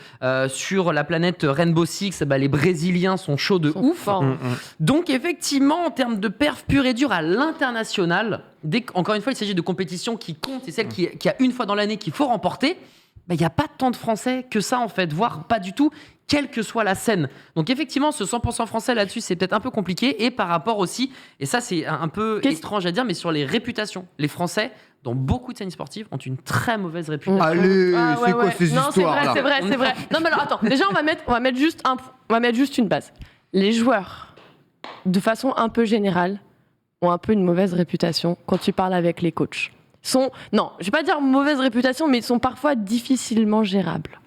Sur la planète Rainbow Six, les Brésiliens sont chauds de ouf. Donc effectivement, en termes de perf pur et dur à l'international, encore une fois, il s'agit de compétitions qui comptent, c'est celle qui a une fois dans l'année qu'il faut remporter. Il n'y a pas tant de Français que ça, en fait, voire pas du tout, quelle que soit la scène. Donc effectivement, ce 100% français là-dessus, c'est peut-être un peu compliqué. Et par rapport aussi, et ça c'est un peu étrange à dire, mais sur les réputations. Les Français, dans beaucoup de scènes sportives, ont une très mauvaise réputation. Allez, c'est quoi ces histoires là? C'est vrai. Non mais alors attends, déjà on va mettre juste une base. Les joueurs, de façon un peu générale, ont un peu une mauvaise réputation quand tu parles avec les coachs. Non, je vais pas dire mauvaise réputation, mais ils sont parfois difficilement gérables.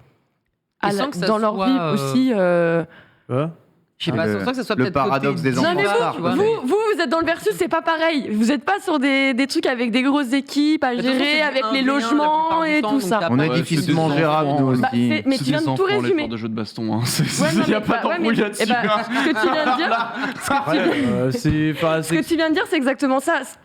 Dans leur vie aussi. Je sais pas, sans que ça soit le paradoxe des enfants. Non, mais vous êtes dans le versus, c'est pas pareil. Vous êtes pas sur des trucs avec des grosses équipes à gérer, avec les logements et tout ça. On est difficilement gérable, nous aussi. Mais tu viens de tout résumer. de jeux de baston, il n'y a pas d'embrouille là-dessus. Ce que tu viens de dire, ce que tu viens de dire, c'est exactement ça. Ce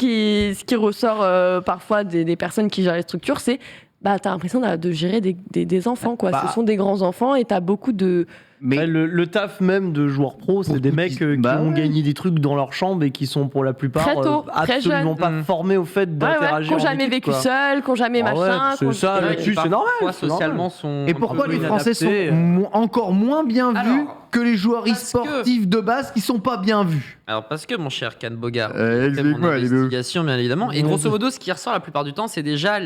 qui ressort parfois des personnes qui gèrent les structures, c'est t'as l'impression de gérer des enfants, quoi. Ce sont des grands enfants et t'as beaucoup de Mais le taf même de joueurs pro, c'est Pour des tout mecs qui- qui bah ont ouais. gagné des trucs dans leur chambre et qui sont pour la plupart Très tôt, très absolument jeunes. pas formés au fait Ouais, d'interagir. qui n'ont en jamais équipe, vécu quoi. seul, qui n'ont jamais Ah ouais, machin. c'est ça, Et là-dessus, c'est normal. parfois, c'est socialement, normal. sont. Et un pourquoi peu les Français sont inadaptés. encore moins bien Alors, vus que les joueurs parce que- e-sportifs de base qui sont pas bien vus? Alors parce que mon cher Can Bogart, j'ai fait mon explique-moi, les deux. investigation bien évidemment, et grosso modo ce qui ressort la plupart du temps c'est déjà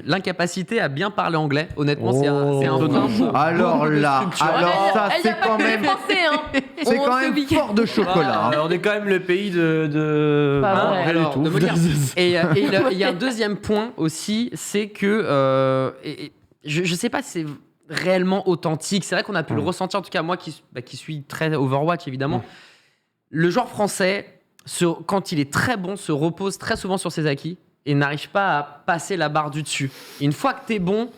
l'incapacité à bien parler anglais. Honnêtement c'est un Oh. frein pour Alors beaucoup de là, structures. alors ça Elle y a c'est pas quand que les même, Français, hein. c'est On quand se même week-end. fort de chocolat. hein. On est quand même le pays de... Pas Hein, vrai. rien du Alors, tout. de Bogart. Et il y a un deuxième point aussi, c'est que je sais pas si c'est réellement authentique. C'est vrai qu'on a pu le ressentir, en tout cas moi qui suis très Overwatch évidemment. Le joueur français, quand il est très bon, se repose très souvent sur ses acquis et n'arrive pas à passer la barre du dessus. Et une fois que t'es bon,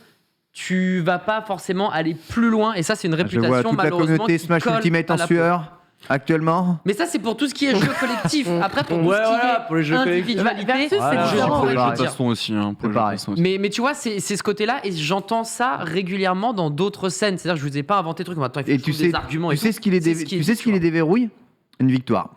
tu vas pas forcément aller plus loin. Et ça, c'est une Je réputation vois toute la malheureusement communauté qui Smash colle Ultimate à en la peau. sueur actuellement. Mais ça, c'est pour tout ce qui est jeu collectif. Après, pour tout Ouais, ce qui voilà, est pour les jeux collectifs. individualité, Versus, c'est Voilà. je différent. pourrais Pour les te jeux le de dire. baston aussi. Pour C'est les jeux de pareil. baston aussi. Mais tu vois, c'est ce côté-là, et j'entends ça régulièrement dans d'autres scènes. C'est-à-dire que je vous ai pas inventé de trucs. Maintenant, il faut Et que je tu trouve sais, des arguments. tu et sais tout. ce qui les C'est ce qui est tu sais dit, ce qui les déverrouille? Une victoire.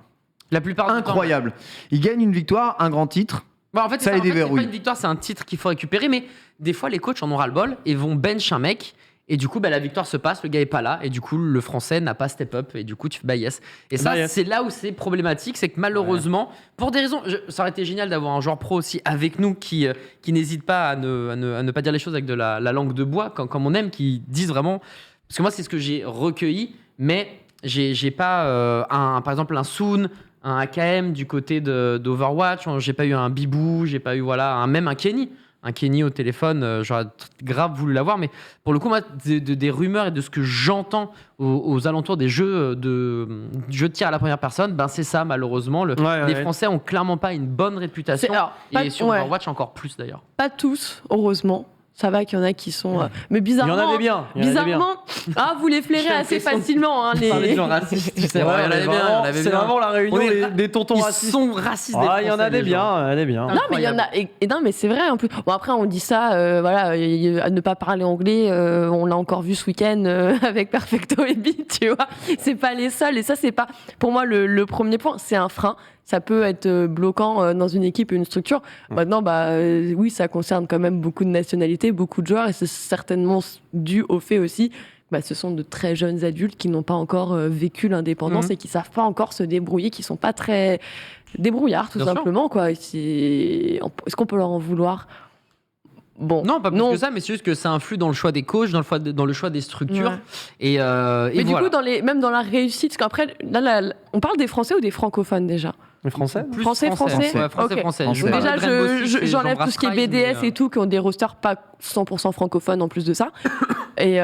La plupart du temps. Incroyable. Ils gagnent une victoire, un grand titre. Bon, en fait, Ça les c'est pas déverrouille. une victoire, c'est un titre qu'il faut récupérer. Mais des fois, les coachs en ont ras-le-bol et vont bench un mec. Et du coup, la victoire se passe, le gars est pas là. Et du coup, le français n'a pas step up. Et du coup, tu fais bah yes. Et ça, Bah yes. c'est là où c'est problématique. C'est que malheureusement, pour des raisons. Ça aurait été génial d'avoir un joueur pro aussi avec nous qui n'hésite pas à ne pas dire les choses avec de la langue de bois, comme on aime, qui disent vraiment. Parce que moi, c'est ce que j'ai recueilli. Mais j'ai pas, par exemple, un Soon, un AKM du côté d'Overwatch. J'ai pas eu un Bibou, j'ai pas eu même un Kenny. Un Kenny au téléphone, j'aurais grave voulu l'avoir, mais pour le coup, moi, des rumeurs et de ce que j'entends aux alentours des jeux de tir à la première personne, ben c'est ça, malheureusement. Les Français ont clairement pas une bonne réputation. Et sur Overwatch, encore plus d'ailleurs. Pas tous, heureusement. Ça va qu'il y en a qui sont. Mais Il y bizarrement. en avait bien. il y en avait bien. Bizarrement, vous les flairez J'ai assez l'impression facilement. Hein, Parler de les... gens racistes, tu sais. Ouais, Ouais, il y en avait bien, il y en avait C'est bien. vraiment la réunion On est- des tontons Ils racistes. sont racistes. Ah, des il y en a Français, des les gens. bien, il y en a des bien. Non, mais il y en a. Et non, mais c'est vrai en plus. Bon, après, on dit ça, à ne pas parler anglais, on l'a encore vu ce week-end avec Perfecto et Beat, tu vois. C'est pas les seuls. Et ça, c'est pas. Pour moi, le premier point, c'est un frein. Ça peut être bloquant dans une équipe et une structure. Maintenant, oui, ça concerne quand même beaucoup de nationalités, beaucoup de joueurs, et c'est certainement dû au fait aussi. Ce sont de très jeunes adultes qui n'ont pas encore vécu l'indépendance et qui savent pas encore se débrouiller, qui sont pas très débrouillards, tout Bien sûr. simplement, quoi. Est-ce qu'on peut leur en vouloir? Bon, Non, pas plus que ça, mais c'est juste que ça influe dans le choix des coachs, dans le choix des structures. Ouais. Et Mais du voilà. coup, même dans la réussite, parce qu'après, on parle des Français ou des francophones déjà? Les Français Plus Français. Ouais, français. Ok. français. Français. Je parle Déjà, de Rainbow Six et j'enlève j'embrasse tout ce qui est Rise, BDS mais, et tout, qui ont des rosters pas 100% francophones en plus de ça. Et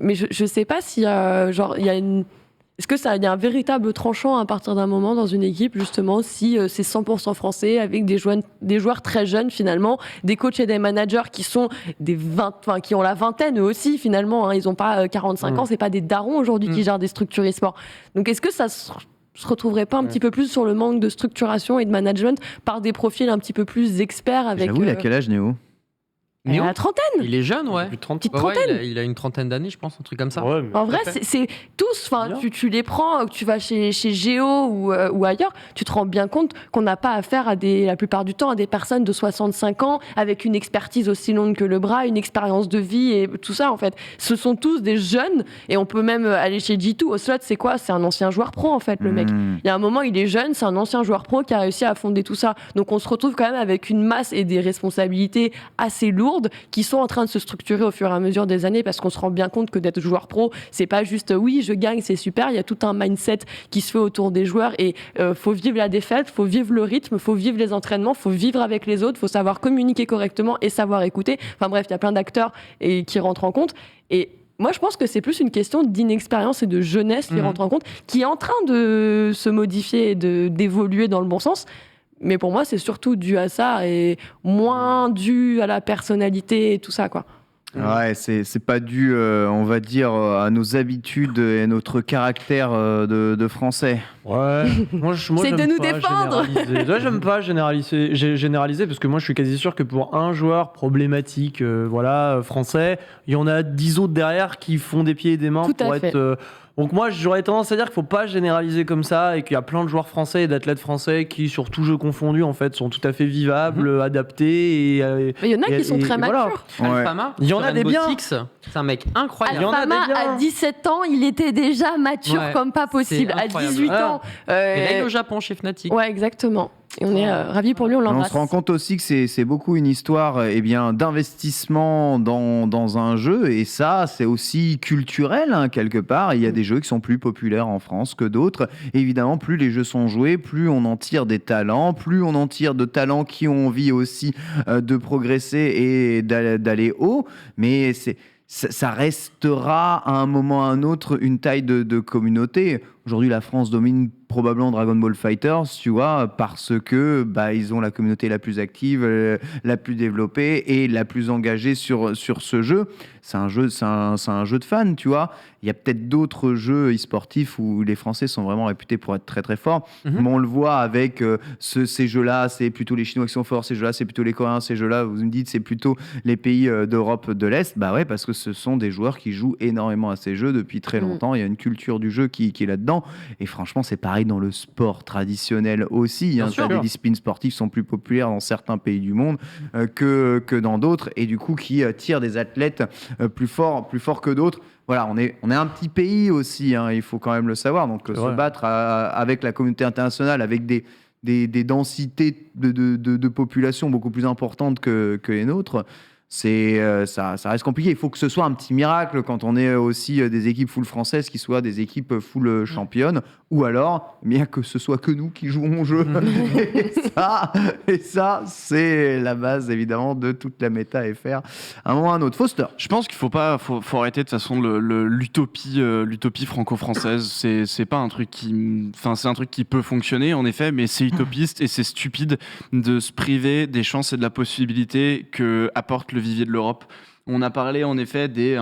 mais je sais pas s'il y a il y a une. Est-ce que il y a un véritable tranchant à partir d'un moment dans une équipe, justement, si c'est 100% français, avec des joueurs très jeunes, finalement, des coachs et des managers qui sont qui ont la vingtaine, eux aussi, finalement, hein, ils n'ont pas 45 ans, c'est pas des darons aujourd'hui qui gèrent des structures e-sport. Donc, est-ce que ça se retrouverait pas un petit peu plus sur le manque de structuration et de management par des profils un petit peu plus experts avec. J'avoue, il a quel âge, Néo? Elle a la trentaine. Il est jeune, ouais. Plus de 30. Petite Ouais, trentaine. il a une trentaine d'années, je pense, un truc comme ça. Ouais, mais En vrai, tout à fait. c'est tous, Bien. tu les prends, que tu vas chez Géo ou ailleurs, tu te rends bien compte qu'on n'a pas affaire la plupart du temps, à des personnes de 65 ans avec une expertise aussi longue que le bras, une expérience de vie et tout ça, en fait. Ce sont tous des jeunes, et on peut même aller chez G2. Ocelot, c'est quoi? C'est un ancien joueur pro, en fait, le mec. Il y a un moment, il est jeune, c'est un ancien joueur pro qui a réussi à fonder tout ça. Donc on se retrouve quand même avec une masse et des responsabilités assez lourdes qui sont en train de se structurer au fur et à mesure des années, parce qu'on se rend bien compte que d'être joueur pro, c'est pas juste oui, je gagne, c'est super. Il y a tout un mindset qui se fait autour des joueurs, et faut vivre la défaite, faut vivre le rythme, faut vivre les entraînements, faut vivre avec les autres, faut savoir communiquer correctement et savoir écouter. Enfin bref, il y a plein d'acteurs qui rentrent en compte. Et moi, je pense que c'est plus une question d'inexpérience et de jeunesse qui rentre en compte, qui est en train de se modifier et d'évoluer dans le bon sens. Mais pour moi, c'est surtout dû à ça et moins dû à la personnalité et tout ça, quoi. Ouais, c'est pas dû, on va dire, à nos habitudes et notre caractère de Français. Ouais, moi C'est j'aime de nous pas défendre. généraliser. Ouais, j'aime pas généraliser parce que moi je suis quasi sûr que pour un joueur problématique français, il y en a 10 autres derrière qui font des pieds et des mains Tout pour à fait. être donc moi j'aurais tendance à dire qu'il faut pas généraliser comme ça et qu'il y a plein de joueurs français et d'athlètes français qui sur tout jeu confondu en fait sont tout à fait vivables, adaptés et Mais il y en a qui sont très voilà. matures. Ouais. Alfama, Il y en a sur des Rainbow biens. Six, c'est un mec incroyable. Il y en a des Alfama, biens. à 17 ans, il était déjà mature Ouais, comme pas possible. c'est À incroyable. 18 Ah. ans. Et là, il est au Japon chez Fnatic. Ouais, exactement. Et on est ravis pour lui, on On l'embrasse. se rend compte aussi que c'est beaucoup une histoire d'investissement dans un jeu, et ça, c'est aussi culturel, hein, quelque part. Il y a des jeux qui sont plus populaires en France que d'autres. Et évidemment, plus les jeux sont joués, plus on en tire des talents, plus on en tire de talents qui ont envie aussi de progresser et d'aller haut. Mais ça restera à un moment ou à un autre une taille de communauté. Aujourd'hui, la France domine probablement Dragon Ball FighterZ, tu vois, parce que ils ont la communauté la plus active, la plus développée et la plus engagée sur ce jeu. C'est un jeu de fans, tu vois. Il y a peut-être d'autres jeux e-sportifs où les Français sont vraiment réputés pour être très très forts. Mais on le voit avec ces jeux-là, c'est plutôt les Chinois qui sont forts, ces jeux-là, c'est plutôt les Coréens, ces jeux-là, vous me dites, c'est plutôt les pays d'Europe de l'Est. Bah ouais, parce que ce sont des joueurs qui jouent énormément à ces jeux depuis très longtemps. Il y a une culture du jeu qui est là-dedans. Et franchement, c'est pareil dans le sport traditionnel aussi. Hein. sûr. Des disciplines sportives sont plus populaires dans certains pays du monde que dans d'autres, et du coup qui tirent des athlètes plus forts que d'autres. Voilà, on est un petit pays aussi, hein, il faut quand même le savoir. Donc se battre avec la communauté internationale, avec des densités de population beaucoup plus importantes que les nôtres, ça reste compliqué. Il faut que ce soit un petit miracle quand on est aussi des équipes full françaises qui soient des équipes full championnes, ou alors bien que ce soit que nous qui jouons au jeu. et ça c'est la base évidemment de toute la méta FR à un moment ou à un autre. Foster. Je pense qu'il faut arrêter de toute façon l'utopie franco-française. C'est pas un truc c'est un truc qui peut fonctionner en effet, mais c'est utopiste et c'est stupide de se priver des chances et de la possibilité que apporte le vivier de l'Europe. On a parlé en effet des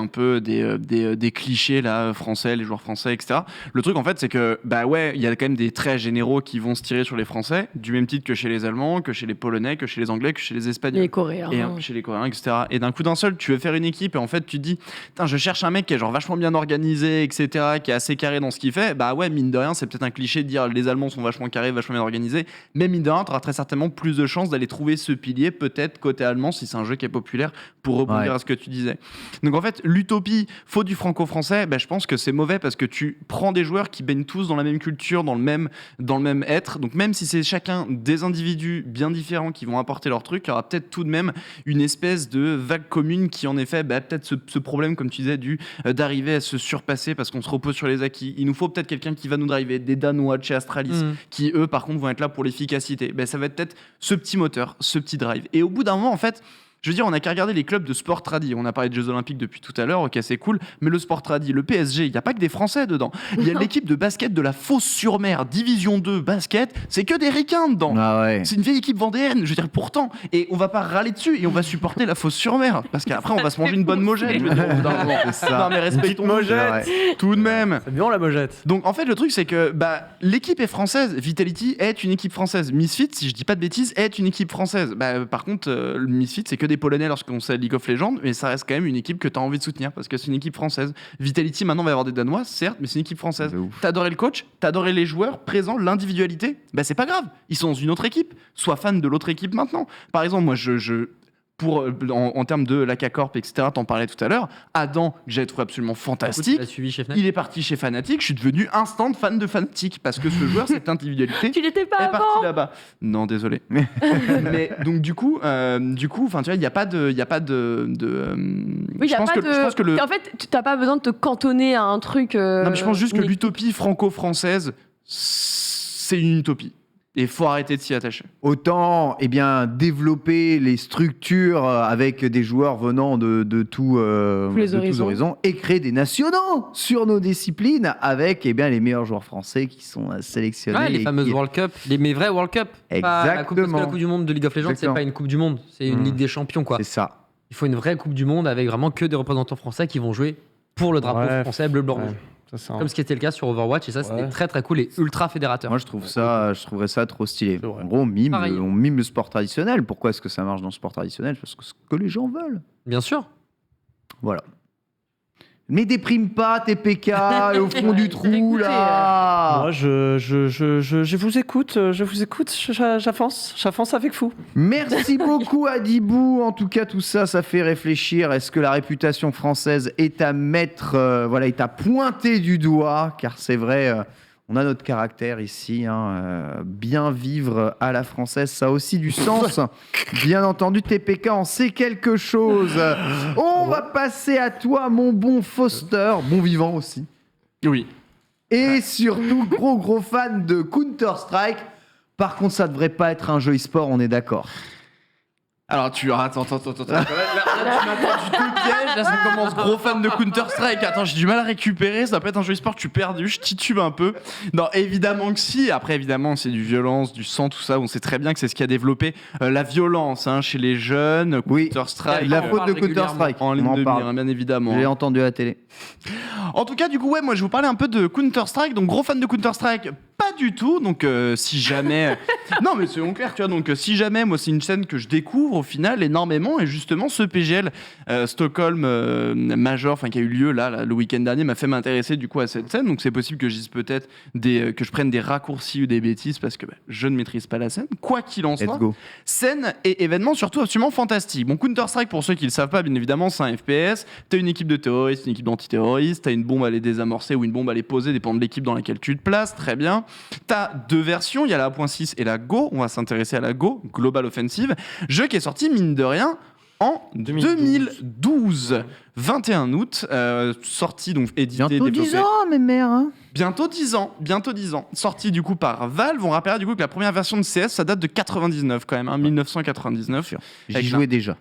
clichés là, français, les joueurs français, etc. Le truc en fait, c'est que il y a quand même des traits généraux qui vont se tirer sur les Français, du même titre que chez les Allemands, que chez les Polonais, que chez les Anglais, que chez les Espagnols, les Coréens, et chez les Coréens, etc. Et d'un coup d'un seul, tu veux faire une équipe et en fait tu te dis, je cherche un mec qui est genre vachement bien organisé, etc., qui est assez carré dans ce qu'il fait. Mine de rien, c'est peut-être un cliché de dire les Allemands sont vachement carrés, vachement bien organisés, mais mine de rien, tu auras très certainement plus de chances d'aller trouver ce pilier, peut-être côté allemand, si c'est un jeu qui est populaire, pour rebondir à ce que tu disais. Donc en fait, l'utopie, faut du franco-français, je pense que c'est mauvais parce que tu prends des joueurs qui baignent tous dans la même culture, dans le même être. Donc même si c'est chacun des individus bien différents qui vont apporter leur truc, il y aura peut-être tout de même une espèce de vague commune qui en effet, peut-être ce problème, comme tu disais, d'arriver à se surpasser parce qu'on se repose sur les acquis. Il nous faut peut-être quelqu'un qui va nous driver, des Danois de chez Astralis, qui eux par contre vont être là pour l'efficacité. Ça va être peut-être ce petit moteur, ce petit drive. Et au bout d'un moment, en fait, je veux dire, on n'a qu'à regarder les clubs de sport tradi. On a parlé de Jeux Olympiques depuis tout à l'heure, ok, c'est cool, mais le sport tradi, le PSG, il n'y a pas que des Français dedans. Il y a l'équipe de basket de la Fosse-sur-Mer, Division 2 basket, c'est que des ricains dedans. Ah ouais. C'est une vieille équipe vendéenne, je veux dire, pourtant. Et on va pas râler dessus et on va supporter la Fosse-sur-Mer, parce qu'après, on va se manger une bonne mojette. Je veux dire, C'est ça. non, mais respectons mojette. tout de même. C'est bien la mojette. Donc en fait le truc c'est que l'équipe est française, Vitality est une équipe française, Misfits, si je dis pas de bêtises, est une équipe française. Par contre le Misfits c'est que des Polonais lorsqu'on sait League of Legends, mais ça reste quand même une équipe que tu as envie de soutenir parce que c'est une équipe française. Vitality maintenant va y avoir des Danois certes, mais c'est une équipe française. T'adorais le coach, t'adorais les joueurs présents, l'individualité, c'est pas grave, ils sont dans une autre équipe, sois fan de l'autre équipe maintenant. Par exemple moi en termes de l'AK Corp, etc., t'en parlais tout à l'heure, Adam, que j'ai trouvé absolument fantastique, il est parti chez Fnatic, je suis devenu instant fan de Fnatic, parce que ce joueur, cette individualité, tu l'étais pas est avant. parti là-bas. Non, désolé. Mais donc du coup, tu vois, il n'y a pas de... Oui, je pense que le... En fait, tu n'as pas besoin de te cantonner à un truc... Non, mais je pense juste que l'utopie franco-française, c'est une utopie. Et il faut arrêter de s'y attacher. Autant développer les structures avec des joueurs venant de tous horizons et créer des nationaux sur nos disciplines avec les meilleurs joueurs français qui sont sélectionnés. Ouais, les fameuses World Cup, mais vraies World Cup. Exactement. Parce que la Coupe du Monde de League of Legends, c'est pas une Coupe du Monde, c'est une Ligue des Champions, quoi. C'est ça. Il faut une vraie Coupe du Monde avec vraiment que des représentants français qui vont jouer pour le drapeau français bleu, blanc, rouge. Comme ce qui était le cas sur Overwatch, et ça c'était très très cool et ultra fédérateur. Moi je trouverais ça trop stylé. En gros, on mime le sport traditionnel. Pourquoi est-ce que ça marche dans le sport traditionnel? Parce que c'est ce que les gens veulent. Bien sûr. Voilà. Mais déprime pas, TPK, au fond du trou là. Moi je vous écoute, j'avance avec vous. Merci beaucoup Adibou. En tout cas, tout ça, ça fait réfléchir. Est-ce que la réputation française est à mettre, est à pointer du doigt? Car c'est vrai, on a notre caractère ici. Bien vivre à la française, ça a aussi du sens. Bien entendu, TPK en sait quelque chose. On va passer à toi, mon bon Foster, bon vivant aussi. Oui. Et surtout, gros fan de Counter-Strike. Par contre, ça devrait pas être un jeu e-sport, on est d'accord. Alors attends. Là, tu m'as tendu deux pièges, là ça commence, gros fan de Counter-Strike. Attends, j'ai du mal à récupérer, ça doit pas être un jeu e-sport, je suis perdu, je titube un peu. Non, évidemment que si. Après, évidemment, c'est du violence, du sang, tout ça. On sait très bien que c'est ce qui a développé la violence chez les jeunes. Counter-Strike. La faute de Counter-Strike. En ligne de mire, bien évidemment. J'ai entendu à la télé. En tout cas, du coup, moi je vais vous parler un peu de Counter-Strike. Donc, gros fan de Counter-Strike, pas du tout. Donc, si jamais. Non, mais soyons clairs, tu vois. Donc, si jamais, moi, c'est une scène que je découvre au final énormément. Et justement, ce PGL Stockholm Major, qui a eu lieu là, le week-end dernier, m'a fait m'intéresser du coup à cette scène. Donc, c'est possible que je dise peut-être que je prenne des raccourcis ou des bêtises parce que je ne maîtrise pas la scène. Quoi qu'il en soit, scène et événement surtout absolument fantastique. Bon, Counter-Strike, pour ceux qui le savent pas, bien évidemment, c'est un FPS. T'as une équipe de terroristes, une équipe d'antiterroristes. T'as une bombe à les désamorcer ou une bombe à les poser, dépend de l'équipe dans laquelle tu te places. Très bien. T'as deux versions, il y a la 1.6 et la Go. On va s'intéresser à la Go, Global Offensive. Jeu qui est sorti, mine de rien, en 2012. 21 août, sorti, donc édité, bientôt développé. 10 ans, mes mères. Bientôt 10 ans. Sorti du coup par Valve. On rappellera du coup que la première version de CS, ça date de 99 quand même, 1999. J'y jouais déjà.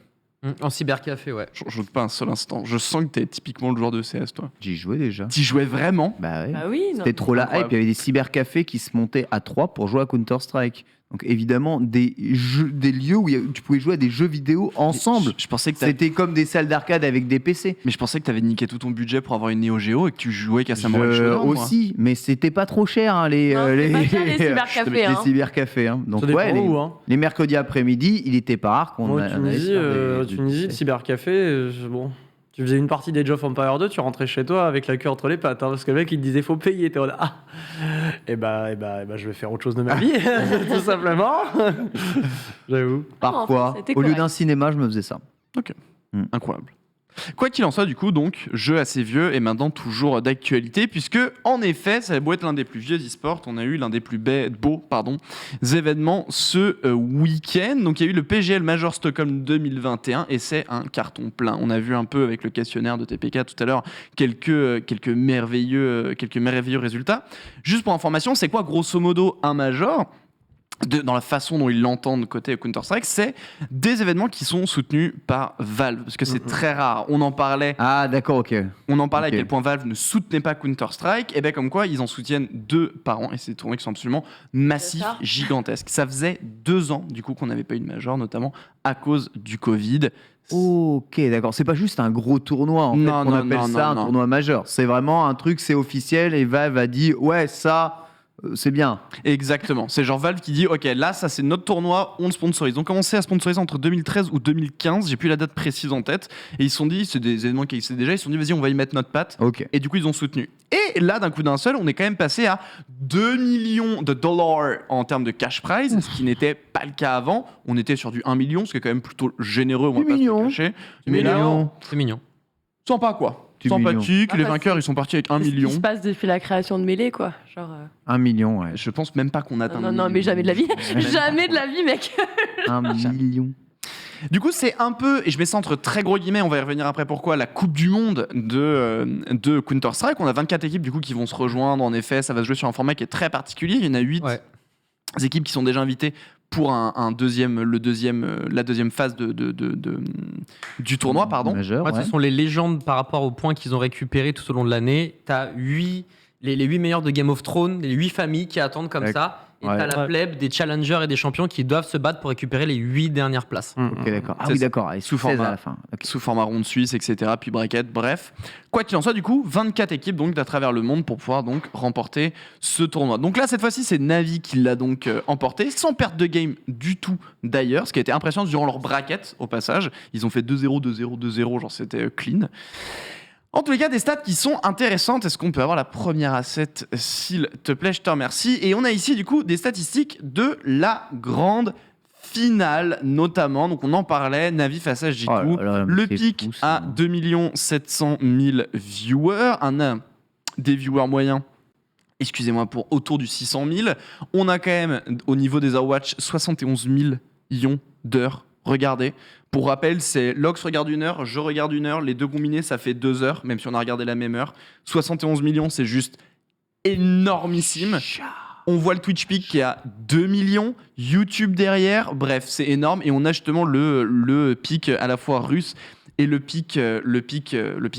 En cybercafé, ouais. Je doute pas un seul instant. Je sens que t'es typiquement le joueur de CS, toi. J'y jouais déjà. T'y jouais vraiment? Bah oui. Bah oui, non. C'était trop la hype. Il y avait des cybercafés qui se montaient à 3 pour jouer à Counter-Strike. Donc évidemment, des lieux où tu pouvais jouer à des jeux vidéo ensemble. Je pensais que c'était comme des salles d'arcade avec des PC. Mais je pensais que t'avais niqué tout ton budget pour avoir une Neo Geo et que tu jouais qu'à Samurai Shodown. Aussi, mais c'était pas trop cher les cybercafés. Les cybercafés. Donc les mercredis après-midi, il était pas rare qu'on. En Tunisie, le cybercafé, bon. Tu faisais une partie d'Age of Empire 2, tu rentrais chez toi avec la queue entre les pattes, parce que le mec il te disait faut payer, t'es là, et bah, je vais faire autre chose de ma vie, tout simplement. J'avoue. Parfois, au lieu d'un cinéma, je me faisais ça. Ok, incroyable. Quoi qu'il en soit, du coup, donc, jeu assez vieux et maintenant toujours d'actualité, puisque, en effet, ça a beau être l'un des plus vieux e-sports, on a eu l'un des plus beaux événements ce week-end. Donc, il y a eu le PGL Major Stockholm 2021 et c'est un carton plein. On a vu un peu avec le questionnaire de TPK tout à l'heure quelques merveilleux résultats. Juste pour information, c'est quoi, grosso modo, un Major ? Dans la façon dont ils l'entendent côté Counter-Strike, c'est des événements qui sont soutenus par Valve, parce que c'est très rare. On en parlait. Ah d'accord, ok. On en parlait à quel point Valve ne soutenait pas Counter-Strike, et bien comme quoi ils en soutiennent 2 par an, et c'est des tournois qui sont absolument massifs, gigantesques. Ça faisait 2 ans du coup qu'on n'avait pas eu de major, notamment à cause du Covid. Ok, d'accord. C'est pas juste un gros tournoi en fait, on appelle ça un tournoi majeur. C'est vraiment un truc, c'est officiel, et Valve a dit ouais ça. C'est bien. Exactement. C'est genre Valve qui dit ok, là, ça c'est notre tournoi, on le sponsorise. Ils ont commencé à sponsoriser entre 2013 ou 2015, j'ai plus la date précise en tête. Et ils se sont dit, c'est des événements qui existaient déjà, ils se sont dit vas-y, on va y mettre notre patte. Okay. Et du coup, ils ont soutenu. Et là, d'un coup d'un seul, on est quand même passé à 2 millions de dollars en termes de cash prize, ce qui n'était pas le cas avant. On était sur du 1 million, ce qui est quand même plutôt généreux, on va pas se le cacher. Mais là, c'est mignon. Sympa quoi. Sympathique, les vainqueurs ils sont partis avec 1 million. Ce qui se passe depuis la création de Melee quoi. Genre, 1 million, ouais. Je pense même pas qu'on atteint. Non, mais jamais de la vie. Jamais de la vie, mec. 1 million. Du coup, c'est un peu, et je mets ça entre très gros guillemets, on va y revenir après pourquoi, la Coupe du Monde de Counter-Strike. On a 24 équipes du coup qui vont se rejoindre, en effet, ça va se jouer sur un format qui est très particulier. Il y en a 8 équipes qui sont déjà invitées pour la deuxième phase du tournoi, pardon. Majeur, Ce sont les légendes par rapport aux points qu'ils ont récupérés tout au long de l'année. Tu as les 8 meilleurs de Game of Thrones, les 8 familles qui attendent comme ça. Et t'as la plèbe des challengers et des champions qui doivent se battre pour récupérer les 8 dernières places. Ok, d'accord. Ah oui, d'accord. Et Sous 16 format. à la fin. Ok. Sous format ronde suisse, etc. Puis bracket, bref. Quoi qu'il en soit, du coup, 24 équipes donc d'à travers le monde pour pouvoir donc remporter ce tournoi. Donc là, cette fois-ci, c'est Navi qui l'a donc emporté, sans perte de game du tout d'ailleurs, ce qui a été impressionnant durant leur bracket, au passage. Ils ont fait 2-0, 2-0, 2-0, genre c'était clean. En tous les cas, des stats qui sont intéressantes. Est-ce qu'on peut avoir la première asset, s'il te plaît? Je te remercie. Et on a ici, du coup, des statistiques de la grande finale, notamment. Donc, on en parlait, Navi face à Jiku. Oh là là, mais Le c'est pic fou, ça. à 2 700 000 viewers. Des viewers moyens, excusez-moi, pour autour du 600 000. On a quand même, au niveau des Overwatch, 71 millions d'heures regardées. Pour rappel, c'est Lox regarde 1 heure, je regarde 1 heure, les deux combinés, ça fait 2 heures, même si on a regardé la même heure. 71 millions, c'est juste énormissime. On voit le Twitch peak qui est à 2 millions, YouTube derrière, bref, c'est énorme. Et on a justement le pic à la fois russe et le pic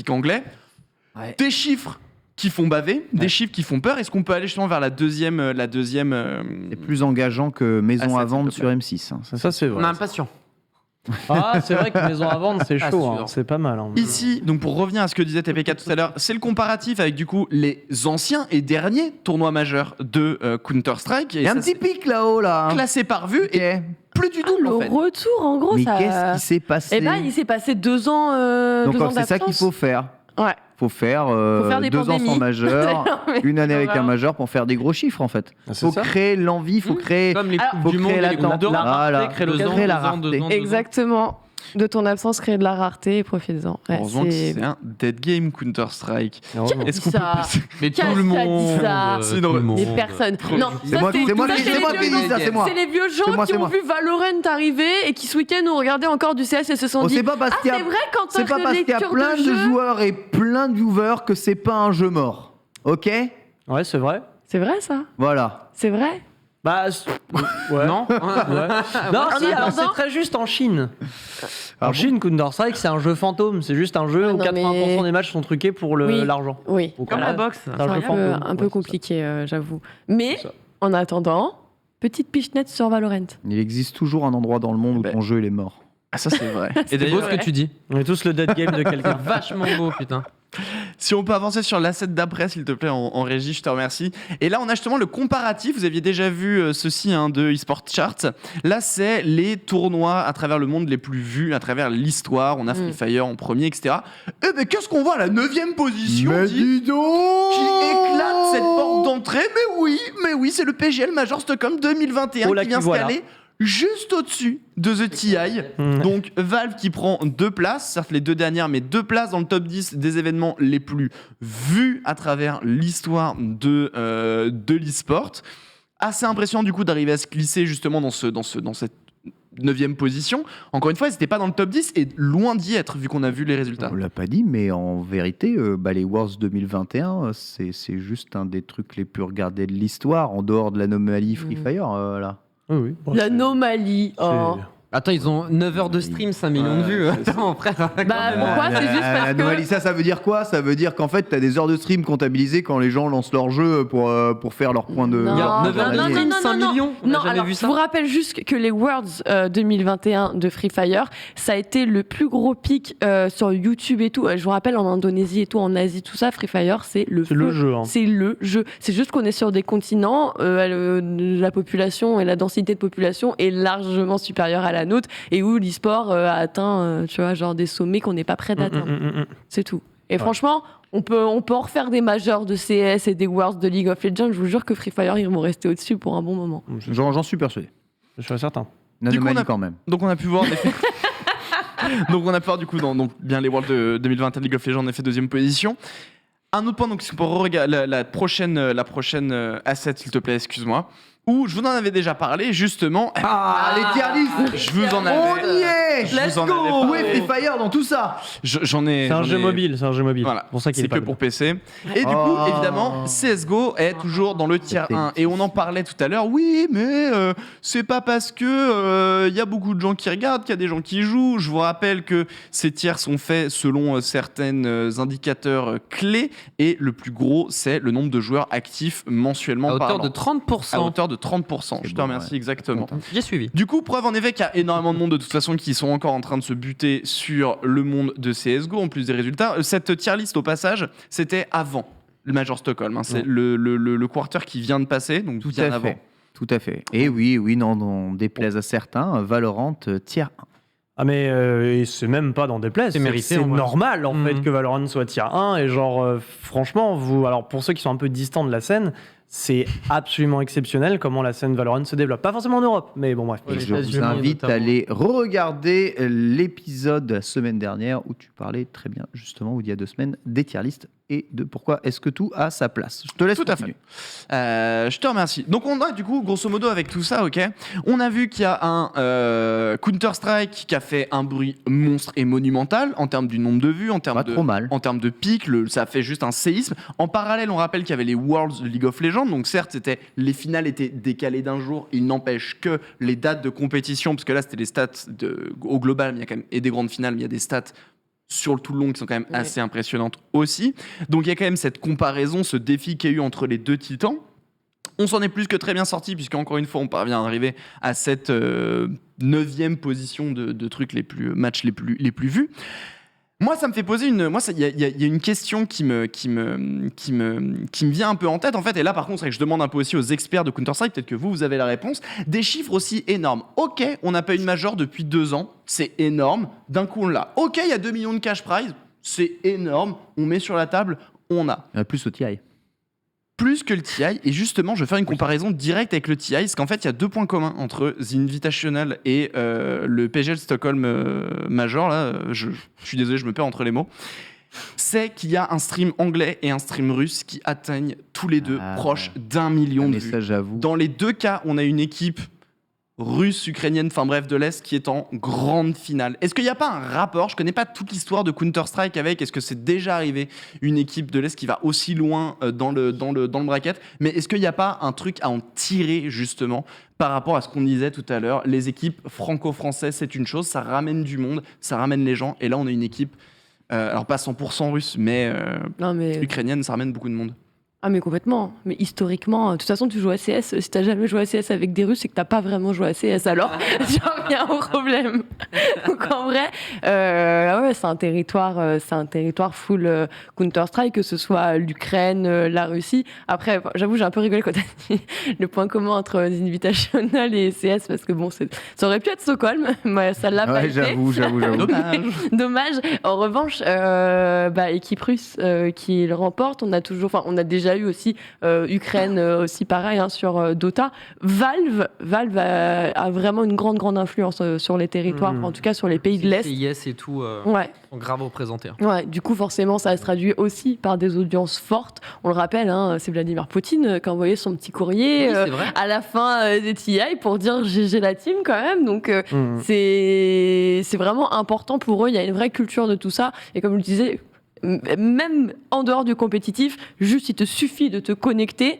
anglais. Ouais. Des chiffres qui font baver, des chiffres qui font peur. Est-ce qu'on peut aller justement vers la deuxième C'est plus engageant que Maison Ah, à ça, vendre s'il te sur plaît. M6. Hein. Ça, c'est vrai. Non, pas sûr. Ah, c'est vrai que Maison à vendre, c'est Pas chaud. sûr. Hein. C'est pas mal. Hein. Ici, donc pour revenir à ce que disait TPK tout à l'heure, c'est le comparatif avec du coup les anciens et derniers tournois majeurs de Counter-Strike. Il y a un petit pic là-haut, là. Hein. Classé par vue et Ok. plus du double Le en fait. retour, en gros, Mais ça. qu'est-ce qui s'est passé? Eh ben, il s'est passé 2 ans. Donc 2 ans c'est ça qu'il d'absence. faut faire. Ouais. Faut faire, des 2 ans sans pandémies. majeur, Non, mais une année avec un vraiment. majeur pour faire des gros chiffres en fait. Ah, c'est Faut ça. créer l'envie, faut créer. Comme les Alors, coupes faut du monde créer et les l'attente. coupes d'Europe. Voilà. Créer le Créer la rareté. 2 ans. Exactement. De ton absence, créer de la rareté et profite-en. Ouais, Heureusement que c'est un dead game Counter-Strike. Heureusement. Est-ce qu'on peut ça passer Mais Qui a tout le dit monde. ça C'est tout le drôle. Les monde. personnes. Non, C'est moi qui- c'est moi qui dis ça, c'est moi. C'est les vieux gens C'est moi, qui c'est ont moi. vu Valorant arriver et qui ce week-end ont regardé encore du CS et se sont Oh, dit c'est pas parce qu'il y a c'est vrai quand c'est pas parce qu'il y a plein de joueurs et plein de viewers que c'est pas un jeu mort. Ok? Ouais, c'est vrai. C'est vrai ça. Voilà. C'est vrai. Bah, ouais. Non Ouais. Non, si, En alors attendant- c'est très juste en Chine. Ah En bon Chine, Counter-Strike, c'est un jeu fantôme. C'est juste un jeu Ah où non, 80% mais- des matchs sont truqués pour Oui. l'argent. Oui. Donc Comme là, la boxe. c'est un C'est jeu un fantôme. peu Ouais, c'est compliqué, j'avoue. Mais C'est ça. en attendant, petite pichenette sur Valorant. Il existe toujours un endroit dans le monde où Ben. ton jeu il est mort. Ah ça c'est vrai. Et c'est beau ce que tu dis. On est tous le dead game de quelqu'un. Vachement beau, putain. Si on peut avancer sur l'asset d'après, s'il te plaît, en régie, je te remercie. Et là, on a justement le comparatif. Vous aviez déjà vu ceci de eSport Charts. Là, c'est les tournois à travers le monde les plus vus, à travers l'histoire. On a Free Fire en premier, etc. Eh ben, qu'est-ce qu'on voit à la 9e position Mais dit, dis donc qui éclate cette porte d'entrée? Mais oui, c'est le PGL Major Stockholm 2021 Oh là, qui vient qui se voilà. caler juste au-dessus de The TI. Donc Valve qui prend 2 places, certes les 2 dernières, mais 2 places dans le top 10 des événements les plus vus à travers l'histoire de l'e-sport. Assez impressionnant du coup d'arriver à se glisser justement dans cette 9e position. Encore une fois, ils n'étaient pas dans le top 10 et loin d'y être vu qu'on a vu les résultats. On l'a pas dit, mais en vérité, les Worlds 2021, c'est juste un des trucs les plus regardés de l'histoire, en dehors de l'anomalie Free Fire, là. Oui, oui. Bon, L'anomalie. Oh. Attends, ils ont 9 heures de stream, 5 millions de vues. Attends, frère. Bah pourquoi? C'est juste parce L'anomalie, que. ça veut dire quoi? Ça veut dire qu'en fait, t'as des heures de stream comptabilisées quand les gens lancent leur jeu pour faire leur point de... Non, Il y a 9 heures de non, stream, non, 5 non, millions. On n'a Non, jamais alors, vu je ça. vous rappelle juste que les Worlds 2021 de Free Fire, ça a été le plus gros pic sur YouTube et tout. Je vous rappelle, en Indonésie et tout, en Asie, tout ça, Free Fire, c'est le C'est le feu. jeu. Hein. C'est le jeu. C'est juste qu'on est sur des continents, la population et la densité de population est largement supérieure à la nôtre et où l'e-sport a atteint, tu vois, genre des sommets qu'on n'est pas prêt d'atteindre. C'est tout. Et franchement, on peut en refaire des majeurs de CS et des Worlds de League of Legends. Je vous jure que Free Fire, ils vont rester au-dessus pour un bon moment. J'en suis persuadé. Je suis certain. Une Du coup, anomalie on a- quand même. Donc on a pu voir en effet. Donc on a pu voir du coup dans bien les Worlds de 2021 League of Legends en effet 2e position. Un autre point donc c'est pour regarder la prochaine asset s'il te plaît, excuse-moi. Où je vous en avais déjà parlé justement. Ah, les tier lists. Je vous en avais. On y est Let's vous en avais go. Où est Free Fire dans tout ça? J'en ai. C'est un j'en jeu ai- mobile, c'est un jeu mobile. Voilà, Pour ça qu'il c'est est pas que pour dedans. PC. Et du coup, Oh. évidemment, CSGO est toujours dans le tier 1. Et on en parlait tout à l'heure. Oui, mais c'est pas parce que y a beaucoup de gens qui regardent qu'il y a des gens qui jouent. Je vous rappelle que ces tiers sont faits selon certains indicateurs clés. Et le plus gros, c'est le nombre de joueurs actifs mensuellement À hauteur parlant. de 30%. À hauteur de 30%. Je te bon, remercie ouais. exactement. J'ai suivi. Du coup, preuve en effet qu'il y a énormément de monde de toute façon qui sont encore en train de se buter sur le monde de CSGO en plus des résultats. Cette tier list au passage, c'était avant le Major Stockholm. Hein. C'est le quarter qui vient de passer, donc Tout bien à avant. fait. Tout à fait. Et oui, non, déplaise à certains, Valorant tier 1. Ah mais et c'est même pas dans des places, C'est mérité, c'est en vrai. normal en Mhm. fait que Valorant soit tier 1 et genre franchement vous alors pour ceux qui sont un peu distants de la scène, c'est absolument exceptionnel comment la scène Valorant se développe. Pas forcément en Europe, mais bon bref. Ouais, Et les je vous États-Unis, invite à notamment. aller regarder l'épisode de la semaine dernière où tu parlais très bien, justement, ou il y a 2 semaines, des tier lists et de pourquoi est-ce que tout a sa place. Je te laisse Tout à continuer. Je te remercie. Donc on a du coup, grosso modo, avec tout ça, ok, on a vu qu'il y a un Counter-Strike qui a fait un bruit monstre et monumental en termes du nombre de vues, en termes Pas de trop mal. en termes de pic, ça a fait juste un séisme. En parallèle, on rappelle qu'il y avait les Worlds League of Legends, donc certes, les finales étaient décalées d'un jour, il n'empêche que les dates de compétition, parce que là, c'était les stats au global, mais il y a quand même, et des grandes finales, mais il y a des stats sur le tout le long qui sont quand même Ouais. assez impressionnantes aussi. Donc il y a quand même cette comparaison, ce défi qu'il y a eu entre les deux titans. On s'en est plus que très bien sorti, puisque encore une fois, on parvient à arriver à cette 9e position de trucs matchs les plus vus. Moi, ça me fait poser il y a une question qui me vient un peu en tête, en fait. Et là, par contre, c'est vrai que je demande un peu aussi aux experts de Counter-Strike, peut-être que vous avez la réponse. Des chiffres aussi énormes. Ok, on n'a pas eu de major depuis 2 ans. C'est énorme. D'un coup, on l'a. Ok, il y a 2 millions de cash prize. C'est énorme. On met sur la table, on a. Plus au TI. Plus que le TI, et justement, je vais faire une comparaison directe avec le TI, parce qu'en fait, il y a 2 points communs entre The Invitational et le PGL Stockholm Major. Là, je suis désolé, je me perds entre les mots. C'est qu'il y a un stream anglais et un stream russe qui atteignent tous les deux proches d'1 million de Mais vues. ça, j'avoue. Dans les 2 cas, on a une équipe russe, ukrainienne, enfin bref, de l'Est qui est en grande finale. Est-ce qu'il n'y a pas un rapport? Je connais pas toute l'histoire de Counter-Strike avec. Est-ce que c'est déjà arrivé une équipe de l'Est qui va aussi loin dans le bracket? Mais est-ce qu'il n'y a pas un truc à en tirer justement par rapport à ce qu'on disait tout à l'heure? Les équipes franco-françaises, c'est une chose, ça ramène du monde, ça ramène les gens. Et là, on a une équipe, alors pas 100% russe, mais ukrainienne, ça ramène beaucoup de monde. Ah mais complètement, mais historiquement, de toute façon tu joues à CS, si t'as jamais joué à CS avec des Russes, c'est que t'as pas vraiment joué à CS, alors j'en reviens au problème. Donc en vrai, ouais, c'est un territoire full Counter-Strike, que ce soit l'Ukraine, la Russie. Après, j'avoue, j'ai un peu rigolé quand t'as dit le point commun entre The Invitational et CS, parce que bon, ça aurait pu être Stockholm, mais ça l'a pas Ouais, été. j'avoue. Dommage. En revanche, équipe russe qui le remporte. On a déjà eu aussi Ukraine aussi pareil hein, sur Dota. Valve a vraiment une grande influence sur les territoires, en tout cas sur les pays de l'Est. CIS et tout Ouais. sont grave représentés. Ouais, du coup, forcément, ça se traduit aussi par des audiences fortes. On le rappelle, hein, c'est Vladimir Poutine qui a envoyé son petit courrier Oui, c'est vrai. à la fin des TI pour dire GG la team quand même. Donc, c'est vraiment important pour eux. Il y a une vraie culture de tout ça. Et comme je le disais, même en dehors du compétitif, juste il te suffit de te connecter.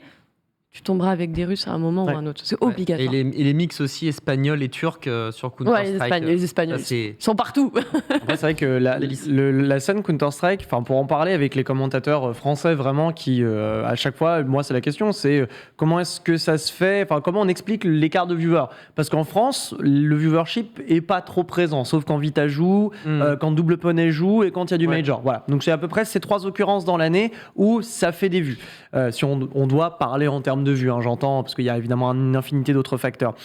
Tu tomberas avec des Russes à un moment ou à un autre. C'est obligatoire. Et les mix aussi espagnols et turcs sur Counter-Strike. Ouais, les Espagnols, ils sont partout. Après, c'est vrai que la scène Counter-Strike, pour en parler avec les commentateurs français, vraiment, qui, à chaque fois, moi, c'est la question, c'est comment est-ce que ça se fait, comment on explique l'écart de viewers? Parce qu'en France, le viewership est pas trop présent, sauf quand Vita joue, quand Double Poney joue et quand il y a du Major. Voilà. Donc, c'est à peu près ces 3 occurrences dans l'année où ça fait des vues. Si on doit parler en termes de vues, hein, j'entends, parce qu'il y a évidemment une infinité d'autres facteurs.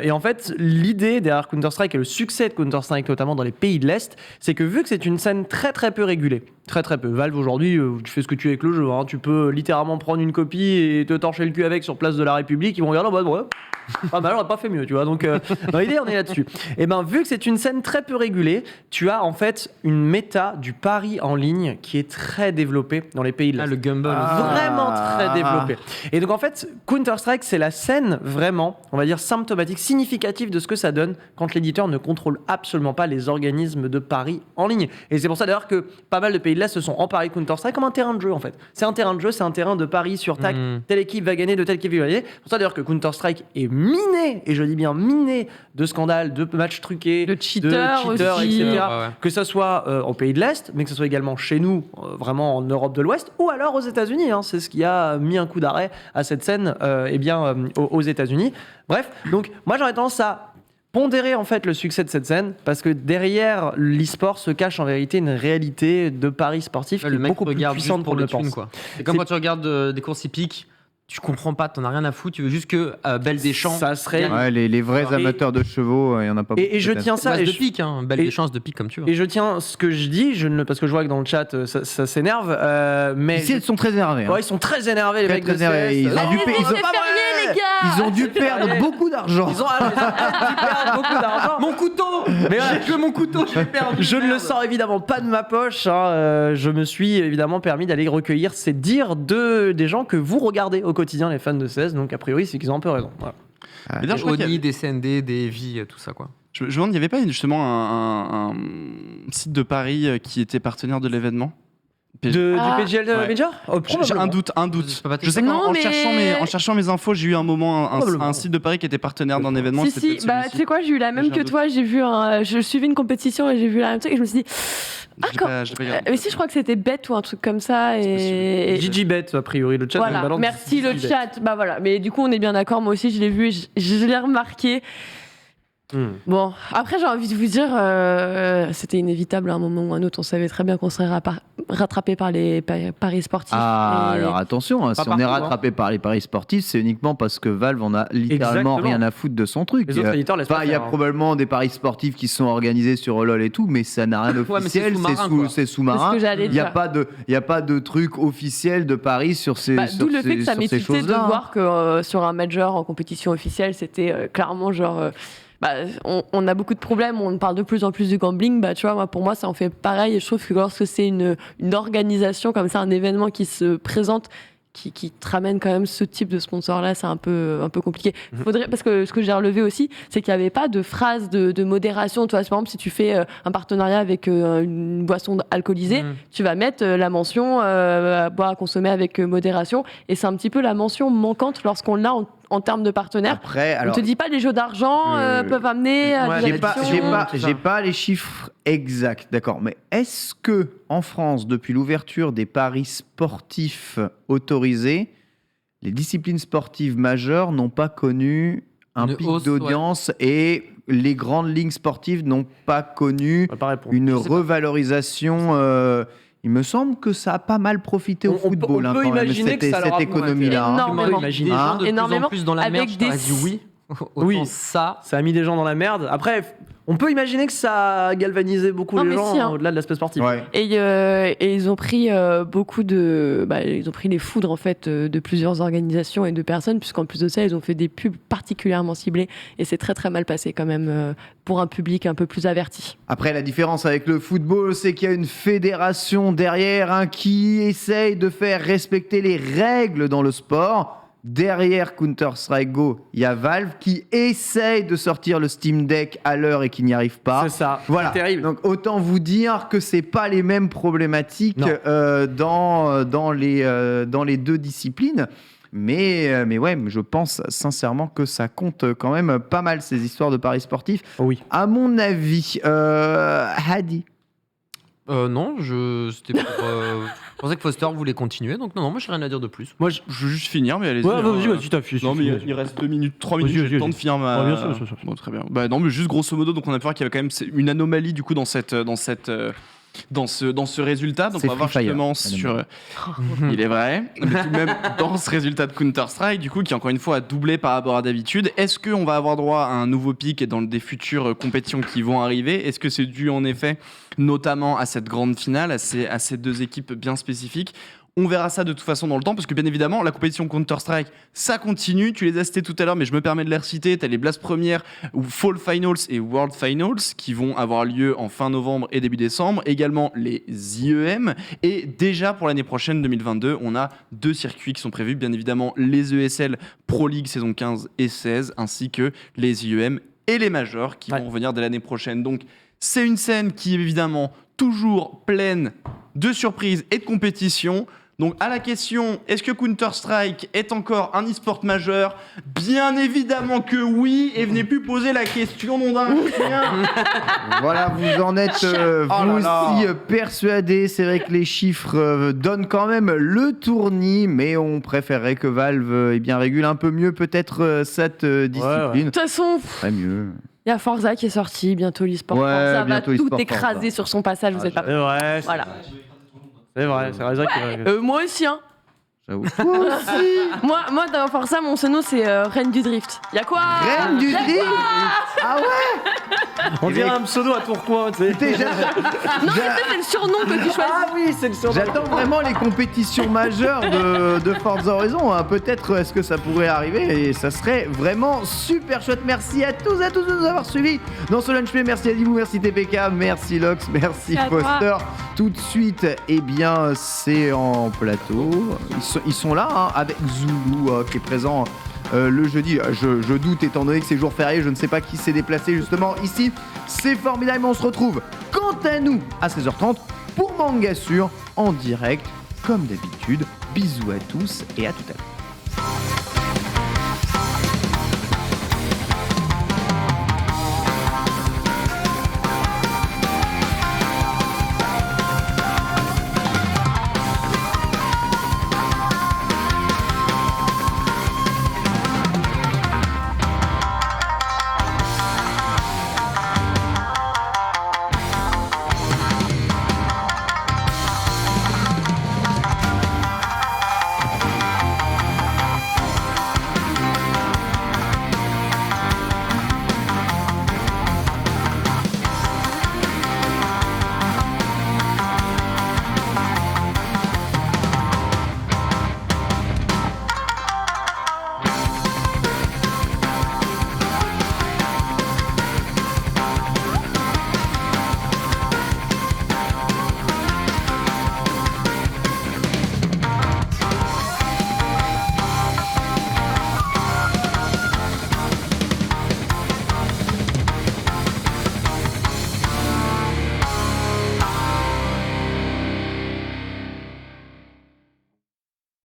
Et en fait, l'idée derrière Counter-Strike et le succès de Counter-Strike, notamment dans les pays de l'Est, c'est que vu que c'est une scène très très peu régulée, Très très peu. Valve aujourd'hui, tu fais ce que tu veux avec le jeu. Hein. Tu peux littéralement prendre une copie et te torcher le cul avec sur Place de la République. Ils vont regarder en mode ouais, pas mal, on n'a pas fait mieux, tu vois. Donc dans l'idée, on est là-dessus. Et ben vu que c'est une scène très peu régulée, tu as en fait une méta du pari en ligne qui est très développée dans les pays de l'Est. Le Gumball. Vraiment très développé. Et donc en fait, Counter-Strike, c'est la scène vraiment, on va dire symptomatique, significative de ce que ça donne quand l'éditeur ne contrôle absolument pas les organismes de paris en ligne. Et c'est pour ça d'ailleurs que pas mal de pays de l'Est se sont emparés Counter-Strike comme un terrain de jeu en fait. C'est un terrain de jeu, c'est un terrain de paris sur tac, telle équipe va gagner, de telle équipe va gagner. C'est pour ça d'ailleurs que Counter-Strike est miné, et je dis bien miné, de scandales, de matchs truqués, de cheaters aussi. etc. Que ça soit en pays de l'Est, mais que ce soit également chez nous, vraiment en Europe de l'Ouest, ou alors aux États-Unis. Hein. C'est ce qui a mis un coup d'arrêt à cette scène aux États-Unis. Bref, donc moi j'aurais tendance à pondérer en fait le succès de cette scène parce que derrière l'e-sport se cache en vérité une réalité de paris sportif qui est beaucoup plus puissante pour le pense. C'est comme quand tu regardes des courses hippiques, tu comprends pas, t'en as rien à foutre, tu veux juste que Belle Deschamps. Ça serait. Ouais, les vrais amateurs de chevaux, il y en a pas beaucoup. Et je tiens ça. De pique, hein. Belle Deschamps de pique comme tu veux. Et je tiens ce que je dis, parce que je vois que dans le chat ça s'énerve. Mais ici, ils sont très énervés. Hein. Ouais, ils sont très énervés, les mecs de CS. Ils ont dû perdre beaucoup d'argent. Ils ont dû perdre beaucoup d'argent. Mon couteau. Mais j'ai mon couteau, je l'ai perdu. Je ne le sors évidemment pas de ma poche. Hein. Je me suis évidemment permis d'aller recueillir ces dires des gens que vous regardez au quotidien, les fans de CS. Donc a priori, c'est qu'ils ont un peu raison. Voilà. Des Oni, des CND, des EVI, tout ça quoi. Je me demande, il n'y avait pas justement un site de paris qui était partenaire de l'événement du PGL Major J'ai un doute. Je sais qu'en cherchant mes infos, j'ai eu un moment un site de paris qui était partenaire d'un événement. Si, tu sais quoi, j'ai eu la même que toi. Je suivais une compétition et j'ai vu la même truc et je me suis dit. Mais si, je crois que c'était Bet ou un truc comme ça. Et GGBet, a priori, le chat. Voilà, merci le chat. Bah voilà, mais du coup, on est bien d'accord. Moi aussi, je l'ai vu et je l'ai remarqué. Bon, après j'ai envie de vous dire, c'était inévitable à un moment ou à un autre. On savait très bien qu'on serait rattrapé par les paris sportifs. Alors attention, si on est rattrapé par les paris sportifs, c'est uniquement parce que Valve en a littéralement rien à foutre de son truc. Les autres éditeurs laissent pas il y a faire, probablement des paris sportifs qui sont organisés sur LoL et tout, mais ça n'a rien d'officiel. C'est sous-marin. Il n'y a pas de truc officiel de paris sur ces choses-là. D'où le fait que ça m'excitait de voir que sur un major en compétition officielle, c'était clairement genre. On a beaucoup de problèmes, on parle de plus en plus du gambling, tu vois, pour moi ça en fait pareil et je trouve que lorsque c'est une organisation comme ça, un événement qui se présente, qui te ramène quand même ce type de sponsor-là, c'est un peu compliqué. Parce que ce que j'ai relevé aussi, c'est qu'il n'y avait pas de phrase de modération. Tu vois, par exemple, si tu fais un partenariat avec une boisson alcoolisée, tu vas mettre la mention boire à consommer avec modération. Et c'est un petit peu la mention manquante lorsqu'on l'a en termes de partenaires. Après, on te dit pas les jeux d'argent peuvent amener à des addictions. J'ai pas les chiffres exacts, d'accord. Mais est-ce que en France, depuis l'ouverture des paris sportifs autorisés, les disciplines sportives majeures n'ont pas connu un pic d'audience et les grandes lignes sportives n'ont pas connu une revalorisation il me semble que ça a pas mal profité au football. On peut imaginer que ça cette économie-là. Énormément. Plus dans la merde, je t'aurais dit oui. Oui, ça a mis des gens dans la merde. Après, on peut imaginer que ça a galvanisé beaucoup les gens au-delà de l'aspect sportif. Ouais. Et ils ont pris ils ont pris les foudres en fait de plusieurs organisations et de personnes, puisqu'en plus de ça, ils ont fait des pubs particulièrement ciblées et c'est très très mal passé quand même pour un public un peu plus averti. Après, la différence avec le football, c'est qu'il y a une fédération derrière qui essaye de faire respecter les règles dans le sport. Derrière Counter-Strike Go, il y a Valve qui essaye de sortir le Steam Deck à l'heure et qui n'y arrive pas. C'est ça, voilà. C'est terrible. Donc autant vous dire que c'est pas les mêmes problématiques dans les deux disciplines. Mais ouais, je pense sincèrement que ça compte quand même pas mal ces histoires de paris sportifs. Oui. À mon avis, Hadi. Non, c'était pour. Je pensais que Foster voulait continuer, donc non, moi j'ai rien à dire de plus. Moi je veux juste finir, mais allez-y. Vas-y, t'affiches. Non, mais il reste 2 minutes, 3 minutes, j'ai le temps de finir ma. Bien sûr. Bon, très bien. Non, mais juste grosso modo, donc on a pu voir qu'il y avait quand même une anomalie du coup dans cette dans ce résultat. Donc C'est on va voir Free Fire, justement sur... Il est vrai. Mais tout de même, dans ce résultat de Counter-Strike, du coup, qui encore une fois a doublé par rapport à d'habitude, est-ce qu'on va avoir droit à un nouveau pic dans des futures compétitions qui vont arriver ? Est-ce que c'est dû en effet notamment à cette grande finale, à ces deux équipes bien spécifiques ? On verra ça de toute façon dans le temps, parce que bien évidemment, la compétition Counter-Strike, ça continue. Tu les as cités tout à l'heure, mais je me permets de les reciter. Tu as les Blast Premières, ou Fall Finals et World Finals, qui vont avoir lieu en fin novembre et début décembre. Également les IEM. Et déjà pour l'année prochaine, 2022, on a 2 circuits qui sont prévus. Bien évidemment, les ESL Pro League saison 15 et 16, ainsi que les IEM et les Majors, qui vont revenir dès l'année prochaine. Donc, c'est une scène qui est évidemment toujours pleine de surprises et de compétitions. Donc à la question, est-ce que Counter-Strike est encore un e-sport majeur ? Bien évidemment que oui, et venez plus poser la question, nom d'un chien. Voilà, vous en êtes vous aussi persuadés. C'est vrai que les chiffres donnent quand même le tournis, mais on préférerait que Valve régule un peu mieux peut-être cette discipline. De toute façon, mieux. Il y a Forza qui est sorti, bientôt l'e-sport. Forza va tout écraser sur son passage, vous êtes pas prêts. Voilà. C'est vrai, c'est vrai. Moi aussi, hein. J'avoue. Toi aussi. Moi, dans Forza, mon pseudo, c'est Reine du Drift. Y'a quoi ? Reine du Drift. Ah ouais. On dirait un pseudo à Tourcoing, tu sais. Déjà. Non, c'est le surnom que tu choisis. Ah oui, c'est le surnom. J'attends vraiment les compétitions majeures de Forza Horizon. Hein. Peut-être est-ce que ça pourrait arriver et ça serait vraiment super chouette. Merci à tous de nous avoir suivis dans ce Lunch Play. Merci à Dibou, merci TPK, merci Lox, merci Foster. Tout de suite, c'est en plateau. Ils sont là hein, avec Zulu qui est présent le jeudi. Je doute étant donné que c'est jour férié, je ne sais pas qui s'est déplacé justement ici. C'est formidable, on se retrouve quant à nous à 16h30 pour Manga Sûr en direct comme d'habitude. Bisous à tous et à tout à l'heure.